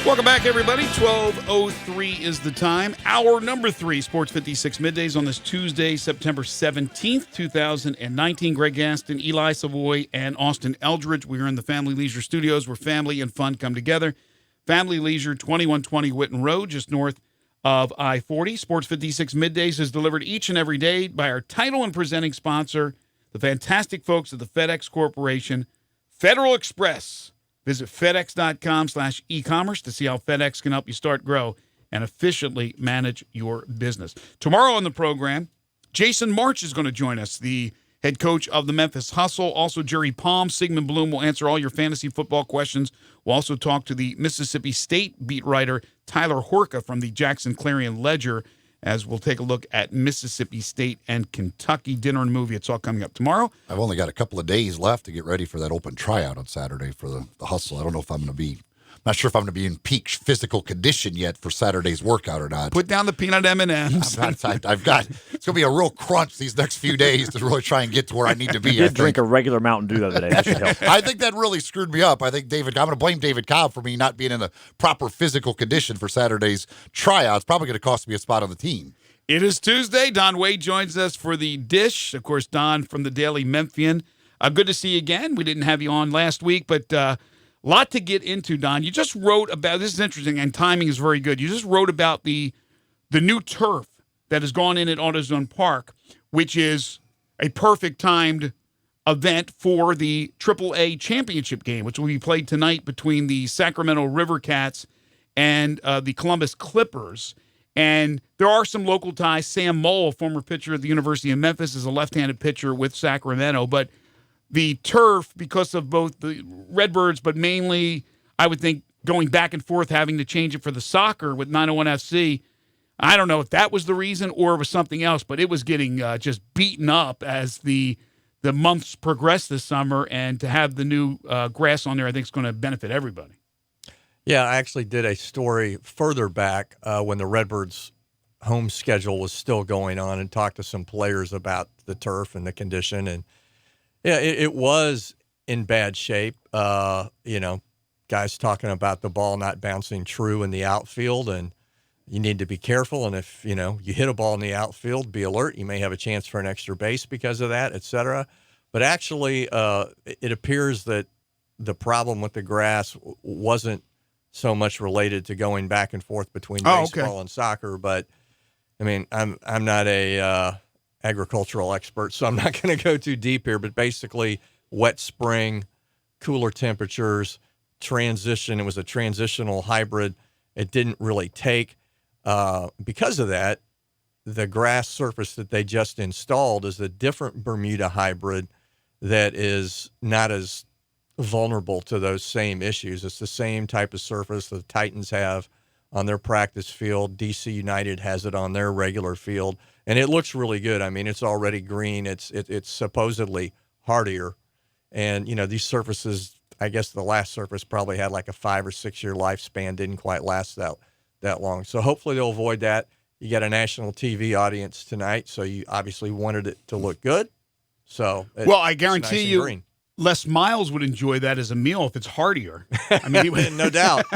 Welcome back, everybody. 12:03 is the time. Hour number 3, Sports 56 Middays on this Tuesday, September 17th, 2019. Greg Gaston, Eli Savoie, and Austin Eldridge. We are in the Family Leisure Studios where family and fun come together. Family Leisure, 2120 Whitten Road, just north of I-40. Sports 56 Middays is delivered each and every day by our title and presenting sponsor, the fantastic folks at the FedEx Corporation, Federal Express. Visit FedEx.com/e-commerce to see how FedEx can help you start, grow, and efficiently manage your business. Tomorrow on the program, Jason March is going to join us, the head coach of the Memphis Hustle. Also, Jerry Palm, Sigmund Bloom will answer all your fantasy football questions. We'll also talk to the Mississippi State beat writer Tyler Horka from the Jackson Clarion Ledger, as we'll take a look at Mississippi State and Kentucky. Dinner and movie. It's all coming up tomorrow. I've only got a couple of days left to get ready for that open tryout on Saturday for the Hustle. I don't know if I'm going to be, not sure if I'm going to be in peak physical condition yet for Saturday's workout or not. Put down the peanut M&Ms. I've got, it's going to be a real crunch these next few days to really try and get to where I need to be. You did drink a regular Mountain Dew the other day. That should help. I think that really screwed me up. I think I'm going to blame David Cobb for me not being in a proper physical condition for Saturday's tryout. It's probably going to cost me a spot on the team. It is Tuesday. Don Wade joins us for the Dish. Of course, Don from the Daily Memphian. Good to see you again. We didn't have you on last week, but a lot to get into, Don. You just wrote about, this is interesting, and timing is very good. You just wrote about the new turf that has gone in at AutoZone Park, which is a perfect timed event for the AAA championship game, which will be played tonight between the Sacramento River Cats and the Columbus Clippers. And there are some local ties. Sam Moll, a former pitcher at the University of Memphis, is a left-handed pitcher with Sacramento. But the turf, because of both the Redbirds, but mainly, I would think, going back and forth, having to change it for the soccer with 901 FC, I don't know if that was the reason or it was something else, but it was getting just beaten up as the months progressed this summer. And to have the new grass on there, I think is going to benefit everybody. Yeah, I actually did a story further back when the Redbirds' home schedule was still going on and talked to some players about the turf and the condition. And, yeah, it was in bad shape. Guys talking about the ball not bouncing true in the outfield, and you need to be careful. And if, you hit a ball in the outfield, be alert. You may have a chance for an extra base because of that, et cetera. But actually, it appears that the problem with the grass wasn't so much related to going back and forth between baseball and soccer, but I mean, I'm not a agricultural expert, so I'm not going to go too deep here. But basically, wet spring, cooler temperatures, transition. It was a transitional hybrid. It didn't really take. Because of that, the grass surface that they just installed is a different Bermuda hybrid that is not as vulnerable to those same issues. It's the same type of surface the Titans have on their practice field. DC United has it on their regular field, and it looks really good. I mean, it's already green. It's supposedly hardier, and these surfaces. I guess the last surface probably had like a 5 or 6 year lifespan. Didn't quite last that long. So hopefully they'll avoid that. You got a national TV audience tonight, so you obviously wanted it to look good. So I guarantee you. Green. Les Miles would enjoy that as a meal if it's heartier. I mean, no doubt.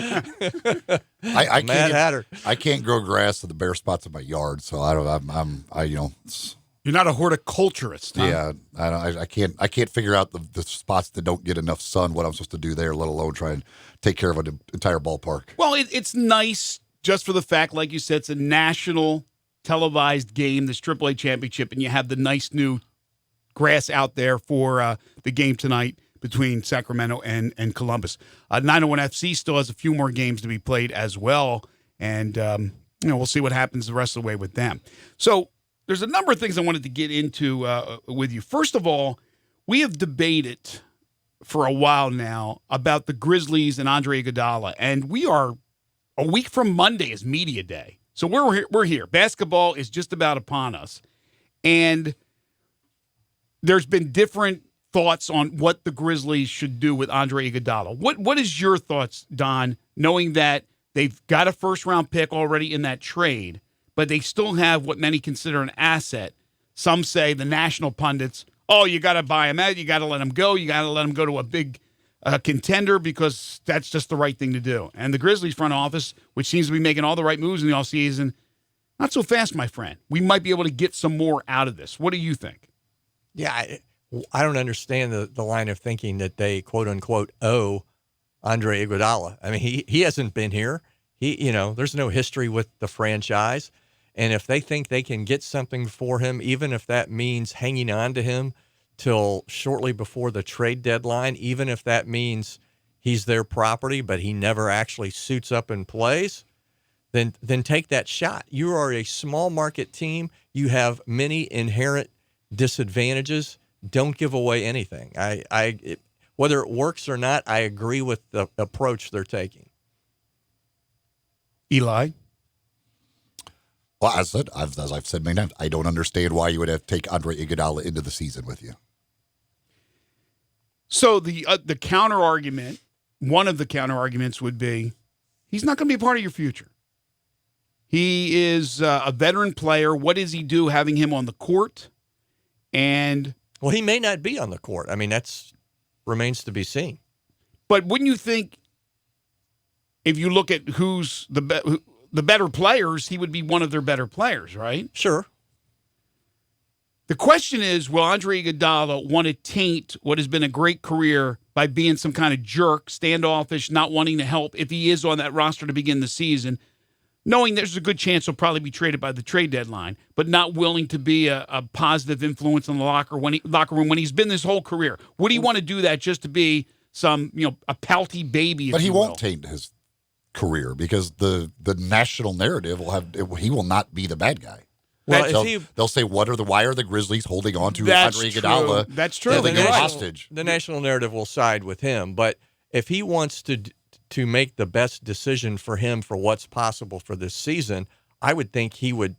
I can't grow grass to the bare spots in my yard, so You're not a horticulturist, huh? Yeah, I can't figure out the spots that don't get enough sun. What I'm supposed to do there, let alone try and take care of an entire ballpark. Well, it's nice just for the fact, like you said, it's a national televised game, this AAA championship, and you have the nice new grass out there for the game tonight between Sacramento and Columbus. 901 FC still has a few more games to be played as well, and we'll see what happens the rest of the way with them. So there's a number of things I wanted to get into with you. First of all, we have debated for a while now about the Grizzlies and Andre Iguodala, and we are a week from Monday is media day. So we're here. Basketball is just about upon us. And there's been different thoughts on what the Grizzlies should do with Andre Iguodala. What is your thoughts, Don, knowing that they've got a first-round pick already in that trade, but they still have what many consider an asset? Some say, the national pundits, oh, you got to buy him out, you got to let him go, you got to let him go to a big contender because that's just the right thing to do. And the Grizzlies front office, which seems to be making all the right moves in the offseason, not so fast, my friend. We might be able to get some more out of this. What do you think? Yeah, I don't understand the line of thinking that they, quote unquote, owe Andre Iguodala. I mean, he hasn't been here. There's no history with the franchise. And if they think they can get something for him, even if that means hanging on to him till shortly before the trade deadline, even if that means he's their property, but he never actually suits up and plays, then take that shot. You are a small market team. You have many inherent disadvantages. Don't give away anything. Whether it works or not, I agree with the approach they're taking. Eli? Well, as I've said many times, I don't understand why you would have to take Andre Iguodala into the season with you. So the counter argument, one of the counter arguments would be, he's not going to be a part of your future. He is a veteran player. What does he do having him on the court? And well, he may not be on the court. I mean, that's remains to be seen. But wouldn't you think, if you look at who's the better players, he would be one of their better players, right? Sure. The question is, will Andre Iguodala want to taint what has been a great career by being some kind of jerk, standoffish, not wanting to help if he is on that roster to begin the season, knowing there's a good chance he'll probably be traded by the trade deadline, but not willing to be a positive influence in the locker room when he's been this whole career? Would he want to do that just to be some, a pouty baby? But he won't taint his career because the national narrative he will not be the bad guy. Well, they'll say, why are the Grizzlies holding on to Andre Iguodala? That's true. Holding him hostage. The national narrative will side with him, but if he wants to make the best decision for him for what's possible for this season, I would think he would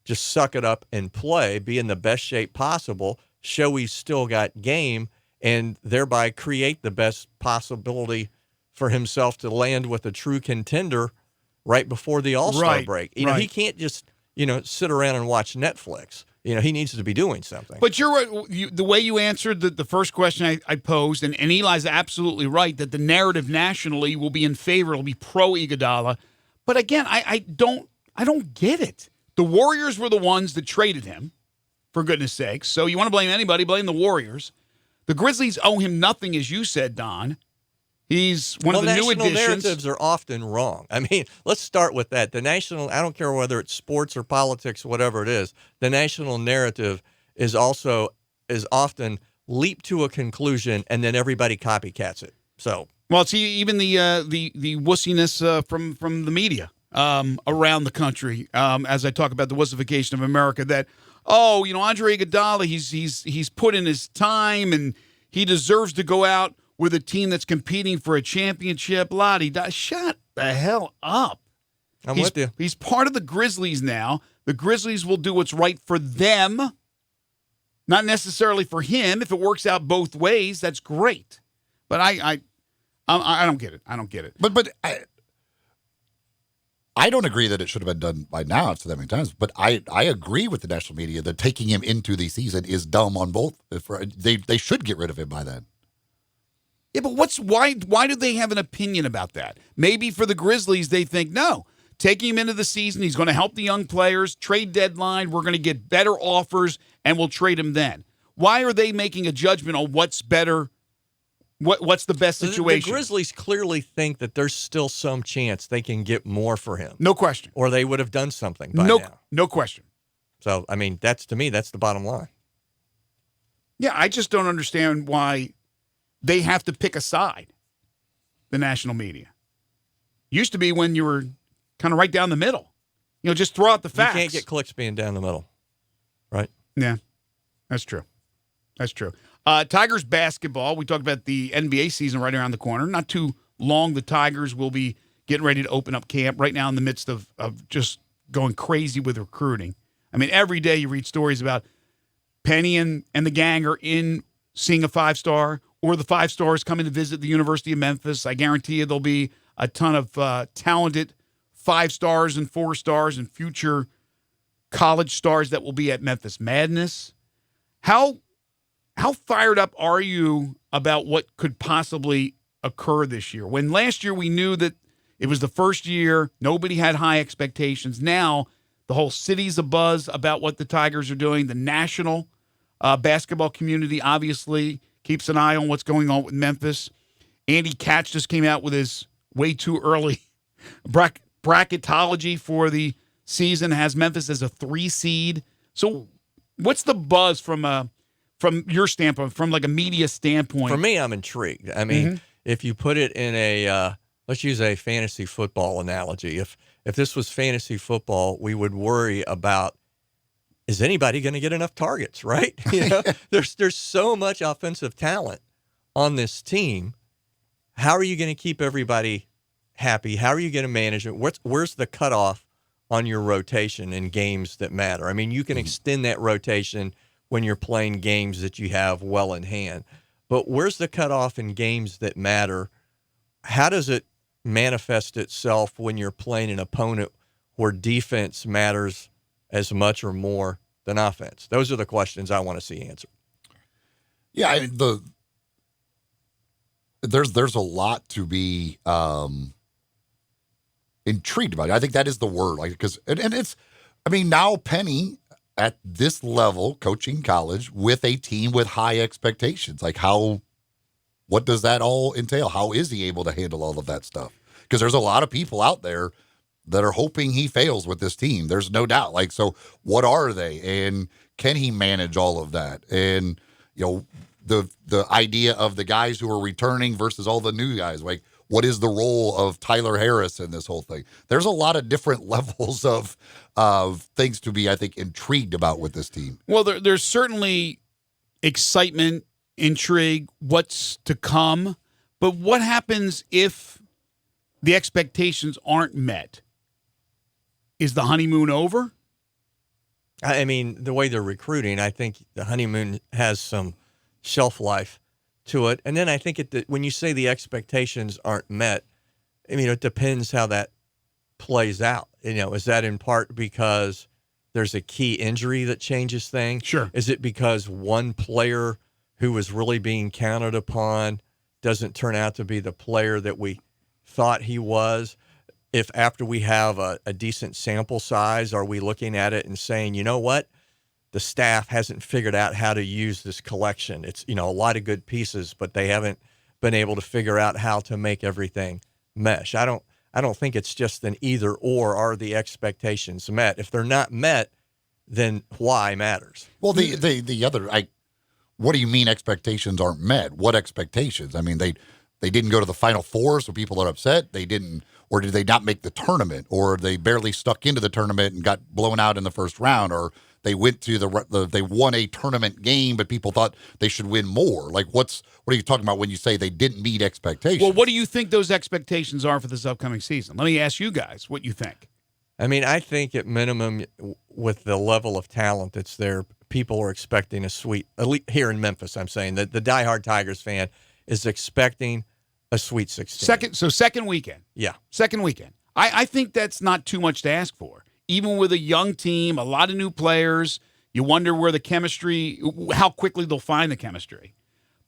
just suck it up and play, be in the best shape possible, show he's still got game, and thereby create the best possibility for himself to land with a true contender right before the All-Star break. He can't just sit around and watch Netflix. He needs to be doing something. But you're right. The way you answered the first question I posed, and Eli's absolutely right, that the narrative nationally will be in favor. It'll be pro-Iguodala. But again, I don't get it. The Warriors were the ones that traded him, for goodness sakes. So you want to blame anybody, blame the Warriors. The Grizzlies owe him nothing, as you said, Don. He's one of the new additions. National narratives are often wrong. I mean, let's start with that. I don't care whether it's sports or politics, whatever it is, the national narrative is often leap to a conclusion and then everybody copycats it. So, well, see, even the wussiness from the media around the country, as I talk about the wussification of America, that Andre Iguodala, he's put in his time and he deserves to go out with a team that's competing for a championship. Shut the hell up. I'm with you. He's part of the Grizzlies now. The Grizzlies will do what's right for them, not necessarily for him. If it works out both ways, that's great. But I don't get it. I don't get it. But I don't agree that it should have been done by now. It's that many times. But I agree with the national media that taking him into the season is dumb on both. They should get rid of him by then. Yeah, but why do they have an opinion about that? Maybe for the Grizzlies, they think, no, taking him into the season, he's going to help the young players, trade deadline, we're going to get better offers, and we'll trade him then. Why are they making a judgment on what's better, what's the best situation? The Grizzlies clearly think that there's still some chance they can get more for him. No question. Or they would have done something by now. No question. So, I mean, to me, that's the bottom line. Yeah, I just don't understand why they have to pick a side, the national media. Used to be when you were kind of right down the middle. Just throw out the facts. You can't get clicks being down the middle. Right. Yeah, that's true. That's true. Tigers basketball, we talked about the NBA season right around the corner. Not too long, the Tigers will be getting ready to open up camp right now in the midst of just going crazy with recruiting. I mean, every day you read stories about Penny and the gang are in seeing a 5-star, or the 5-stars coming to visit the University of Memphis. I guarantee you there'll be a ton of talented 5-stars and 4-stars and future college stars that will be at Memphis Madness. How fired up are you about what could possibly occur this year? When last year we knew that it was the first year, nobody had high expectations. Now the whole city's abuzz about what the Tigers are doing. The national basketball community obviously keeps an eye on what's going on with Memphis. Andy Katz just came out with his way too early bracketology for the season, has Memphis as a 3 seed. So what's the buzz from your standpoint, from like a media standpoint? For me, I'm intrigued. I mean, if you put it in a let's use a fantasy football analogy. If this was fantasy football, we would worry about, is anybody going to get enough targets, right? You know, there's so much offensive talent on this team. How are you going to keep everybody happy? How are you going to manage it? Where's the cutoff on your rotation in games that matter? I mean, you can extend that rotation when you're playing games that you have well in hand. But where's the cutoff in games that matter? How does it manifest itself when you're playing an opponent where defense matters as much or more than offense? Those are the questions I want to see answered. Yeah, I mean, there's a lot to be intrigued about. I think that is the word, like, because and it's, I mean, now Penny at this level coaching college with a team with high expectations, like what does that all entail? How is he able to handle all of that stuff? Because there's a lot of people out there that are hoping he fails with this team. There's no doubt. Like, so what are they? And can he manage all of that? And, you know, the idea of the guys who are returning versus all the new guys, like, what is the role of Tyler Harris in this whole thing? There's a lot of different levels of things to be, I think, intrigued about with this team. Well, there's certainly excitement, intrigue, what's to come. But what happens if the expectations aren't met? Is the honeymoon over? I mean, the way they're recruiting, I think the honeymoon has some shelf life to it. And then I think when you say the expectations aren't met, I mean, it depends how that plays out. You know, is that in part because there's a key injury that changes things? Sure. Is it because one player who was really being counted upon doesn't turn out to be the player that we thought he was? If after we have a decent sample size, are we looking at it and saying, you know what? The staff hasn't figured out how to use this collection. It's, you know, a lot of good pieces, but they haven't been able to figure out how to make everything mesh. I don't think it's just an either or. Are the expectations met? If they're not met, then why matters. Well, the other, what do you mean expectations aren't met? What expectations? I mean, they didn't go to the Final Four, so people are upset. They didn't, or did they not make the tournament, or they barely stuck into the tournament and got blown out in the first round, or they went to they won a tournament game, but people thought they should win more. Like, what are you talking about when you say they didn't meet expectations? Well, what do you think those expectations are for this upcoming season? Let me ask you guys what you think. I mean, I think at minimum, with the level of talent that's there, people are expecting a Sweet, at least here in Memphis, I'm saying, that the diehard Tigers fan is expecting a Sweet 16. Second weekend. Yeah. Second weekend. I think that's not too much to ask for. Even with a young team, a lot of new players, you wonder where the chemistry, how quickly they'll find the chemistry.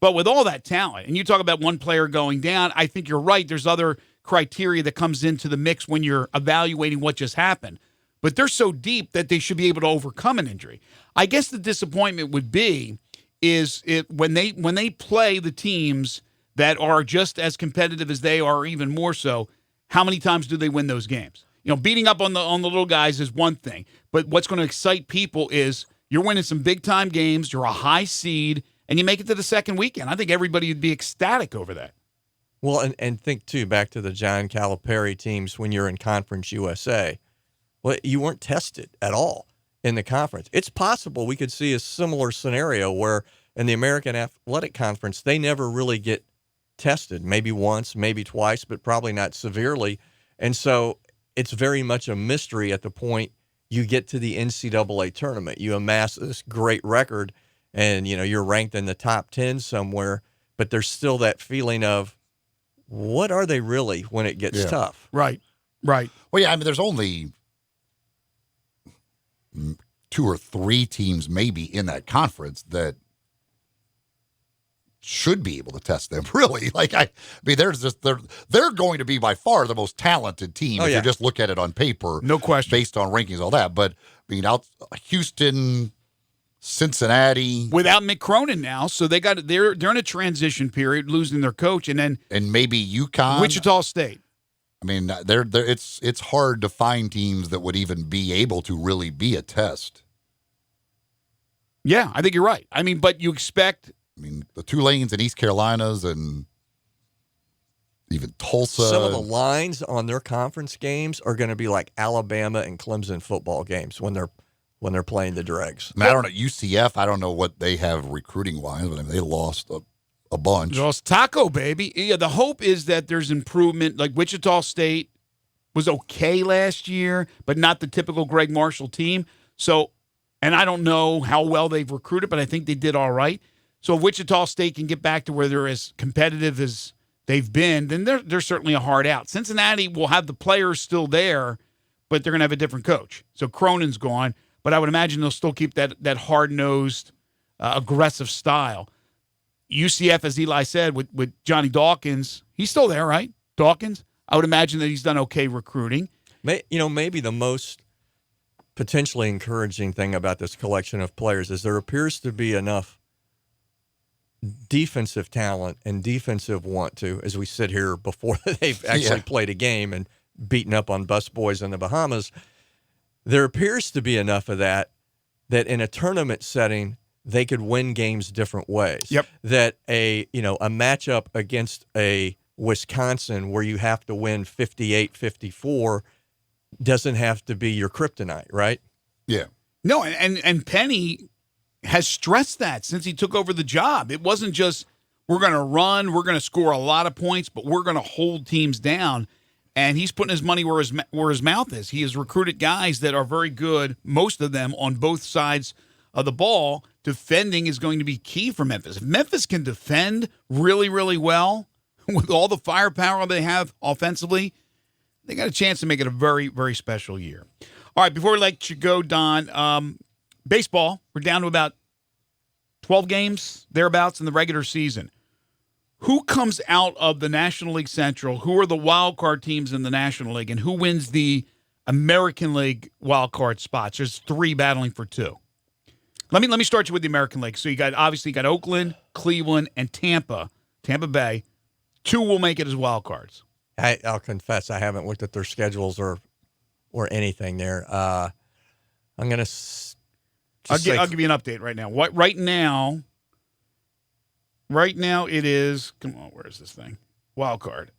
But with all that talent, and you talk about one player going down, I think you're right. There's other criteria that comes into the mix when you're evaluating what just happened. But they're so deep that they should be able to overcome an injury. I guess the disappointment would be when they play the teams that are just as competitive as they are, or even more so, how many times do they win those games? You know, beating up on the little guys is one thing, but what's going to excite people is you're winning some big-time games, you're a high seed, and you make it to the second weekend. I think everybody would be ecstatic over that. Well, and think, too, back to the John Calipari teams when you're in Conference USA. Well, you weren't tested at all. in the conference. It's possible we could see a similar scenario where in the American Athletic Conference, they never really get tested, maybe once, maybe twice, but probably not severely. And so it's very much a mystery at the point you get to the NCAA tournament. You amass this great record and, you're ranked in the top 10 somewhere, but there's still that feeling of what are they really when it gets tough? Right. Well, yeah, I mean, there's only 2 or 3 teams maybe in that conference that should be able to test them, really. They're going to be by far the most talented team if you just look at it on paper. No question. Based on rankings, all that. But, Houston, Cincinnati. Without Mick Cronin now, so they're in a transition period, losing their coach, and maybe UConn. Wichita State. I mean, it's hard to find teams that would even be able to really be a test. Yeah, I think you're right. I mean, but you expect... the Tulanes and East Carolinas and even Tulsa. Some of the lines on their conference games are going to be like Alabama and Clemson football games when they're playing the Dregs. I don't know, UCF, I don't know what they have recruiting-wise, but they lost a bunch. They lost Taco, baby. Yeah, the hope is that there's improvement. Like Wichita State was okay last year, but not the typical Greg Marshall team. So, and I don't know how well they've recruited, but I think they did all right. So if Wichita State can get back to where they're as competitive as they've been, then they're certainly a hard out. Cincinnati will have the players still there, but they're going to have a different coach. So Cronin's gone, but I would imagine they'll still keep that hard-nosed, aggressive style. UCF, as Eli said, with Johnny Dawkins, he's still there, right? Dawkins? I would imagine that he's done okay recruiting. Maybe the most potentially encouraging thing about this collection of players is there appears to be enough defensive talent and defensive want to, as we sit here before they've actually played a game and beaten up on bus boys in the Bahamas, there appears to be enough of that in a tournament setting, they could win games different ways. Yep. That a matchup against a Wisconsin where you have to win 58-54 doesn't have to be your kryptonite, right? Yeah. No, and Penny has stressed that since he took over the job. It wasn't just we're going to run, we're going to score a lot of points, but we're going to hold teams down. And he's putting his money where his mouth is. He has recruited guys that are very good, most of them on both sides of the ball. Defending is going to be key for Memphis. If Memphis can defend really, really well with all the firepower they have offensively, they got a chance to make it a very, very special year. All right, before we let you go, Don, baseball, we're down to about 12 games, thereabouts, in the regular season. Who comes out of the National League Central? Who are the wild card teams in the National League? And who wins the American League wild card spots? There's 3 battling for 2. Let me start you with the American League. So you got Oakland, Cleveland, and Tampa Bay. 2 will make it as wild cards. I'll confess I haven't looked at their schedules or anything there. I'm going to I'll give you an update right now. Right now it is, come on, where is this thing? Wild card.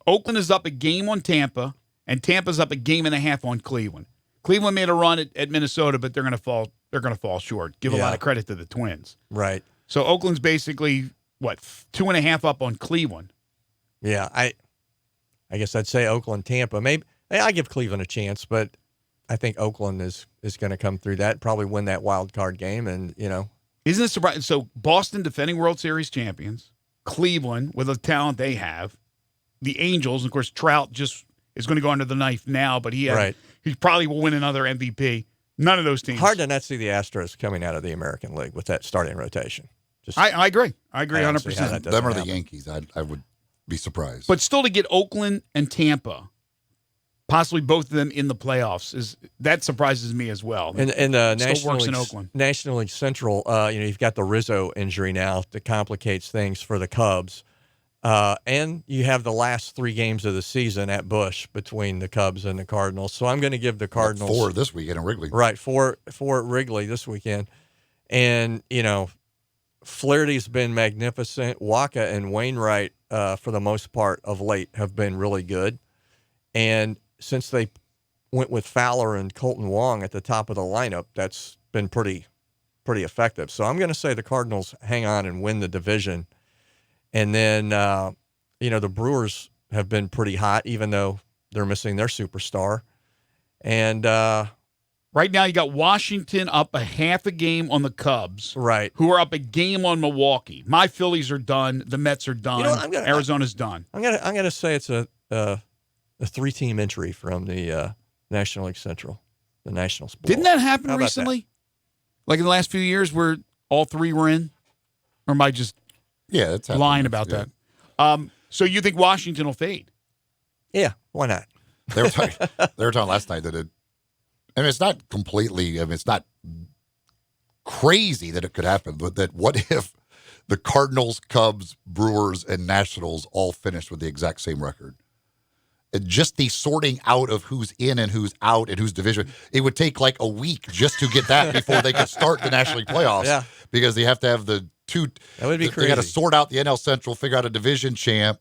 Oakland is up a game on Tampa, and Tampa's up a game and a half on Cleveland. Cleveland made a run at Minnesota, but they're going to fall. They're going to fall short. Give a lot of credit to the Twins. Right. So Oakland's basically 2.5 up on Cleveland. Yeah, I guess I'd say Oakland, Tampa. Maybe I give Cleveland a chance, but I think Oakland is going to come through that, probably win that wild card game, and Isn't it surprising? So Boston, defending World Series champions, Cleveland with the talent they have, the Angels, and of course Trout just is going to go under the knife now, but he probably will win another MVP. None of those teams. Hard to not see the Astros coming out of the American League with that starting rotation. I agree. I agree 100%. Them are the Yankees. I would be surprised. But still, to get Oakland and Tampa, possibly both of them in the playoffs, that surprises me as well. And National League Central, you've got the Rizzo injury now that complicates things for the Cubs. And you have the last 3 games of the season at Busch between the Cubs and the Cardinals. So I'm going to give the Cardinals 4 this weekend at Wrigley. Right, 4 at Wrigley this weekend. And, Flaherty's been magnificent. Waka and Wainwright, for the most part of late, have been really good. And since they went with Fowler and Colton Wong at the top of the lineup, that's been pretty effective. So I'm going to say the Cardinals hang on and win the division. And then, the Brewers have been pretty hot, even though they're missing their superstar. And right now you got Washington up a half a game on the Cubs, right? Who are up a game on Milwaukee. My Phillies are done. The Mets are done. Arizona's done. I'm gonna say it's a 3-team entry from the National League Central, the Nationals. Didn't that happen recently? Like in the last few years, where all 3 were in, or am I just it's lying about that? So you think Washington will fade? Yeah, why not? They were talking last night that it's not completely. It's not crazy that it could happen, but that what if the Cardinals, Cubs, Brewers, and Nationals all finished with the exact same record? Just the sorting out of who's in and who's out and whose division. It would take like a week just to get that before they could start the National League playoffs. Yeah. Because they have to have the two. That would be crazy. They got to sort out the NL Central, figure out a division champ.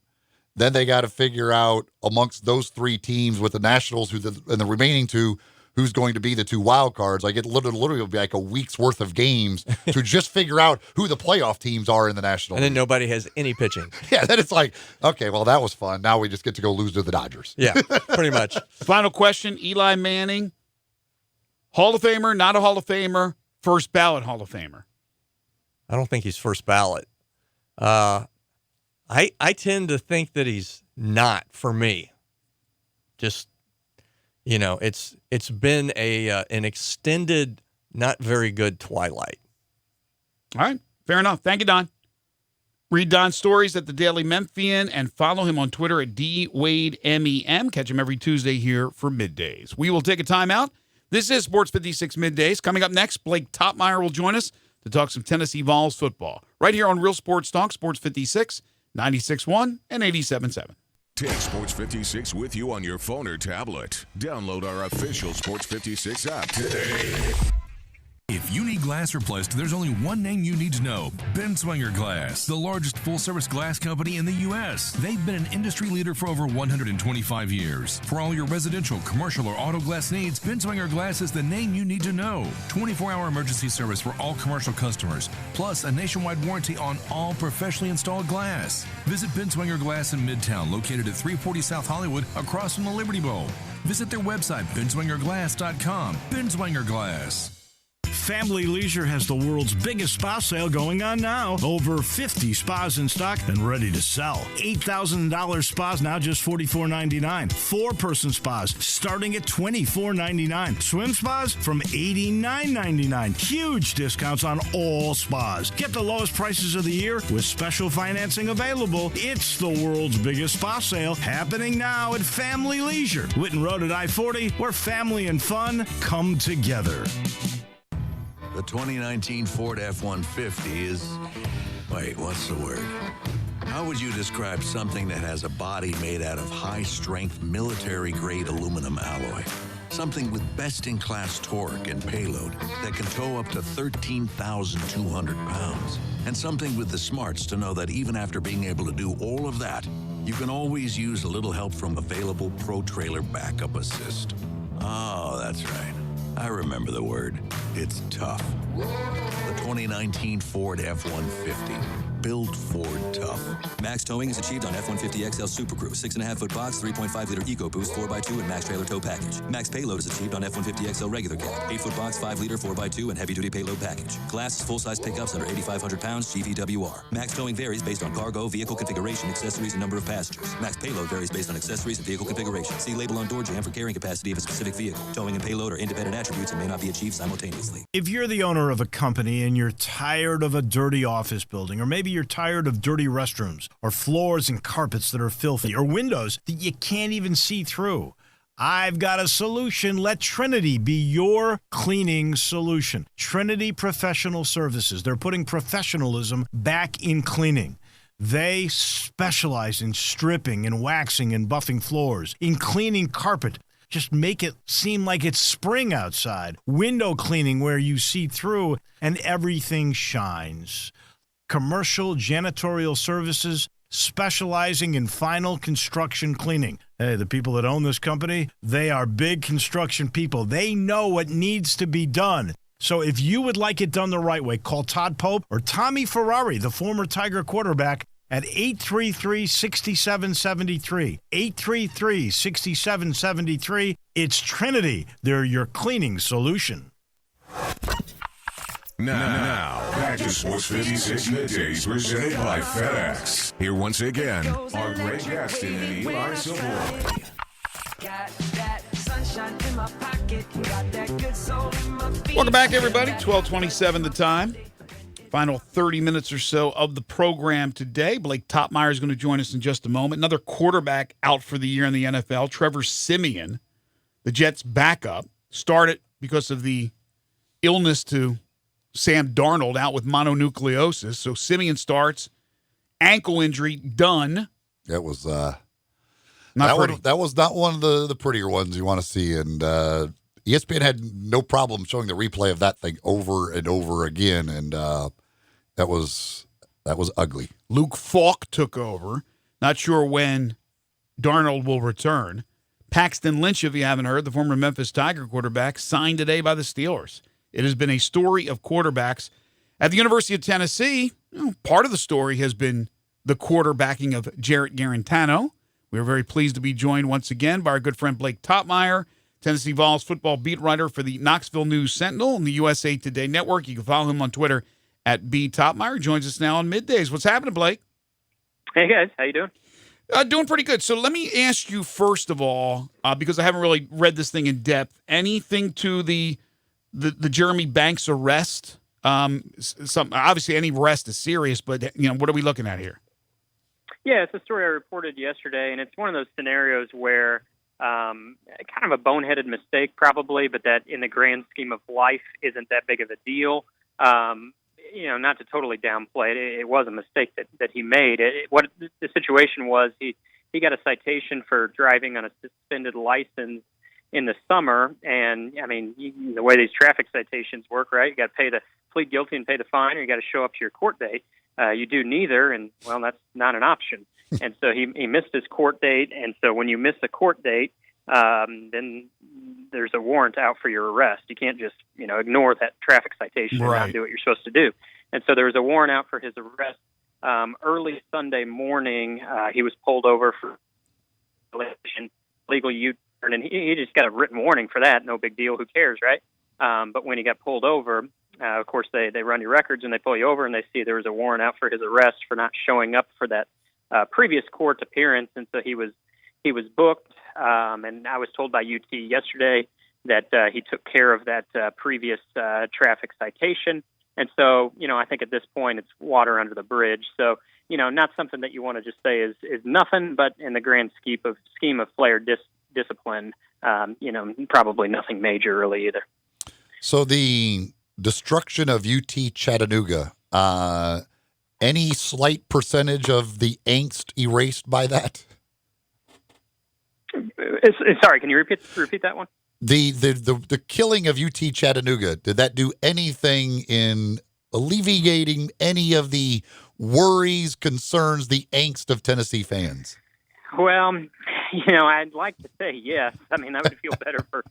Then they got to figure out amongst those 3 teams with the Nationals and the remaining 2 who's going to be the 2 wild cards. Like it literally will be like a week's worth of games to just figure out who the playoff teams are in the National League. And then League. nobody has any pitching. Yeah, then it's like, okay, well, that was fun. Now we just get to go lose to the Dodgers. Yeah, pretty much. Final question, Eli Manning, Hall of Famer, not a Hall of Famer, first ballot Hall of Famer? I don't think he's first ballot. I tend to think that he's not for me. Just, it's been an extended, not very good twilight. All right, fair enough. Thank you, Don. Read Don's stories at the Daily Memphian and follow him on Twitter at DWadeMEM. Catch him every Tuesday here for Middays. We will take a timeout. This is Sports 56 Middays. Coming up next, Blake Topmeyer will join us to talk some Tennessee Vols football. Right here on Real Sports Talk, Sports 56, 96.1 and 87.7. Take Sports 56 with you on your phone or tablet. Download our official Sports 56 app today. If you need glass replaced, there's only one name you need to know: Ben Swinger Glass, the largest full-service glass company in the U.S. They've been an industry leader for over 125 years. For all your residential, commercial, or auto glass needs, Ben Swinger Glass is the name you need to know. 24-hour emergency service for all commercial customers, plus a nationwide warranty on all professionally installed glass. Visit Ben Swinger Glass in Midtown, located at 340 South Hollywood, across from the Liberty Bowl. Visit their website, benswingerglass.com. Ben Swinger Glass. Family Leisure has the world's biggest spa sale going on now. Over 50 spas in stock and ready to sell. $8,000 spas now just $44.99. 4-person spas starting at $24.99. Swim spas from $89.99. Huge discounts on all spas. Get the lowest prices of the year with special financing available. It's the world's biggest spa sale happening now at Family Leisure. Whitten Road at I-40, where family and fun come together. The 2019 Ford F-150 is... Wait, what's the word? How would you describe something that has a body made out of high-strength, military-grade aluminum alloy? Something with best-in-class torque and payload that can tow up to 13,200 pounds. And something with the smarts to know that even after being able to do all of that, you can always use a little help from available Pro Trailer Backup Assist. Oh, that's right. I remember the word. It's tough. The 2019 Ford F-150. Built Ford tough. Max towing is achieved on F-150 XL Super Crew, 6.5-foot box, 3.5-liter EcoBoost 4x2 and max trailer tow package. Max payload is achieved on F-150 XL regular cab, 8-foot box, 5-liter 4x2 and heavy-duty payload package. Class is full-size pickups under 8,500 pounds, GVWR. Max towing varies based on cargo, vehicle configuration, accessories, and number of passengers. Max payload varies based on accessories and vehicle configuration. See label on door jamb for carrying capacity of a specific vehicle. Towing and payload are independent attributes and may not be achieved simultaneously. If you're the owner of a company and you're tired of a dirty office building, or maybe you're tired of dirty restrooms, or floors and carpets that are filthy, or windows that you can't even see through, I've got a solution. Let Trinity be your cleaning solution. Trinity Professional Services. They're putting professionalism back in cleaning. They specialize in stripping and waxing and buffing floors, in cleaning carpet. Just make it seem like it's spring outside. Window cleaning where you see through and everything shines. Commercial janitorial services specializing in final construction cleaning. Hey, the people that own this company, they are big construction people. They know what needs to be done. So if you would like it done the right way, call Todd Pope or Tommy Ferrari, the former Tiger quarterback, at 833-6773. 833-6773. It's Trinity. They're your cleaning solution. Now, back to Sports 56 Middays presented by FedEx. Here once again are Greg Gaston and Eli Savoie. Welcome back, everybody. 12:27 the time. Final 30 minutes or so of the program today. Blake Topmeyer is going to join us in just a moment. Another quarterback out for the year in the NFL, Trevor Siemian, the Jets' backup, started because of the illness to Sam Darnold, out with mononucleosis. So Siemian starts, ankle injury, done. That was Not that was not one of the prettier ones you want to see. And ESPN had no problem showing the replay of that thing over and over again. And that was ugly. Luke Falk took over. Not sure when Darnold will return. Paxton Lynch, if you haven't heard, the former Memphis Tiger quarterback, signed today by the Steelers. It has been a story of quarterbacks. At the University of Tennessee, part of the story has been the quarterbacking of Jarrett Garantano. We are very pleased to be joined once again by our good friend Blake Topmeyer, Tennessee Vols football beat writer for the Knoxville News Sentinel and the USA Today Network. You can follow him on Twitter at @BTopmeyer. Joins us now on Middays. What's happening, Blake? Hey, guys. How you doing? Doing pretty good. So let me ask you, first of all, because I haven't really read this thing in depth, anything to the Jeremy Banks arrest? Obviously, any arrest is serious, but what are we looking at here? Yeah, it's a story I reported yesterday, and it's one of those scenarios where kind of a boneheaded mistake, probably, but that in the grand scheme of life isn't that big of a deal. Not to totally downplay it, it was a mistake that he made. What the situation was, he got a citation for driving on a suspended license in the summer, and I mean, the way these traffic citations work, right? You got to plead guilty and pay the fine, or you got to show up to your court date. You do neither, and well, that's not an option. And so he missed his court date, and so when you miss a court date, then there's a warrant out for your arrest. You can't just ignore that traffic citation and not do what you're supposed to do. And so there was a warrant out for his arrest. Early Sunday morning, he was pulled over for illegal U-turn, and he just got a written warning for that. No big deal. Who cares, right? But when he got pulled over, of course, they run your records and they pull you over, and they see there was a warrant out for his arrest for not showing up for that previous court appearance, and so he was booked. And I was told by UT yesterday that he took care of that previous traffic citation. And so, I think at this point it's water under the bridge. So, not something that you want to just say is nothing, but in the grand scheme of player discipline, probably nothing major really either. So the destruction of UT Chattanooga, any slight percentage of the angst erased by that? Sorry, can you repeat that one? The killing of UT Chattanooga, did that do anything in alleviating any of the worries, concerns, the angst of Tennessee fans? Well, I'd like to say yes. I mean, that would feel better for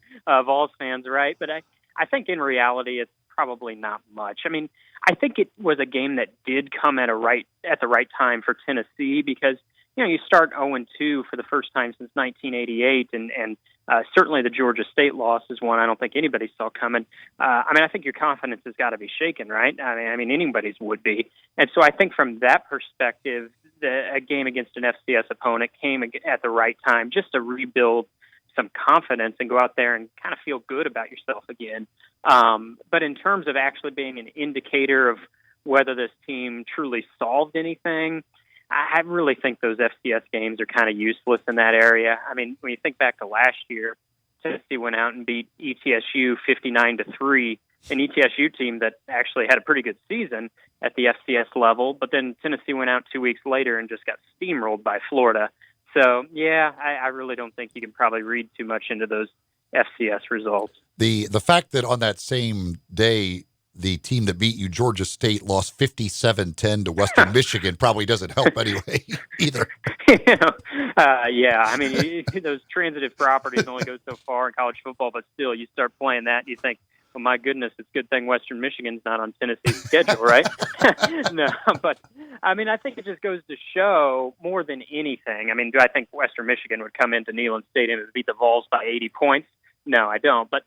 Vols fans, right? But I think in reality, it's probably not much. I mean, I think it was a game that did come at the right time for Tennessee because, you start 0-2 for the first time since 1988, and certainly the Georgia State loss is one I don't think anybody saw coming. I think your confidence has got to be shaken, right? I mean, anybody's would be. And so I think from that perspective, a game against an FCS opponent came at the right time just to rebuild some confidence and go out there and kind of feel good about yourself again. But in terms of actually being an indicator of whether this team truly solved anything, I really think those FCS games are kind of useless in that area. I mean, when you think back to last year, Tennessee went out and beat ETSU 59-3, an ETSU team that actually had a pretty good season at the FCS level, but then Tennessee went out 2 weeks later and just got steamrolled by Florida. So, yeah, I really don't think you can probably read too much into those FCS results. The fact that on that same day the team that beat you, Georgia State, lost 57-10 to Western Michigan probably doesn't help anyway either. Yeah, I mean, those transitive properties only go so far in college football, but still, you start playing that, and you think, well, my goodness, it's a good thing Western Michigan's not on Tennessee's schedule, right? No, but, I mean, I think it just goes to show more than anything. I mean, do I think Western Michigan would come into Neyland Stadium and beat the Vols by 80 points? No, I don't. But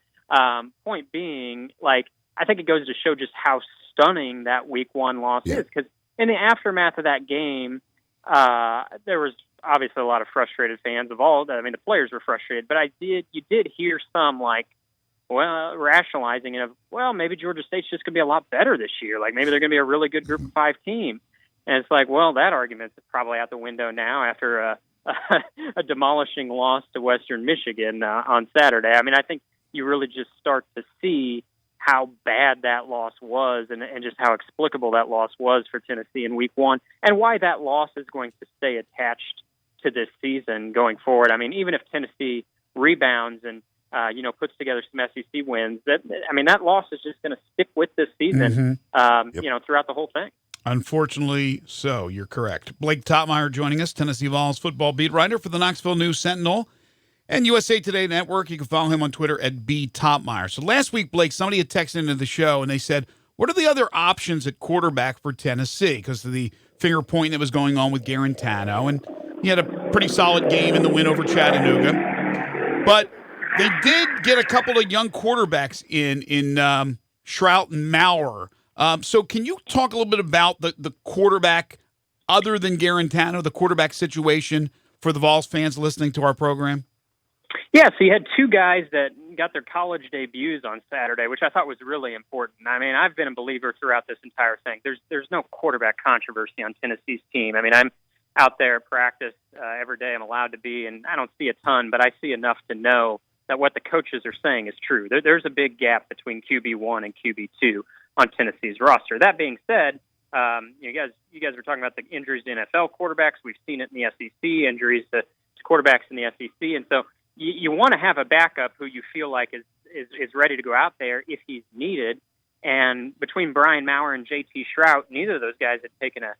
point being, like, I think it goes to show just how stunning that Week 1 loss is. Because in the aftermath of that game, there was obviously a lot of frustrated fans of all. I mean, the players were frustrated, but you did hear some rationalizing it of, well, maybe Georgia State's just going to be a lot better this year. Like maybe they're going to be a really good Group of 5 team. And it's like, well, that argument's probably out the window now after a demolishing loss to Western Michigan on Saturday. I mean, I think you really just start to see how bad that loss was and just how explicable that loss was for Tennessee in Week 1 and why that loss is going to stay attached to this season going forward. I mean, even if Tennessee rebounds and puts together some SEC wins, that loss is just going to stick with this season, throughout the whole thing. Unfortunately, so you're correct. Blake Topmeyer joining us, Tennessee Vols football beat writer for the Knoxville News Sentinel and USA Today Network. You can follow him on Twitter at @BTopmeyer. So last week, Blake, somebody had texted into the show and they said, what are the other options at quarterback for Tennessee? Because of the finger point that was going on with Garantano. And he had a pretty solid game in the win over Chattanooga. But they did get a couple of young quarterbacks in Shrout and Maurer. So can you talk a little bit about the quarterback other than Garantano, the quarterback situation for the Vols fans listening to our program? Yeah, so you had two guys that got their college debuts on Saturday, which I thought was really important. I mean, I've been a believer throughout this entire thing. There's no quarterback controversy on Tennessee's team. I mean, I'm out there at practice every day I'm allowed to be, and I don't see a ton, but I see enough to know that what the coaches are saying is true. There's a big gap between QB1 and QB2 on Tennessee's roster. That being said, you guys were talking about the injuries to NFL quarterbacks. We've seen it in the SEC, injuries to quarterbacks in the SEC, and so you want to have a backup who you feel like is ready to go out there if he's needed. And between Brian Maurer and JT Shrout, neither of those guys had taken a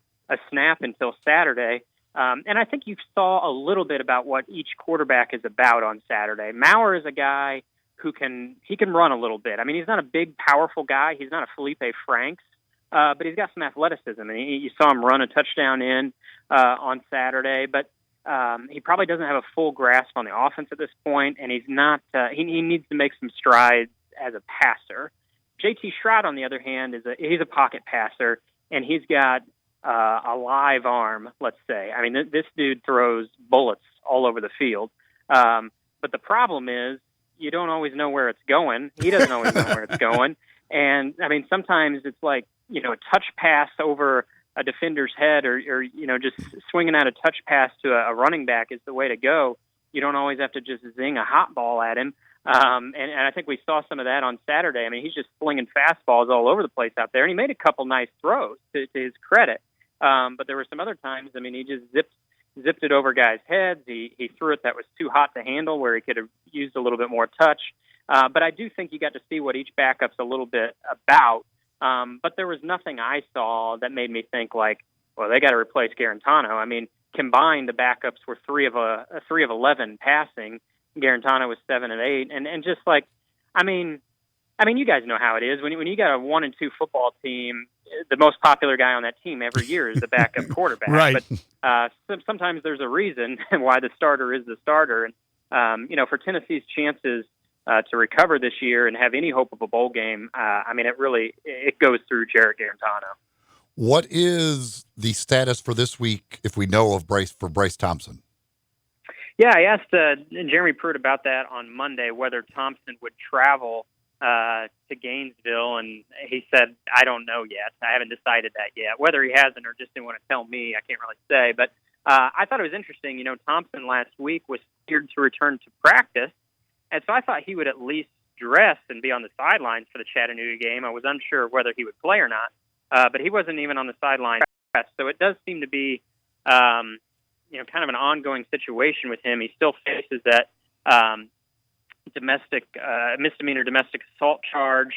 snap until Saturday. And I think you saw a little bit about what each quarterback is about on Saturday. Maurer is a guy who can run a little bit. I mean, he's not a big, powerful guy. He's not a Felipe Franks, but he's got some athleticism. And you saw him run a touchdown on Saturday. But he probably doesn't have a full grasp on the offense at this point, and he's not. He needs to make some strides as a passer. JT Shrout, on the other hand, he's a pocket passer, and he's got a live arm, let's say. I mean, this dude throws bullets all over the field. But the problem is you don't always know where it's going. He doesn't always know where it's going. And, I mean, sometimes it's like, a touch pass over a defender's head or just swinging out a touch pass to a running back is the way to go. You don't always have to just zing a hot ball at him. And I think we saw some of that on Saturday. I mean, he's just flinging fastballs all over the place out there, and he made a couple nice throws to his credit. But there were some other times, I mean, he just zipped it over guys' heads. He threw it that was too hot to handle where he could have used a little bit more touch. But I do think you got to see what each backup's a little bit about. But there was nothing I saw that made me think like, well, they got to replace Garantano. I mean, combined, the backups were 3 of 11 passing. Garantano was 7 of 8. And just like, I mean, you guys know how it is. When you got a 1-2 football team, the most popular guy on that team every year is the backup quarterback. Right. But sometimes there's a reason why the starter is the starter. And, for Tennessee's chances to recover this year and have any hope of a bowl game, I mean, it goes through Jarrett Garantano. What is the status for this week, if we know of Bryce Thompson? Yeah, I asked Jeremy Pruitt about that on Monday, whether Thompson would travel to Gainesville, and he said, I don't know yet. I haven't decided that yet. Whether he hasn't or just didn't want to tell me, I can't really say. But I thought it was interesting. Thompson last week was cleared to return to practice, and so I thought he would at least dress and be on the sidelines for the Chattanooga game. I was unsure of whether he would play or not, but he wasn't even on the sideline. So it does seem to be, kind of an ongoing situation with him. He still faces that misdemeanor domestic assault charge.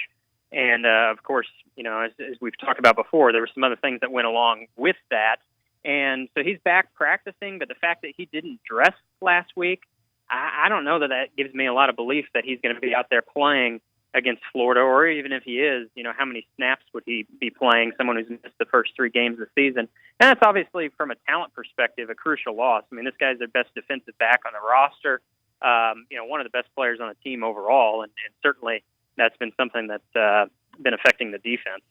And, of course, as we've talked about before, there were some other things that went along with that. And so he's back practicing, but the fact that he didn't dress last week, I don't know that gives me a lot of belief that he's going to be out there playing against Florida, or even if he is, how many snaps would he be playing, someone who's missed the first 3 games of the season. And that's obviously, from a talent perspective, a crucial loss. I mean, this guy's their best defensive back on the roster, one of the best players on the team overall, and certainly that's been something that's been affecting the defense.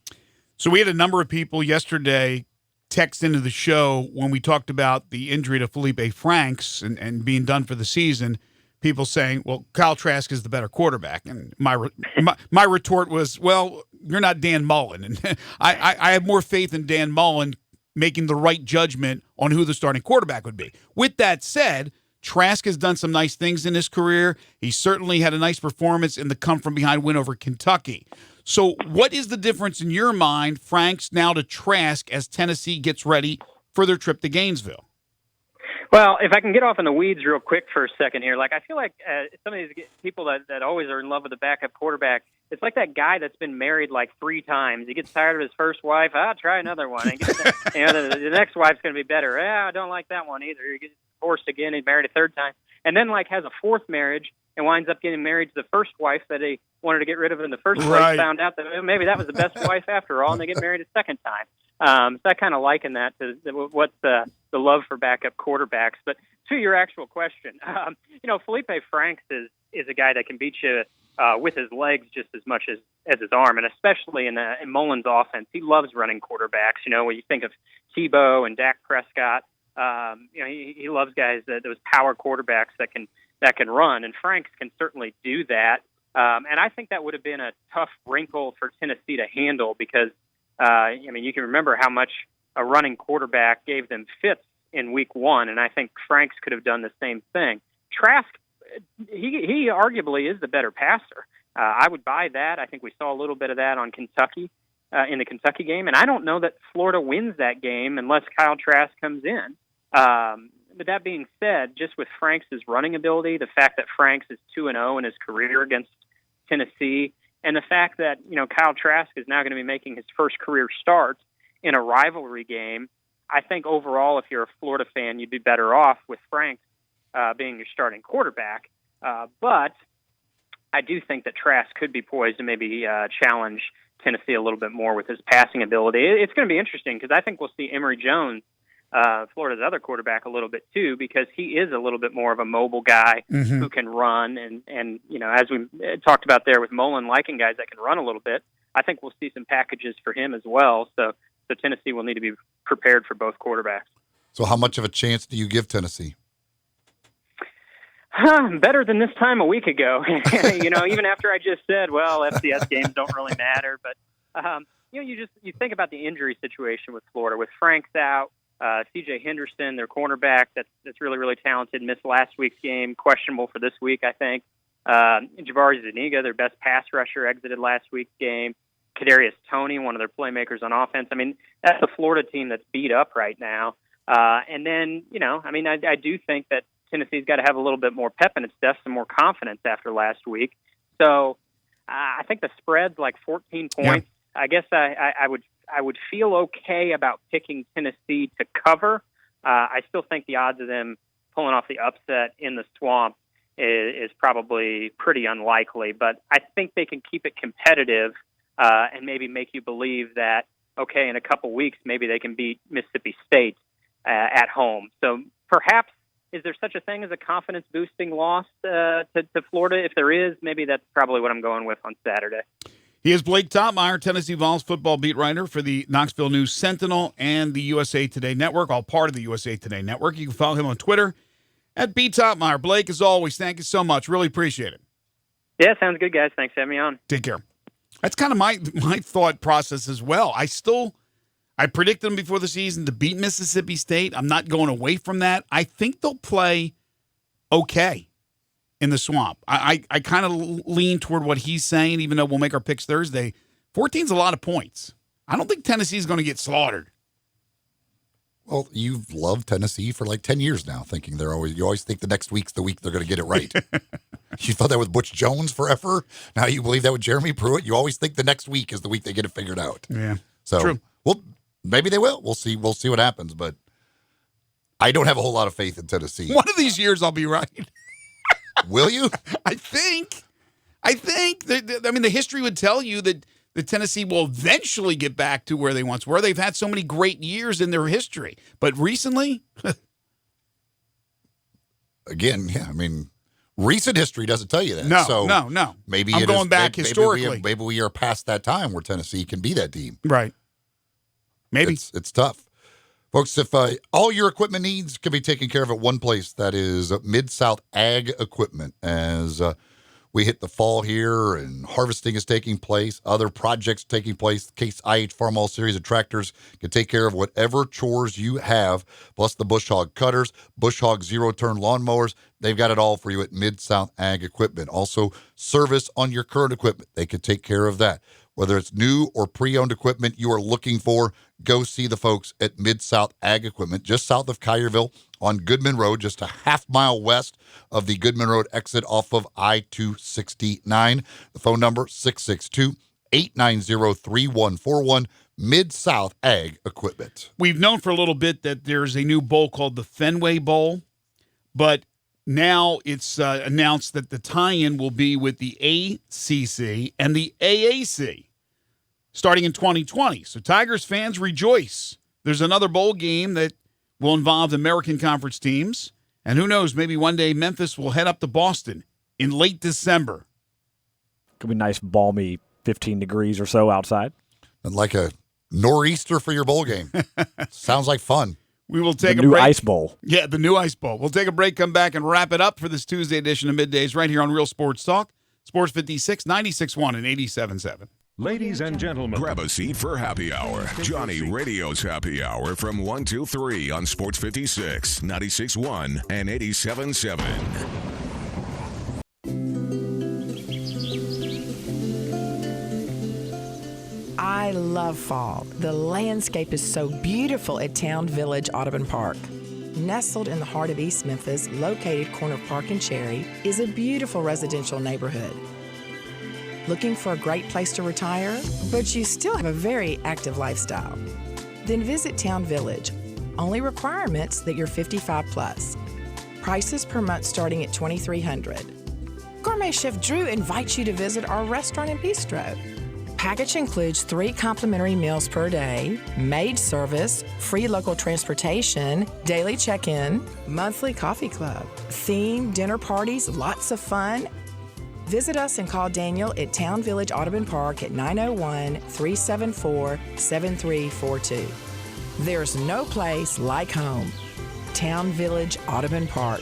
So we had a number of people yesterday text into the show when we talked about the injury to Felipe Franks and being done for the season. People saying, well, Kyle Trask is the better quarterback. And my retort was, well, you're not Dan Mullen. And I have more faith in Dan Mullen making the right judgment on who the starting quarterback would be. With that said, Trask has done some nice things in his career. He certainly had a nice performance in the come-from-behind win over Kentucky. So what is the difference in your mind, Franks now to Trask, as Tennessee gets ready for their trip to Gainesville? Well, if I can get off in the weeds real quick for a second here, I feel like some of these people that always are in love with the backup quarterback, it's like that guy that's been married 3 times. He gets tired of his first wife. I'll try another one. And the next wife's going to be better. I don't like that one either. He gets divorced again. He's married a 3rd time. And then has a 4th marriage and winds up getting married to the first wife that he wanted to get rid of in the first place, found out that maybe that was the best wife after all, and they get married a 2nd time. So I kind of liken that to what's the love for backup quarterbacks. But to your actual question, Felipe Franks is a guy that can beat you with his legs just as much as his arm, and especially in Mullen's offense. He loves running quarterbacks. When you think of Tebow and Dak Prescott, he loves guys, those power quarterbacks that can run, and Franks can certainly do that. And I think that would have been a tough wrinkle for Tennessee to handle because, you can remember how much a running quarterback gave them fits in week 1, and I think Franks could have done the same thing. Trask, he arguably is the better passer. I would buy that. I think we saw a little bit of that on Kentucky in the Kentucky game, and I don't know that Florida wins that game unless Kyle Trask comes in. But that being said, just with Franks' running ability, the fact that Franks is 2-0 in his career against Tennessee, and the fact that Kyle Trask is now going to be making his first career start in a rivalry game, I think overall, if you're a Florida fan, you'd be better off with Franks being your starting quarterback. But I do think that Trask could be poised to maybe challenge Tennessee a little bit more with his passing ability. It's going to be interesting because I think we'll see Emory Jones, Florida's other quarterback, a little bit too, because he is a little bit more of a mobile guy who can run. And as we talked about there with Mullen liking guys that can run a little bit, I think we'll see some packages for him as well. So Tennessee will need to be prepared for both quarterbacks. So how much of a chance do you give Tennessee? Better than this time a week ago. Even after I just said, well, FCS games don't really matter. But, you think about the injury situation with Florida, with Franks out, C.J. Henderson, their cornerback, that's really, really talented, missed last week's game, questionable for this week, I think. Jabari Zuniga, their best pass rusher, exited last week's game. Kadarius Toney, one of their playmakers on offense. That's a Florida team that's beat up right now. And then, I do think that Tennessee's got to have a little bit more pep in its step, some more confidence after last week. So I think the spread's 14 points. Yeah. I guess I would feel okay about picking Tennessee to cover. I still think the odds of them pulling off the upset in the Swamp is probably pretty unlikely, but I think they can keep it competitive and maybe make you believe that, okay, in a couple weeks, maybe they can beat Mississippi State at home. So perhaps, is there such a thing as a confidence-boosting loss to Florida? If there is, maybe that's probably what I'm going with on Saturday. He is Blake Topmeyer, Tennessee Vols football beat writer for the Knoxville News Sentinel and the USA Today Network, all part of the USA Today Network. You can follow him on Twitter at @BTopmeyer. Blake, as always, thank you so much. Really appreciate it. Yeah, sounds good, guys. Thanks for having me on. Take care. That's kind of my thought process as well. I predicted them before the season to beat Mississippi State. I'm not going away from that. I think they'll play okay in the Swamp. I kind of lean toward what he's saying, even though we'll make our picks Thursday. 14's a lot of points. I don't think Tennessee's going to get slaughtered. Well, you've loved Tennessee for like 10 years now, thinking you always think the next week's the week they're going to get it right. You thought that with Butch Jones forever. Now you believe that with Jeremy Pruitt. You always think the next week is the week they get it figured out. Yeah. So, true. Well, maybe they will. We'll see. We'll see what happens, but I don't have a whole lot of faith in Tennessee. One of these years I'll be right. Will you? I think. I mean, the history would tell you that the Tennessee will eventually get back to where they once were. They've had so many great years in their history. But recently? Again, yeah, I mean, recent history doesn't tell you that. No. Maybe I'm going back historically. Maybe we are past that time where Tennessee can be that team. Right. Maybe. It's tough. Folks, if all your equipment needs can be taken care of at one place, that is Mid-South Ag Equipment. As we hit the fall here and harvesting is taking place, other projects taking place, Case IH Farm All Series of tractors can take care of whatever chores you have, plus the Bush Hog cutters, Bush Hog zero-turn lawnmowers. They've got it all for you at Mid-South Ag Equipment. Also, service on your current equipment. They can take care of that. Whether it's new or pre-owned equipment you are looking for, go see the folks at Mid-South Ag Equipment, just south of Collierville on Goodman Road, just a half mile west of the Goodman Road exit off of I-269. The phone number, 662-890-3141, Mid-South Ag Equipment. We've known for a little bit that there's a new bowl called the Fenway Bowl, but now it's announced that the tie-in will be with the ACC and the AAC starting in 2020. So Tigers fans rejoice. There's another bowl game that will involve American Conference teams. And who knows, maybe one day Memphis will head up to Boston in late December. Could be nice, balmy 15 degrees or so outside. And like a nor'easter for your bowl game. Sounds like fun. We will take the a new break. Ice Bowl. Yeah, the new Ice Bowl. We'll take a break, come back, and wrap it up for this Tuesday edition of Middays right here on Real Sports Talk. Sports 56, 96.1 and 87.7. Ladies and gentlemen, grab a seat for Happy Hour. Johnny Radio's Happy Hour from 1 to 3 on Sports 56, 96.1 and 87.7. I love fall. The landscape is so beautiful at Town Village Audubon Park. Nestled in the heart of East Memphis, located corner of Park and Cherry, is a beautiful residential neighborhood. Looking for a great place to retire, but you still have a very active lifestyle? Then visit Town Village. Only requirements that you're 55 plus. Prices per month starting at $2,300. Gourmet Chef Drew invites you to visit our restaurant and bistro. Package includes 3 complimentary meals per day, maid service, free local transportation, daily check-in, monthly coffee club, themed dinner parties, lots of fun. Visit us and call Daniel at Town Village Audubon Park at 901-374-7342. There's no place like home. Town Village Audubon Park.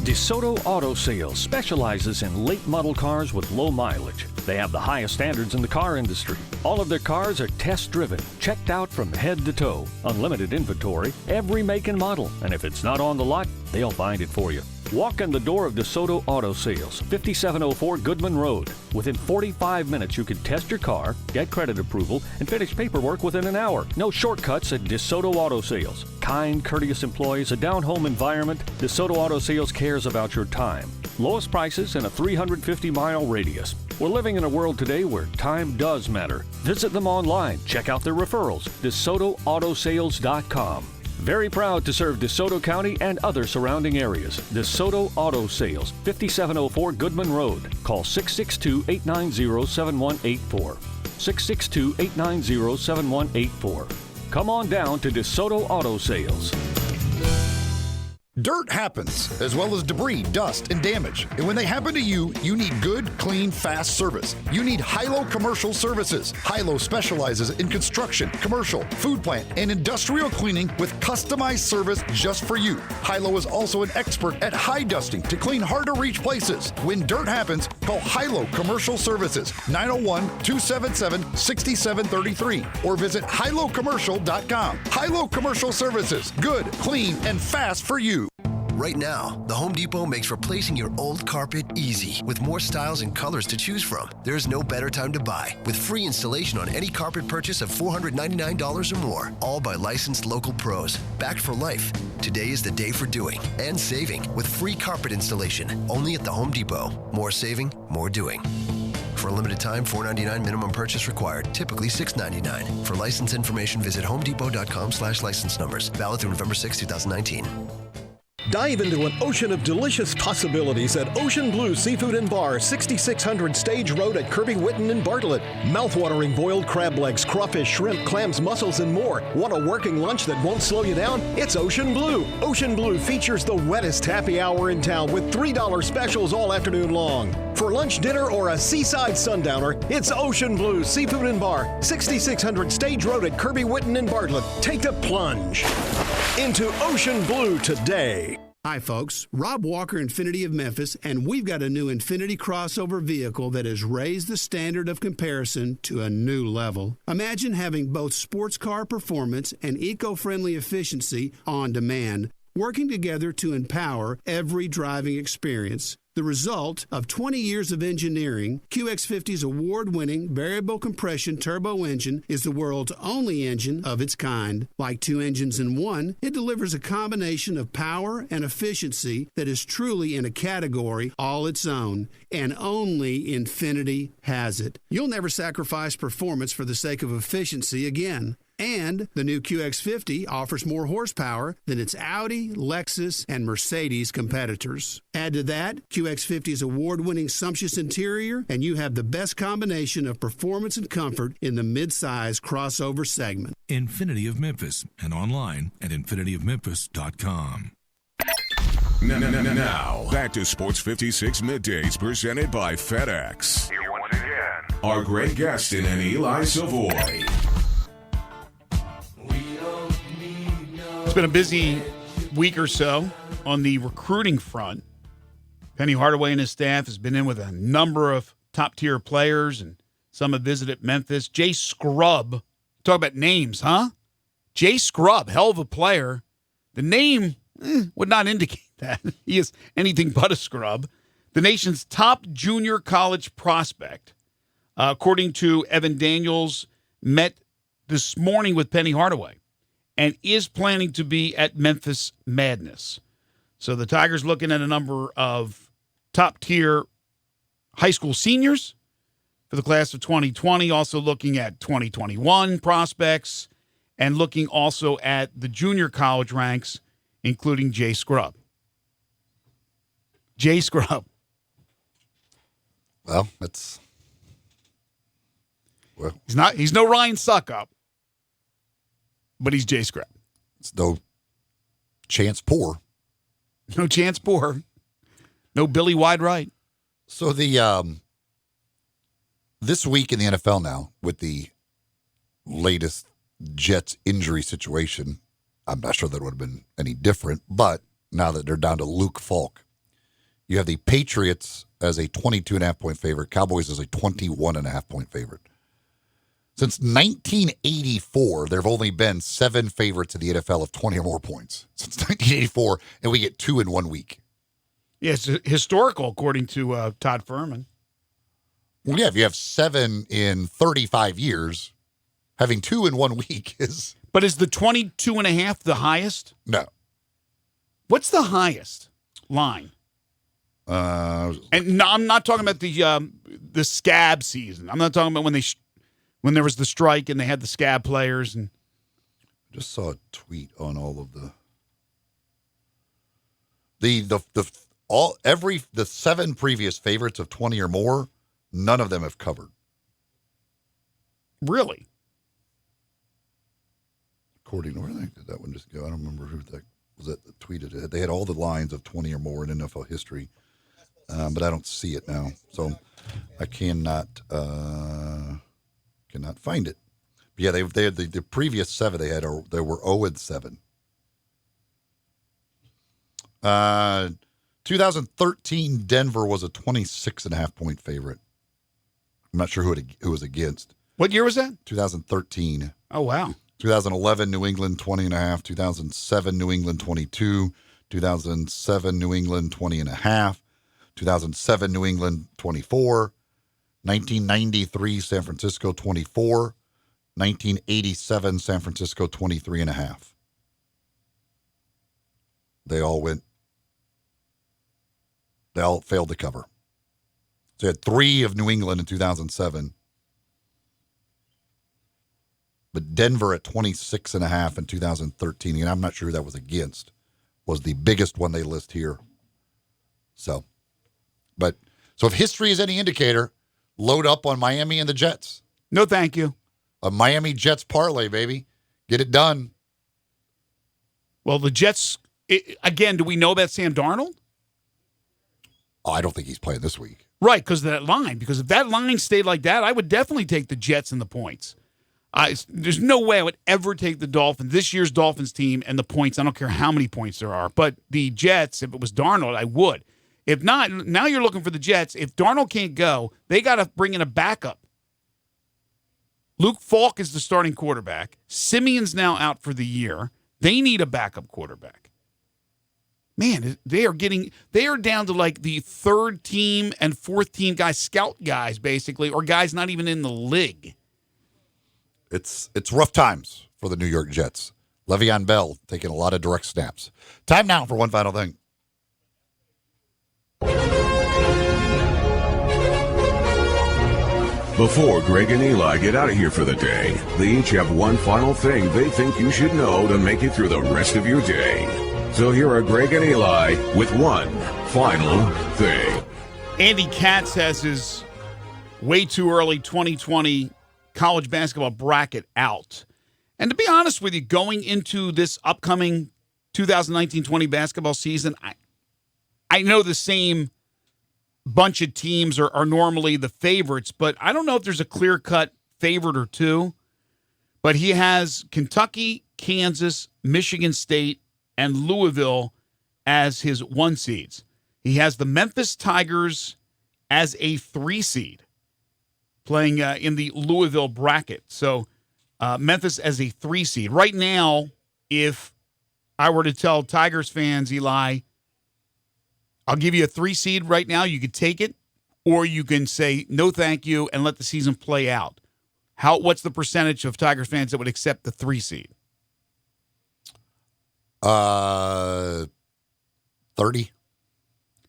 DeSoto Auto Sales specializes in late model cars with low mileage. They have the highest standards in the car industry. All of their cars are test driven, checked out from head to toe, unlimited inventory, every make and model. And if it's not on the lot, they'll find it for you. Walk in the door of DeSoto Auto Sales, 5704 Goodman Road. Within 45 minutes, you can test your car, get credit approval, and finish paperwork within an hour. No shortcuts at DeSoto Auto Sales. Kind, courteous employees, a down-home environment. DeSoto Auto Sales cares about your time. Lowest prices in a 350-mile radius. We're living in a world today where time does matter. Visit them online. Check out their referrals. DeSotoAutosales.com. Very proud to serve DeSoto County and other surrounding areas. DeSoto Auto Sales, 5704 Goodman Road. Call 662-890-7184. 662-890-7184. Come on down to DeSoto Auto Sales. Dirt happens, as well as debris, dust, and damage. And when they happen to you, you need good, clean, fast service. You need Hilo Commercial Services. Hilo specializes in construction, commercial, food plant, and industrial cleaning with customized service just for you. Hilo is also an expert at high dusting to clean hard-to-reach places. When dirt happens, call Hilo Commercial Services, 901-277-6733, or visit HiloCommercial.com. Hilo Commercial Services, good, clean, and fast for you. Right now, the Home Depot makes replacing your old carpet easy with more styles and colors to choose from. There's no better time to buy with free installation on any carpet purchase of $499 or more, all by licensed local pros, backed for life. Today is the day for doing and saving with free carpet installation only at the Home Depot. More saving, more doing. For a limited time, $499 minimum purchase required, typically $699. For license information, visit homedepot.com/license numbers. Valid through November 6, 2019. Dive into an ocean of delicious possibilities at Ocean Blue Seafood and Bar, 6600 Stage Road at Kirby Whitten and Bartlett. Mouthwatering boiled crab legs, crawfish, shrimp, clams, mussels, and more. Want a working lunch that won't slow you down? It's Ocean Blue. Ocean Blue features the wettest happy hour in town with $3 specials all afternoon long. For lunch, dinner, or a seaside sundowner, it's Ocean Blue Seafood and Bar, 6600 Stage Road at Kirby Whitten and Bartlett. Take the plunge into Ocean Blue today. Hi folks, Rob Walker, Infiniti of Memphis, and we've got a new Infiniti crossover vehicle that has raised the standard of comparison to a new level. Imagine having both sports car performance and eco-friendly efficiency on demand, working together to empower every driving experience. The result of 20 years of engineering, QX50's award-winning variable compression turbo engine is the world's only engine of its kind. Like two engines in one, it delivers a combination of power and efficiency that is truly in a category all its own, and only Infiniti has it. You'll never sacrifice performance for the sake of efficiency again. And the new QX50 offers more horsepower than its Audi, Lexus, and Mercedes competitors. Add to that QX50's award-winning sumptuous interior, and you have the best combination of performance and comfort in the mid-size crossover segment. Infiniti of Memphis and online at infinityofmemphis.com. Now, back to Sports 56 Middays presented by FedEx. Here once again are Greg Gaston and Eli Savoie. It's been a busy week or so on the recruiting front. Penny Hardaway and his staff has been in with a number of top-tier players, and some have visited Memphis. Jay Scrubb, talk about names, huh? Jay Scrubb, hell of a player. The name would not indicate that. He is anything but a scrub. The nation's top junior college prospect, according to Evan Daniels, met this morning with Penny Hardaway and is planning to be at Memphis Madness. So the Tigers looking at a number of top-tier high school seniors for the class of 2020, also looking at 2021 prospects, and looking also at the junior college ranks, including Jay Scrubb. Jay Scrubb. Well, He's no Ryan Suckup, but he's Jay Scrubb. It's no Chance Poor. No Chance Poor. No Billy Wide Right. So this week in the NFL now, with the latest Jets injury situation, I'm not sure that would have been any different, but now that they're down to Luke Falk, you have the Patriots as a 22.5-point favorite, Cowboys as a 21.5-point favorite. Since 1984, there have only been 7 favorites in the NFL of 20 or more points. Since 1984, and we get 2 in 1 week. Yeah, it's historical, according to Todd Furman. Well, yeah, if you have 7 in 35 years, having 2 in 1 week is... But is the 22.5 the highest? No. What's the highest line? And no, I'm not talking about the scab season. I'm not talking about when there was the strike and they had the scab players. And just saw a tweet on all of the 7 previous favorites of 20 or more. None of them have covered. Really? According to where did that one just go? I don't remember who that was that tweeted it. They had all the lines of 20 or more in NFL history, but I don't see it now, so I cannot find it. But yeah, they had the previous 7 they had. They were 0-7. 2013 Denver was a 26.5-point favorite. I'm not sure who it was against. What year was that? 2013. Oh, wow. 2011 New England 20.5. 2007 New England 22. 2007, New England 20.5. 2007, New England 24. 1993, San Francisco 24. 1987, San Francisco 23.5. They all failed to cover. So you had 3 of New England in 2007. But Denver at 26.5 in 2013, and I'm not sure who that was against, was the biggest one they list here. So if history is any indicator, load up on Miami and the Jets. No, thank you. A Miami Jets parlay, baby. Get it done. Well, the Jets, again, do we know about Sam Darnold? Oh, I don't think he's playing this week. Right, because of that line. Because if that line stayed like that, I would definitely take the Jets and the points. There's no way I would ever take the Dolphins, this year's Dolphins team, and the points. I don't care how many points there are. But the Jets, if it was Darnold, I would. If not, now you're looking for the Jets. If Darnold can't go, they got to bring in a backup. Luke Falk is the starting quarterback. Simeon's now out for the year. They need a backup quarterback. Man, they are down to like the third team and fourth team guys, scout guys, basically, or guys not even in the league. It's rough times for the New York Jets. Le'Veon Bell taking a lot of direct snaps. Time now for one final thing. Before Greg and Eli get out of here for the day, they each have one final thing they think you should know to make it through the rest of your day. So here are Greg and Eli with one final thing. Andy Katz has his way too early 2020 college basketball bracket out. And to be honest with you, going into this upcoming 2019-20 basketball season, I know the same bunch of teams are normally the favorites, but I don't know if there's a clear-cut favorite or two. But he has Kentucky, Kansas, Michigan State, and Louisville as his 1 seeds. He has the Memphis Tigers as a 3 seed, playing in the Louisville bracket. So Memphis as a 3 seed. Right now, if I were to tell Tigers fans, Eli, I'll give you a 3 seed right now, you could take it, or you can say no thank you and let the season play out. What's the percentage of Tigers fans that would accept the 3 seed? 30.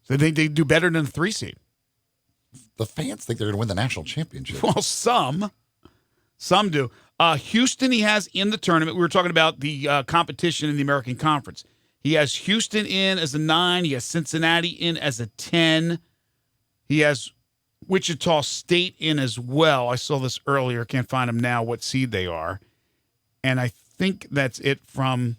So they do better than the 3 seed. The fans think they're going to win the national championship. Well, some do. Houston he has in the tournament. We were talking about the competition in the American Conference. He has Houston in as a 9. He has Cincinnati in as a 10. He has Wichita State in as well. I saw this earlier. Can't find them now, what seed they are. And I think that's it from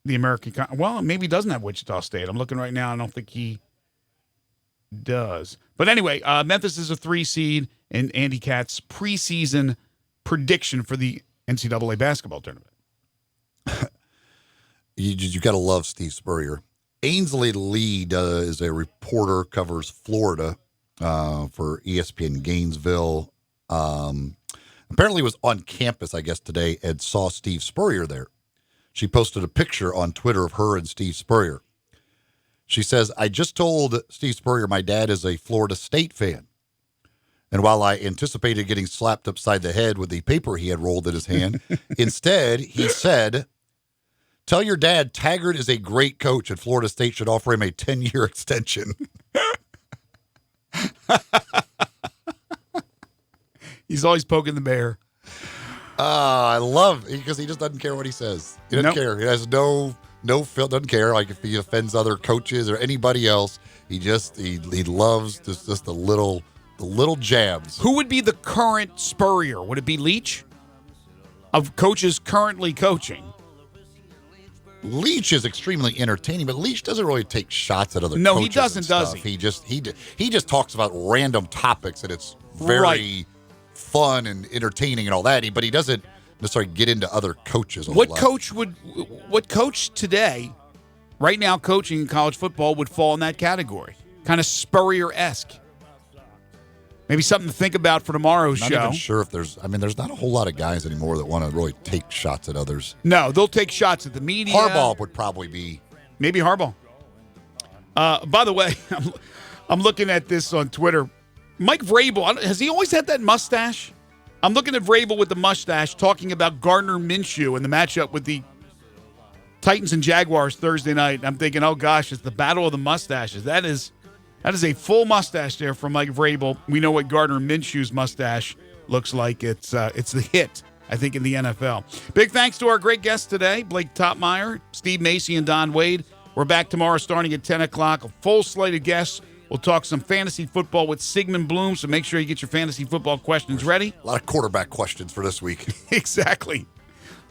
the American Conference. Well, maybe he doesn't have Wichita State. I'm looking right now. I don't think he does. But anyway, Memphis is a 3 seed, and Andy Katz preseason prediction for the NCAA basketball tournament. You got to love Steve Spurrier. Ainsley Lee is a reporter, covers Florida for ESPN Gainesville. Apparently was on campus, I guess, today and saw Steve Spurrier there. She posted a picture on Twitter of her and Steve Spurrier. She says, I just told Steve Spurrier my dad is a Florida State fan. And while I anticipated getting slapped upside the head with the paper he had rolled in his hand, instead he said, tell your dad Taggart is a great coach and Florida State should offer him a 10-year extension. He's always poking the bear. I love it because he just doesn't care what he says. He doesn't care. He has no doesn't care. Like if he offends other coaches or anybody else, he loves just the little jabs. Who would be the current Spurrier? Would it be Leach? Of coaches currently coaching. Leach is extremely entertaining, but Leach doesn't really take shots at other coaches. No, he doesn't, does he? He just talks about random topics, and it's very fun and entertaining and all that. But he doesn't necessarily get into other coaches. What coach today, right now, coaching in college football would fall in that category? Kind of Spurrier-esque. Maybe something to think about for tomorrow's Not show. even sure if there's not a whole lot of guys anymore that want to really take shots at others. No, they'll take shots at the media. Harbaugh would probably be. Maybe Harbaugh. By the way, I'm looking at this on Twitter. Mike Vrabel, has he always had that mustache? I'm looking at Vrabel with the mustache talking about Gardner Minshew and the matchup with the Titans and Jaguars Thursday night. I'm thinking, oh gosh, it's the battle of the mustaches. That is a full mustache there from Mike Vrabel. We know what Gardner Minshew's mustache looks like. It's the hit, I think, in the NFL. Big thanks to our great guests today, Blake Topmeyer, Steve Macy, and Don Wade. We're back tomorrow starting at 10 o'clock. A full slate of guests. We'll talk some fantasy football with Sigmund Bloom, so make sure you get your fantasy football questions ready. A lot of quarterback questions for this week. Exactly.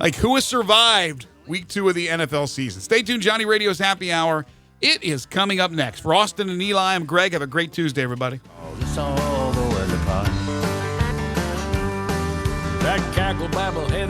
Like, who has survived week 2 of the NFL season? Stay tuned. Johnny Radio's Happy Hour. It is coming up next. For Austin and Eli, I'm Greg. Have a great Tuesday, everybody. That cackle babble head